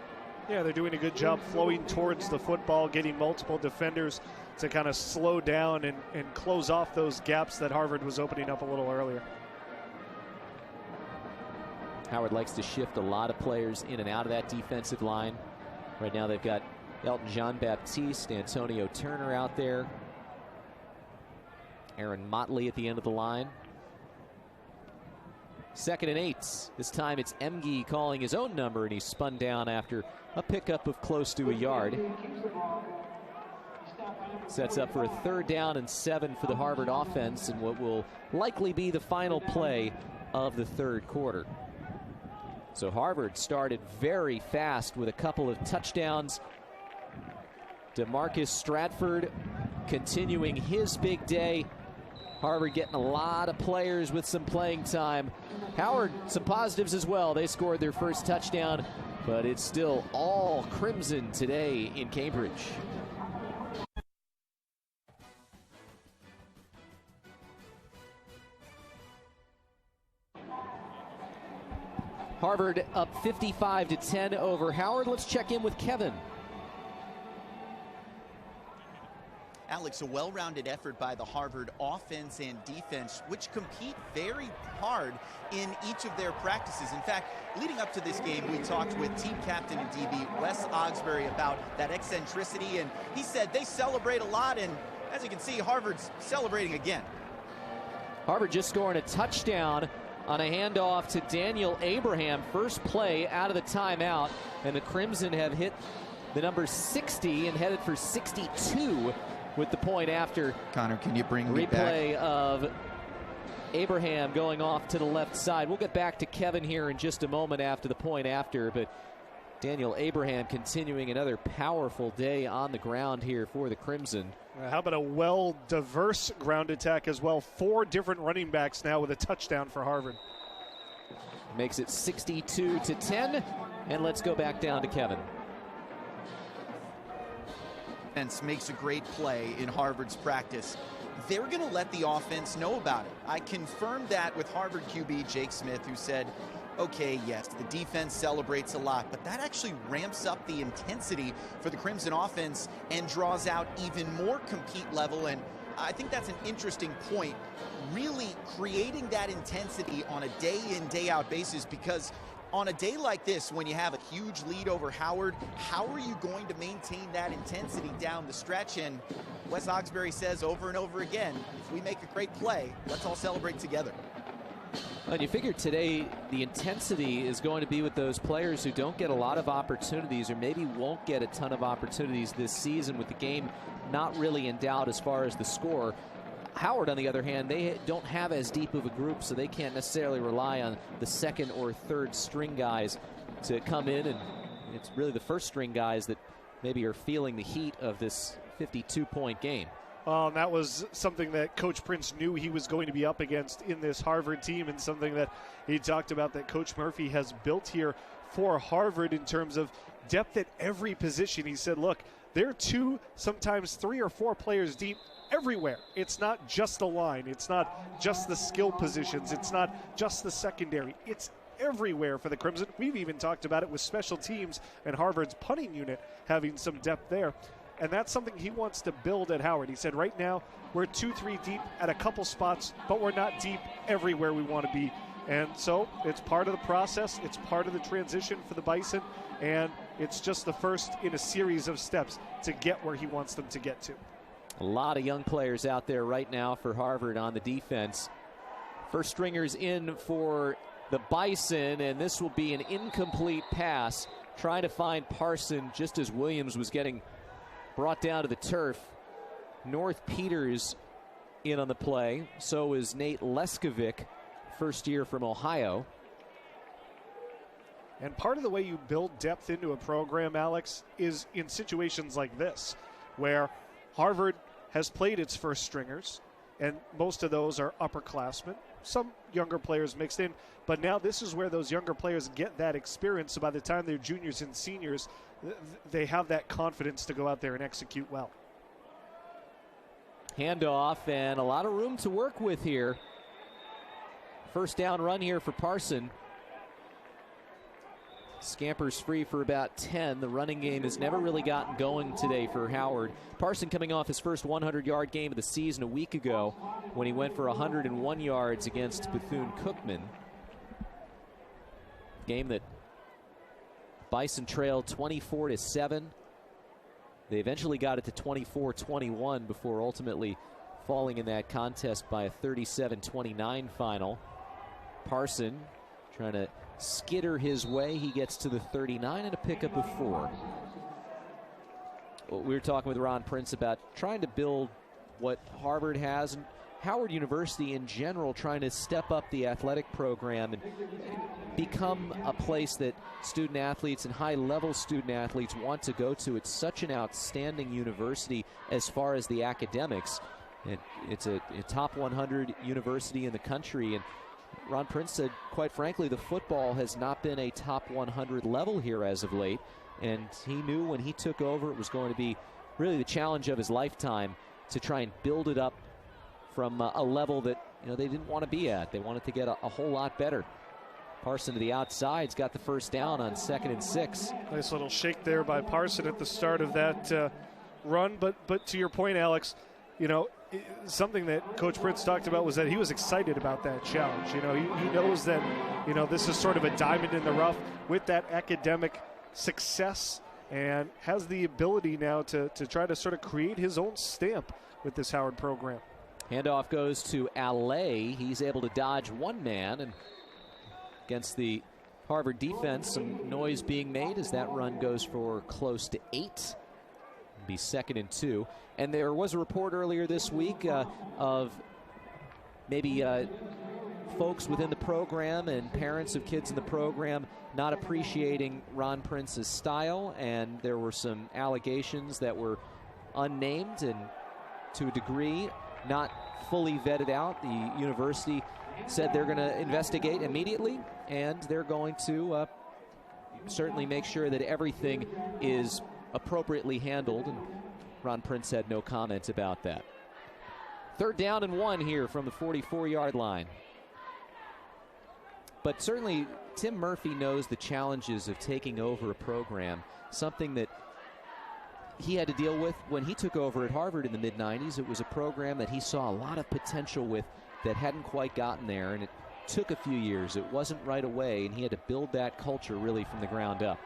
Yeah, they're doing a good job flowing towards the football, getting multiple defenders to kind of slow down and close off those gaps that Harvard was opening up a little earlier. Howard likes to shift a lot of players in and out of that defensive line. Right now they've got Elton Jean-Baptiste, Antonio Turner out there. Aaron Motley at the end of the line. 2nd and 8. This time it's Emge calling his own number, and he's spun down after a pickup of close to a yard. Sets up for a 3rd down and 7 for the Harvard offense in what will likely be the final play of the 3rd quarter. So Harvard started very fast with a couple of touchdowns. DeMarcus Stratford continuing his big day. Harvard getting a lot of players with some playing time. Howard, some positives as well. They scored their first touchdown, but it's still all Crimson today in Cambridge. Harvard up 55-10 over Howard. Let's check in with Kevin. Alex, a well-rounded effort by the Harvard offense and defense, which compete very hard in each of their practices. In fact, leading up to this game, we talked with team captain and DB Wes Oxbury about that eccentricity, and he said they celebrate a lot, and as you can see, Harvard's celebrating again. Harvard just scoring a touchdown on a handoff to Daniel Abraham. First play out of the timeout, and the Crimson have hit the number 60 and headed for 62 with the point after. Connor, can you bring me back? Replay of Abraham going off to the left side. We'll get back to Kevin here in just a moment after the point after, but Daniel Abraham continuing another powerful day on the ground here for the Crimson. How about a well-diverse ground attack as well? 4 different running backs now with a touchdown for Harvard. Makes it 62-10, and let's go back down to Kevin. Makes a great play in Harvard's practice. They're going to let the offense know about it. I confirmed that with Harvard QB Jake Smith, who said, okay, yes, the defense celebrates a lot, but that actually ramps up the intensity for the Crimson offense and draws out even more compete level. And I think that's an interesting point, really creating that intensity on a day-in, day-out basis, because on a day like this, when you have a huge lead over Howard, how are you going to maintain that intensity down the stretch? And Wes Oxbury says over and over again, if we make a great play, let's all celebrate together. And you figure today the intensity is going to be with those players who don't get a lot of opportunities, or maybe won't get a ton of opportunities this season, with the game not really in doubt as far as the score. Howard, on the other hand, they don't have as deep of a group, so they can't necessarily rely on the 2nd or 3rd string guys to come in, and it's really the 1st string guys that maybe are feeling the heat of this 52-point game. And that was something that Coach Prince knew he was going to be up against in this Harvard team, and something that he talked about that Coach Murphy has built here for Harvard in terms of depth at every position. He said, look, they're 2, sometimes 3 or 4 players deep everywhere. It's not just the line. It's not just the skill positions. It's not just the secondary. It's everywhere for the Crimson. We've even talked about it with special teams and Harvard's punting unit having some depth there. And that's something he wants to build at Howard. He said right now we're 2-3 deep at a couple spots, but we're not deep everywhere we want to be. And so it's part of the process. It's part of the transition for the Bison. And it's just the first in a series of steps to get where he wants them to get to. A lot of young players out there right now for Harvard on the defense. First stringers in for the Bison, and this will be an incomplete pass. Trying to find Parson just as Williams was getting brought down to the turf. North Peters in on the play. So is Nate Leskovic, first year from Ohio. And part of the way you build depth into a program, Alex, is in situations like this, where Harvard has played its first stringers, and most of those are upperclassmen, some younger players mixed in, but now this is where those younger players get that experience, so by the time they're juniors and seniors, they have that confidence to go out there and execute well. Handoff, and a lot of room to work with here First down run here for Parson. Scampers free for about 10. The running game has never really gotten going today for Howard. Parson coming off his first 100-yard game of the season a week ago when he went for 101 yards against Bethune-Cookman. Game that Bison trailed 24-7. They eventually got it to 24-21 before ultimately falling in that contest by a 37-29 final. Parson trying to skitter his way. He gets to the 39 and a pickup of 4. We were talking with Ron Prince about trying to build what Harvard has, and Howard University in general trying to step up the athletic program and become a place that student athletes and high-level student athletes want to go to. It's such an outstanding university as far as the academics. It's a top 100 university in the country, and Ron Prince said, quite frankly, the football has not been a top 100 level here as of late, and he knew when he took over it was going to be really the challenge of his lifetime to try and build it up from a level that they didn't want to be at. They wanted to get a whole lot better. Parson to the outside's got the first down on 2nd and 6. Nice little shake there by Parson at the start of that run. But to your point, Alex, something that Coach Prince talked about was that he was excited about that challenge. He knows that, this is sort of a diamond in the rough with that academic success, and has the ability now to try to sort of create his own stamp with this Howard program. Handoff goes to Alley. He's able to dodge one man, and against the Harvard defense, some noise being made as that run goes for close to 8. It'll be 2nd and 2. And there was a report earlier this week of maybe folks within the program and parents of kids in the program not appreciating Ron Prince's style, and there were some allegations that were unnamed and to a degree not fully vetted out. The university said they're going to investigate immediately, and they're going to certainly make sure that everything is appropriately handled, and Ron Prince had no comment about that. 3rd down and 1 here from the 44-yard line. But certainly Tim Murphy knows the challenges of taking over a program, something that he had to deal with when he took over at Harvard in the mid-90s. It was a program that he saw a lot of potential with that hadn't quite gotten there, and it took a few years. It wasn't right away, and he had to build that culture really from the ground up.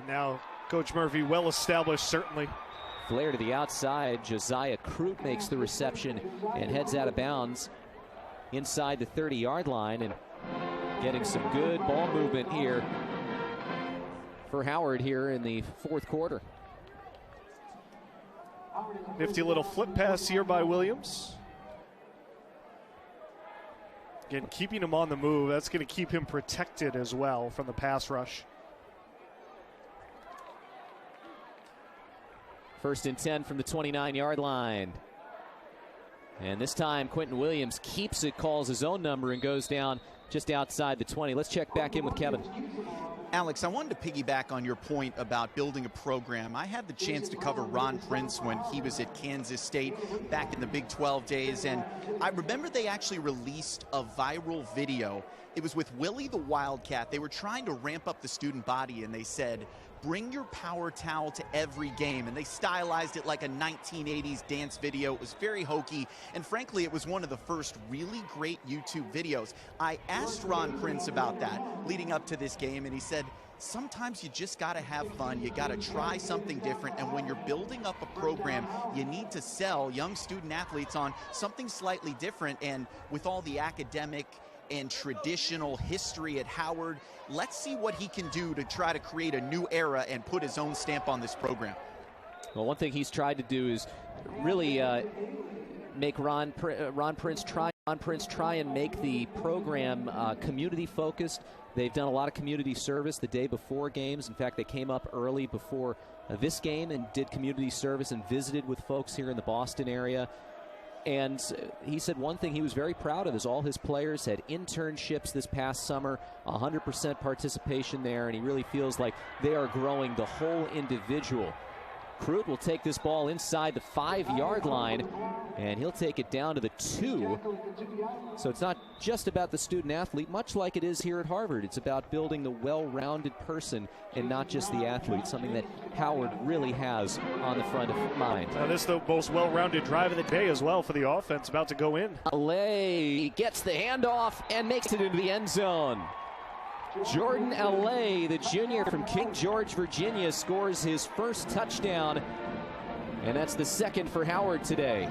Now Coach Murphy well established, certainly. Flair to the outside. Josiah Crute makes the reception and heads out of bounds inside the 30-yard line, and getting some good ball movement here for Howard here in the 4th quarter. Nifty little flip pass here by Williams. Again, keeping him on the move. That's going to keep him protected as well from the pass rush. 1st and 10 from the 29-yard line. And this time, Quentin Williams keeps it, calls his own number, and goes down just outside the 20. Let's check back in with Kevin. Alex, I wanted to piggyback on your point about building a program. I had the chance to cover Ron Prince when he was at Kansas State back in the Big 12 days, and I remember they actually released a viral video. It was with Willie the Wildcat. They were trying to ramp up the student body, and they said, bring your power towel to every game. And they stylized it like a 1980s dance video. It was very hokey, and frankly, it was one of the first really great YouTube videos. I asked Ron Prince about that leading up to this game, and he said, sometimes you just got to have fun. You got to try something different, and when you're building up a program, you need to sell young student athletes on something slightly different. And with all the academic and traditional history at Howard, let's see what he can do to try to create a new era and put his own stamp on this program. Well, one thing he's tried to do is really make Ron Prince try and make the program community focused. They've done a lot of community service the day before games. In fact, they came up early before this game and did community service and visited with folks here in the Boston area. And he said one thing he was very proud of is all his players had internships this past summer, 100% participation there, and he really feels like they are growing the whole individual. Crute will take this ball inside the 5-yard line, And he'll take it down to the 2. So it's not just about the student athlete, much like it is here at Harvard. It's about building the well-rounded person and not just the athlete, something that Howard really has on the front of mind. Now this is the most well-rounded drive of the day as well for the offense, about to go in. LA gets the handoff and makes it into the end zone. Jordan LA, the junior from King George, Virginia, scores his first touchdown, and that's the second for Howard today.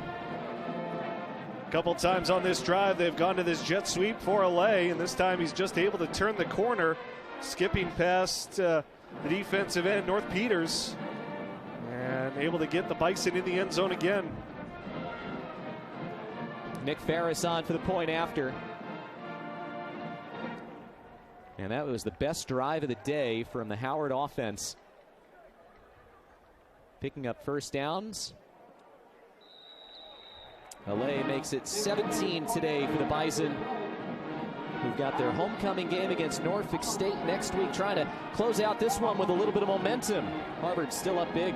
A couple times on this drive, they've gone to this jet sweep for LA, and this time he's just able to turn the corner, skipping past the defensive end, North Peters, and able to get the Bison in the end zone again. Nick Ferris on for the point after. And that was the best drive of the day from the Howard offense. Picking up first downs. LA makes it 17 today for the Bison, who've got their homecoming game against Norfolk State next week, trying to close out this one with a little bit of momentum. Harvard still up big.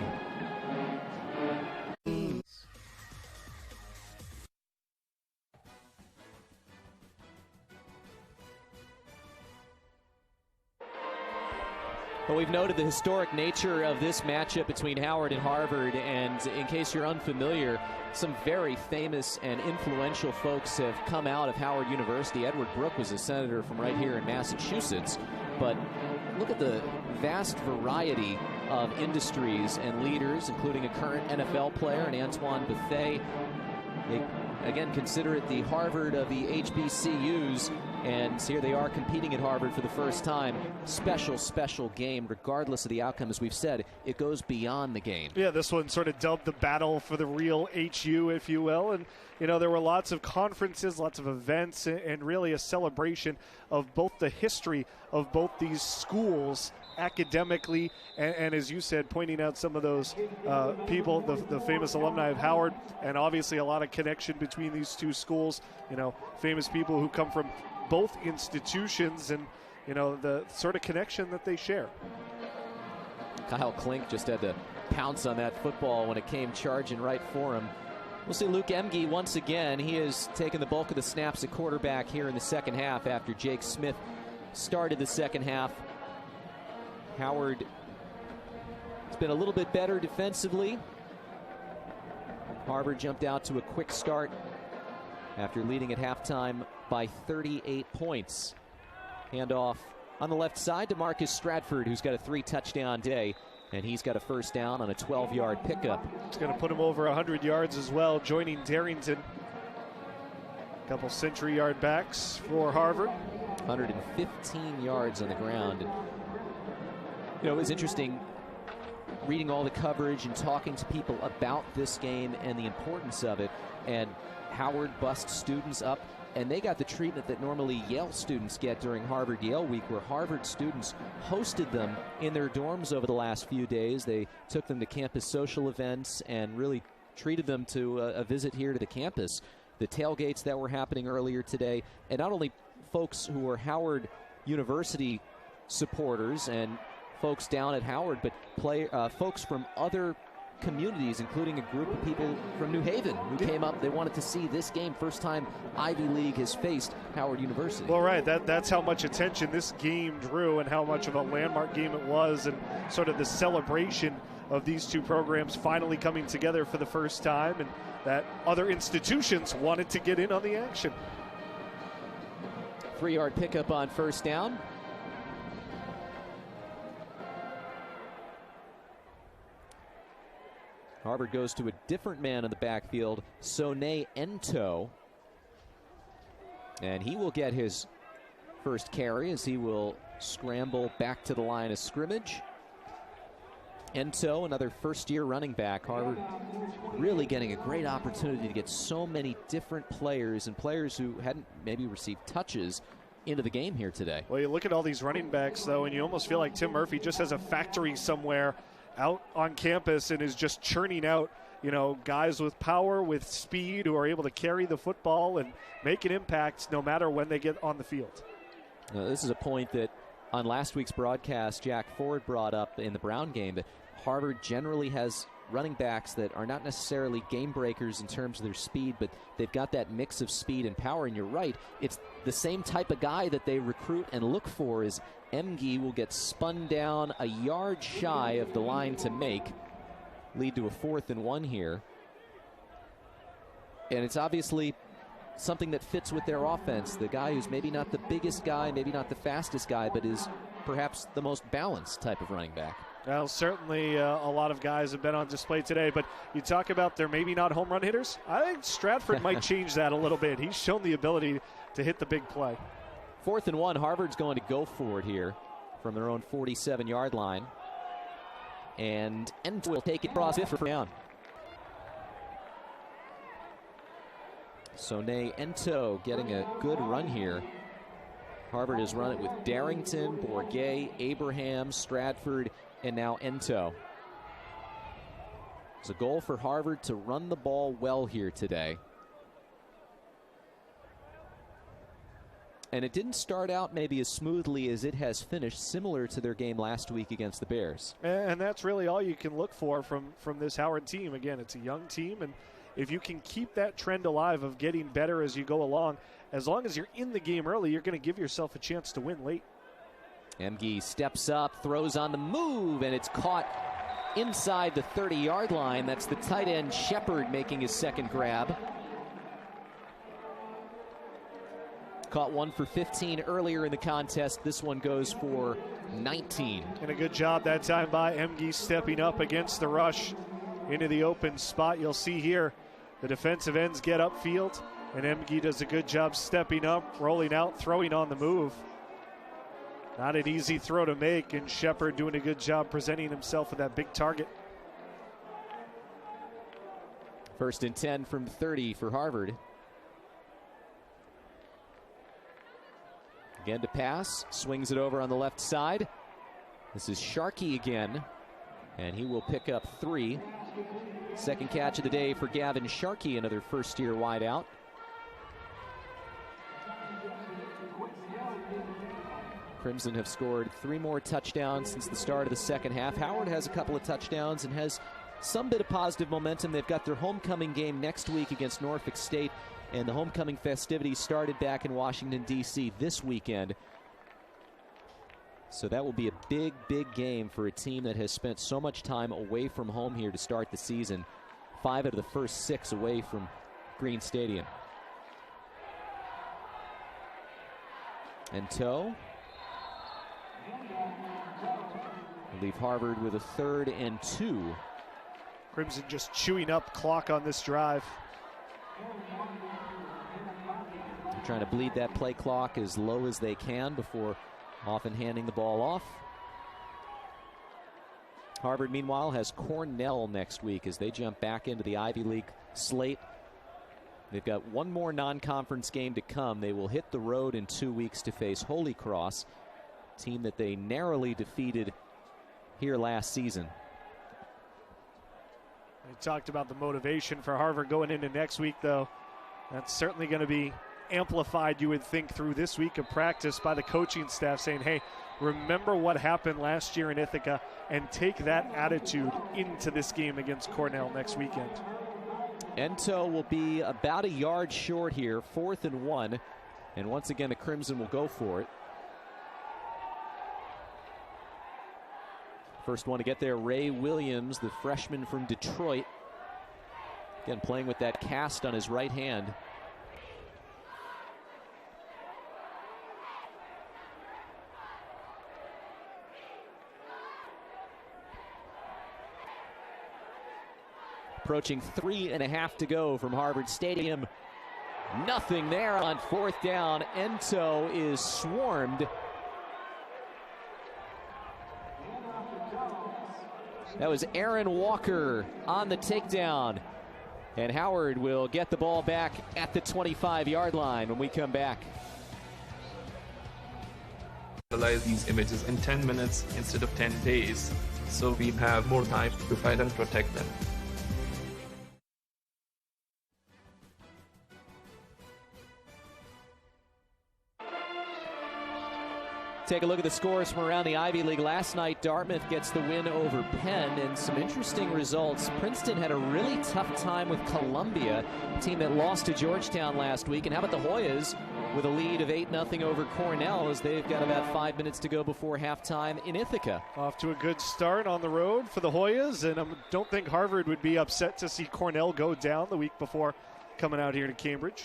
Well, we've noted the historic nature of this matchup between Howard and Harvard, and in case you're unfamiliar, some very famous and influential folks have come out of Howard University. Edward Brooke was a senator from right here in Massachusetts, but look at the vast variety of industries and leaders, including a current NFL player, and Antoine Bethea. They, again, consider it the Harvard of the HBCUs, and here they are competing at Harvard for the first time. Special game, regardless of the outcome. As we've said, it goes beyond the game. Yeah, this one sort of dubbed the battle for the real HU, if you will. And, you know, there were lots of conferences, lots of events, and really a celebration of both the history of both these schools academically, and as you said, pointing out some of those people, the famous alumni of Howard, and obviously a lot of connection between these two schools. You know, famous people who come from both institutions, and you know the sort of connection that they share. Kyle Klink just had to pounce on that football when it came charging right for him. We'll see Luke Emge once again. He has taken the bulk of the snaps at quarterback here in the second half after Jake Smith started the second half. Howard has been a little bit better defensively. Harvard jumped out to a quick start after leading at halftime by 38 points. Handoff on the left side to Marcus Stratford, who's got a 3-touchdown day, and he's got a first down on a 12-yard pickup. It's going to put him over 100 yards as well, joining Darrington. A couple century-yard backs for Harvard. 115 yards on the ground. You know, it was interesting reading all the coverage and talking to people about this game and the importance of it, and Howard bussed students up, and they got the treatment that normally Yale students get during Harvard-Yale Week, where Harvard students hosted them in their dorms over the last few days. They took them to campus social events and really treated them to a visit here to the campus. The tailgates that were happening earlier today, and not only folks who were Howard University supporters and folks down at Howard, but folks from other communities, including a group of people from New Haven who came up. They wanted to see this game. First time Ivy League has faced Howard University. Well, right. That's how much attention this game drew and how much of a landmark game it was, and sort of the celebration of these two programs finally coming together for the first time, and that other institutions wanted to get in on the action. 3-yard pickup on first down. Harvard goes to a different man in the backfield, Sonay Ento. And he will get his first carry as he will scramble back to the line of scrimmage. Ento, another first-year running back. Harvard really getting a great opportunity to get so many different players, and players who hadn't maybe received touches, into the game here today. Well, you look at all these running backs, though, and you almost feel like Tim Murphy just has a factory somewhere out on campus and is just churning out, you know, guys with power, with speed, who are able to carry the football and make an impact no matter when they get on the field. Now, this is a point that on last week's broadcast, Jack Ford brought up in the Brown game, that Harvard generally has running backs that are not necessarily game breakers in terms of their speed, but they've got that mix of speed and power. And you're right, it's the same type of guy that they recruit and look for. Is Emge will get spun down a yard shy of the line to make, lead to a 4th and 1 here. And it's obviously something that fits with their offense. The guy who's maybe not the biggest guy, maybe not the fastest guy, but is perhaps the most balanced type of running back. Well, certainly a lot of guys have been on display today, but you talk about they're maybe not home run hitters. I think Stratford might change that a little bit. He's shown the ability to hit the big play. 4th and 1, Harvard's going to go for it here from their own 47-yard line. And Ento will take it across 5th down. Sonay Ento getting a good run here. Harvard has run it with Darrington, Bourget, Abraham, Stratford, and now Ento. It's a goal for Harvard to run the ball well here today. And it didn't start out maybe as smoothly as it has finished, similar to their game last week against the Bears. And that's really all you can look for from this Howard team. Again, it's a young team, and if you can keep that trend alive of getting better as you go along, as long as you're in the game early, you're going to give yourself a chance to win late. Emge steps up, throws on the move, and it's caught inside the 30-yard line. That's the tight end Shepard making his second grab. Caught one for 15 earlier in the contest. This one goes for 19. And a good job that time by Emge stepping up against the rush into the open spot. You'll see here the defensive ends get upfield, and Emge does a good job stepping up, rolling out, throwing on the move. Not an easy throw to make, and Shepard doing a good job presenting himself with that big target. 1st and 10 from 30 for Harvard. Again to pass, swings it over on the left side. This is Sharkey again, and he will pick up 3. Second catch of the day for Gavin Sharkey, another first-year wideout. Crimson have scored 3 more touchdowns since the start of the second half. Howard has a couple of touchdowns and has some bit of positive momentum. They've got their homecoming game next week against Norfolk State, and the homecoming festivities started back in Washington, D.C. this weekend. So that will be a big, big game for a team that has spent so much time away from home here to start the season. 5 out of the first 6 away from Green Stadium. Ento will leave Harvard with a 3rd and 2. Crimson just chewing up clock on this drive. They're trying to bleed that play clock as low as they can before often handing the ball off. Harvard, meanwhile, has Cornell next week as they jump back into the Ivy League slate. They've got one more non-conference game to come. They will hit the road in 2 weeks to face Holy Cross, a team that they narrowly defeated here last season. We talked about the motivation for Harvard going into next week, though. That's certainly going to be amplified, you would think, through this week of practice by the coaching staff saying, hey, remember what happened last year in Ithaca and take that attitude into this game against Cornell next weekend. Ento will be about a yard short here, 4th and 1. And once again, the Crimson will go for it. First one to get there, Ray Williams, the freshman from Detroit. Again, playing with that cast on his right hand. Approaching 3.5 to go from Harvard Stadium. Nothing there on 4th down. Ento is swarmed. That was Aaron Walker on the takedown. And Howard will get the ball back at the 25-yard line when we come back. Analyze these images in 10 minutes instead of 10 days, so we have more time to fight and protect them. Take a look at the scores from around the Ivy League last night. Dartmouth gets the win over Penn, and some interesting results. Princeton had a really tough time with Columbia, a team that lost to Georgetown last week. And how about the Hoyas with a lead of 8-0 over Cornell, as they've got about 5 minutes to go before halftime in Ithaca. Off to a good start on the road for the Hoyas, and I don't think Harvard would be upset to see Cornell go down the week before coming out here to Cambridge.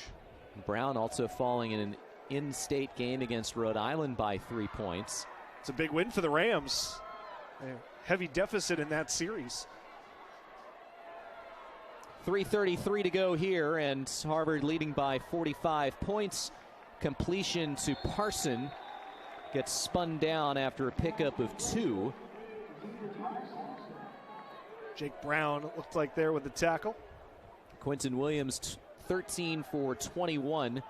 Brown also falling in an in-state game against Rhode Island by 3 points. It's a big win for the Rams. A heavy deficit in that series. 3:33 to go here, and Harvard leading by 45 points. Completion to Parson gets spun down after a pickup of 2. Jake Brown looked like there with the tackle. Quinton Williams 13 for 21.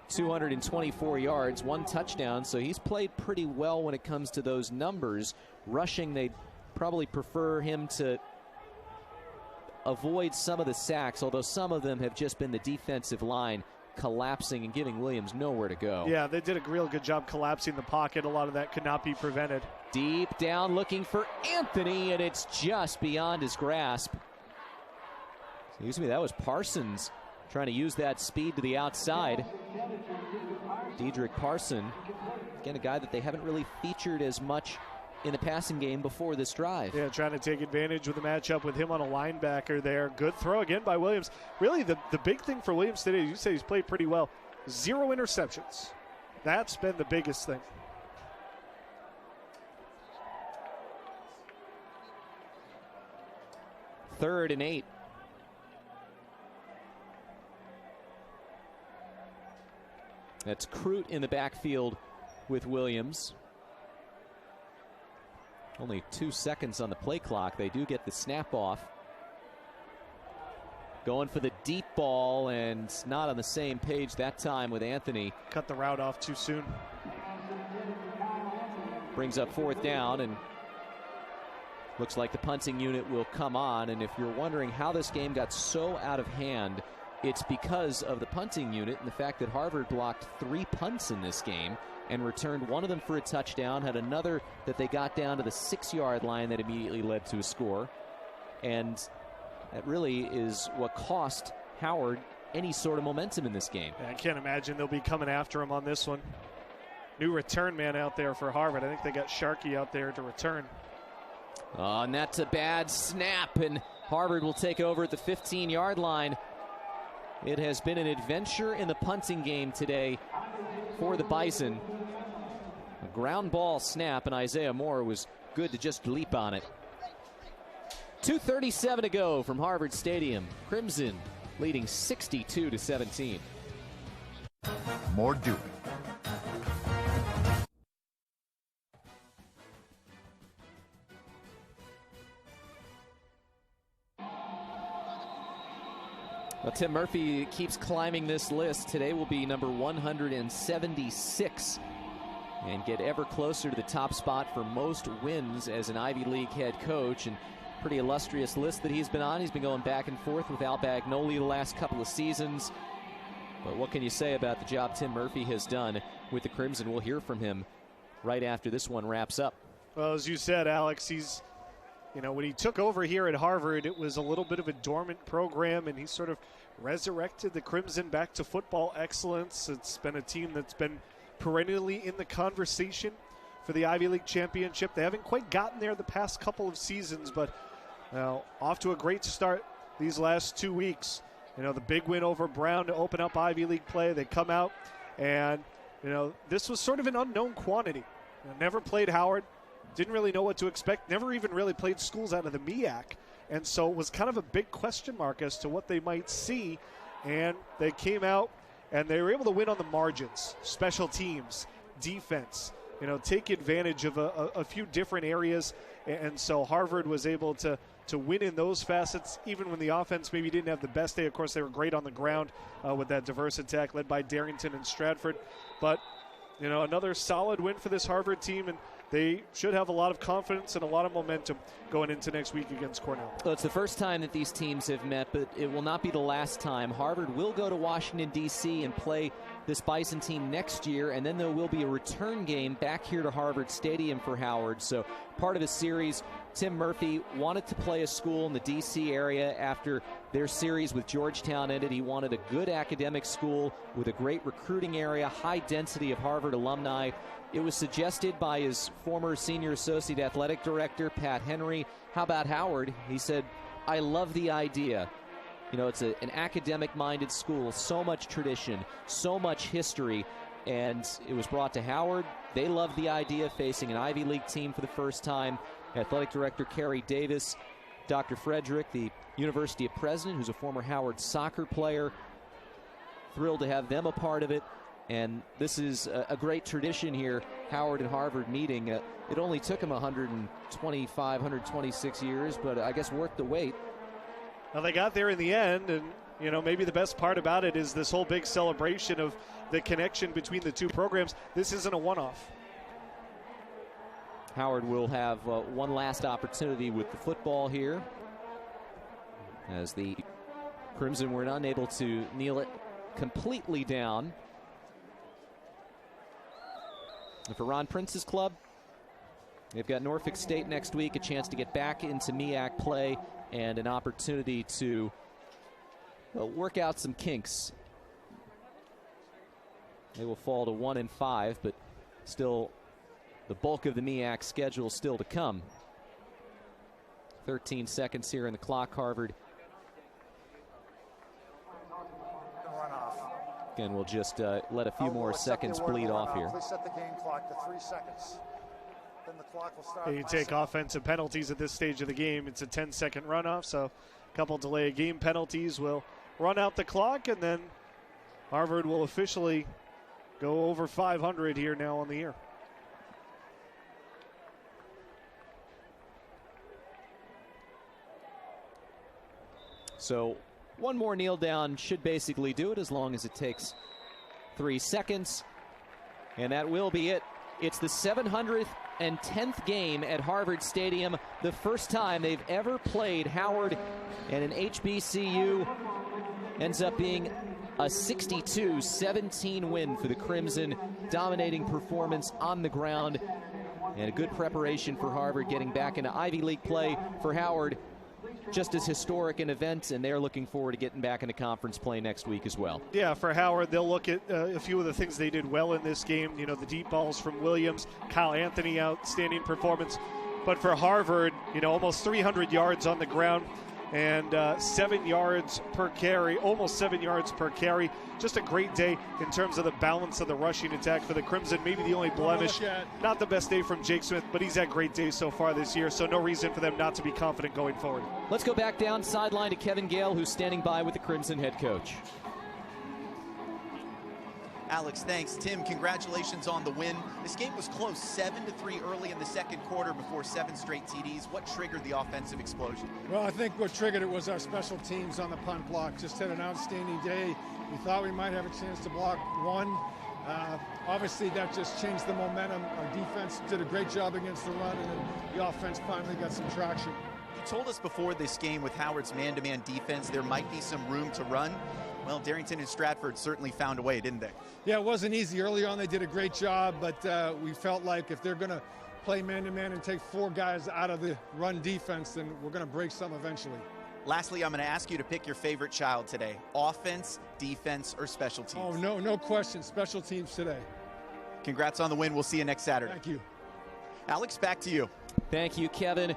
224 yards, 1 touchdown, so he's played pretty well when it comes to those numbers. Rushing, they'd probably prefer him to avoid some of the sacks, although some of them have just been the defensive line collapsing and giving Williams nowhere to go. Yeah, they did a real good job collapsing the pocket. A lot of that could not be prevented. Deep down looking for Anthony, and it's just beyond his grasp. Excuse me, that was Parsons trying to use that speed to the outside. Dedrick Parson, again, a guy that they haven't really featured as much in the passing game before this drive. Yeah, trying to take advantage with the matchup with him on a linebacker there. Good throw again by Williams. Really, the big thing for Williams today, you say he's played pretty well. 0 interceptions. That's been the biggest thing. Third and 8. That's Crute in the backfield with Williams. Only 2 seconds on the play clock. They do get the snap off. Going for the deep ball, and not on the same page that time with Anthony. Cut the route off too soon. Brings up 4th down, and looks like the punting unit will come on. And if you're wondering how this game got so out of hand, it's because of the punting unit and the fact that Harvard blocked 3 punts in this game and returned one of them for a touchdown, had another that they got down to the 6-yard line that immediately led to a score. And that really is what cost Howard any sort of momentum in this game. Yeah, I can't imagine they'll be coming after him on this one. New return man out there for Harvard. I think they got Sharkey out there to return. And that's a bad snap, and Harvard will take over at the 15-yard line. It has been an adventure in the punting game today for the Bison. A ground ball snap, and Isaiah Moore was good to just leap on it. 2:37 to go from Harvard Stadium. Crimson leading 62-17. More Duke. Well, Tim Murphy keeps climbing this list. Today will be number 176 and get ever closer to the top spot for most wins as an Ivy League head coach. And pretty illustrious list that he's been on. He's been going back and forth with Al Bagnoli the last couple of seasons. But what can you say about the job Tim Murphy has done with the Crimson? We'll hear from him right after this one wraps up. Well, as you said, Alex, he's, when he took over here at Harvard, it was a little bit of a dormant program, and he sort of resurrected the Crimson back to football excellence. It's been a team that's been perennially in the conversation for the Ivy League championship. They haven't quite gotten there the past couple of seasons, but off to a great start these last 2 weeks. The big win over Brown to open up Ivy League play. They come out, and this was sort of an unknown quantity. Never played Howard, didn't really know what to expect, never even really played schools out of the MEAC. And so it was kind of a big question mark as to what they might see. And they came out, and they were able to win on the margins, special teams, defense, take advantage of a few different areas. And so Harvard was able to win in those facets, even when the offense maybe didn't have the best day. Of course, they were great on the ground with that diverse attack led by Darrington and Stratford. But, another solid win for this Harvard team, and they should have a lot of confidence and a lot of momentum going into next week against Cornell. Well, it's the first time that these teams have met, but it will not be the last time. Harvard will go to Washington, D.C. and play this Bison team next year, and then there will be a return game back here to Harvard Stadium for Howard. So part of the series, Tim Murphy wanted to play a school in the D.C. area after their series with Georgetown ended. He wanted a good academic school with a great recruiting area, high density of Harvard alumni. It was suggested by his former senior associate athletic director, Pat Henry. How about Howard? He said, I love the idea. You know, it's an academic-minded school, so much tradition, so much history, and it was brought to Howard. They loved the idea, facing an Ivy League team for the first time. Athletic director Kerry Davis, Dr. Frederick, the university president, who's a former Howard soccer player, thrilled to have them a part of it. And this is a great tradition here, Howard and Harvard meeting. It only took them 125, 126 years, but I guess worth the wait. Well, they got there in the end, and, you know, maybe the best part about it is this whole big celebration of the connection between the two programs. This isn't a one-off. Howard will have one last opportunity with the football here, as the Crimson were unable to kneel it completely down. And for Ron Prince's club, they've got Norfolk State next week, a chance to get back into MEAC play and an opportunity to work out some kinks. They will fall to 1-5, but still the bulk of the MEAC schedule still to come. 13 seconds here in the clock. Harvard. Again, we'll just let a few more seconds bleed off here. Please set the game clock to 3 seconds. Then the clock will start. You take offensive penalties at this stage of the game. It's a 10-second runoff, so a couple delay game penalties will run out the clock, and then Harvard will officially go over 500 here now on the year. So one more kneel down should basically do it, as long as it takes 3 seconds. And that will be it. It's the 710th game at Harvard Stadium, the first time they've ever played Howard, and an HBCU ends up being a 62-17 win for the Crimson. Dominating performance on the ground, and a good preparation for Harvard, getting back into Ivy League play. For Howard, just as historic an event, and they're looking forward to getting back into conference play next week as well. Yeah, for Howard, they'll look at a few of the things they did well in this game. You know, the deep balls from Williams, Kyle Anthony, outstanding performance. But for Harvard, you know, almost 300 yards on the ground and 7 yards per carry, almost 7 yards per carry. Just a great day in terms of the balance of the rushing attack for the Crimson. Maybe the only blemish, not the best day from Jake Smith, but he's had great days so far this year, so no reason for them not to be confident going forward. Let's go back down sideline to Kevin Gale, who's standing by with the Crimson head coach. Alex, thanks. Tim, congratulations on the win. This game was close, 7-3 early in the second quarter before 7 straight TDs. What triggered the offensive explosion? Well, I think what triggered it was our special teams on the punt block. Just had an outstanding day. We thought we might have a chance to block one. Obviously, that just changed the momentum. Our defense did a great job against the run, and then the offense finally got some traction. You told us before this game with Howard's man-to-man defense there might be some room to run. Well, Darrington and Stratford certainly found a way, didn't they? Yeah, it wasn't easy. Early on, they did a great job, but we felt like if they're going to play man-to-man and take 4 guys out of the run defense, then we're going to break some eventually. Lastly, I'm going to ask you to pick your favorite child today. Offense, defense, or special teams? Oh, no question. Special teams today. Congrats on the win. We'll see you next Saturday. Thank you. Alex, back to you. Thank you, Kevin.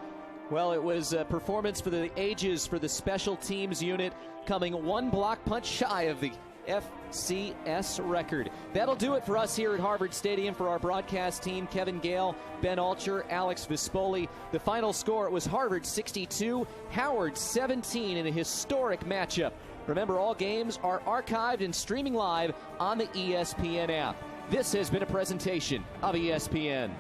Well, it was a performance for the ages for the special teams unit, coming 1 block punch shy of the FCS record. That'll do it for us here at Harvard Stadium. For our broadcast team, Kevin Gale, Ben Alcher, Alex Vispoli. The final score, it was Harvard 62, Howard 17 in a historic matchup. Remember, all games are archived and streaming live on the ESPN app. This has been a presentation of ESPN.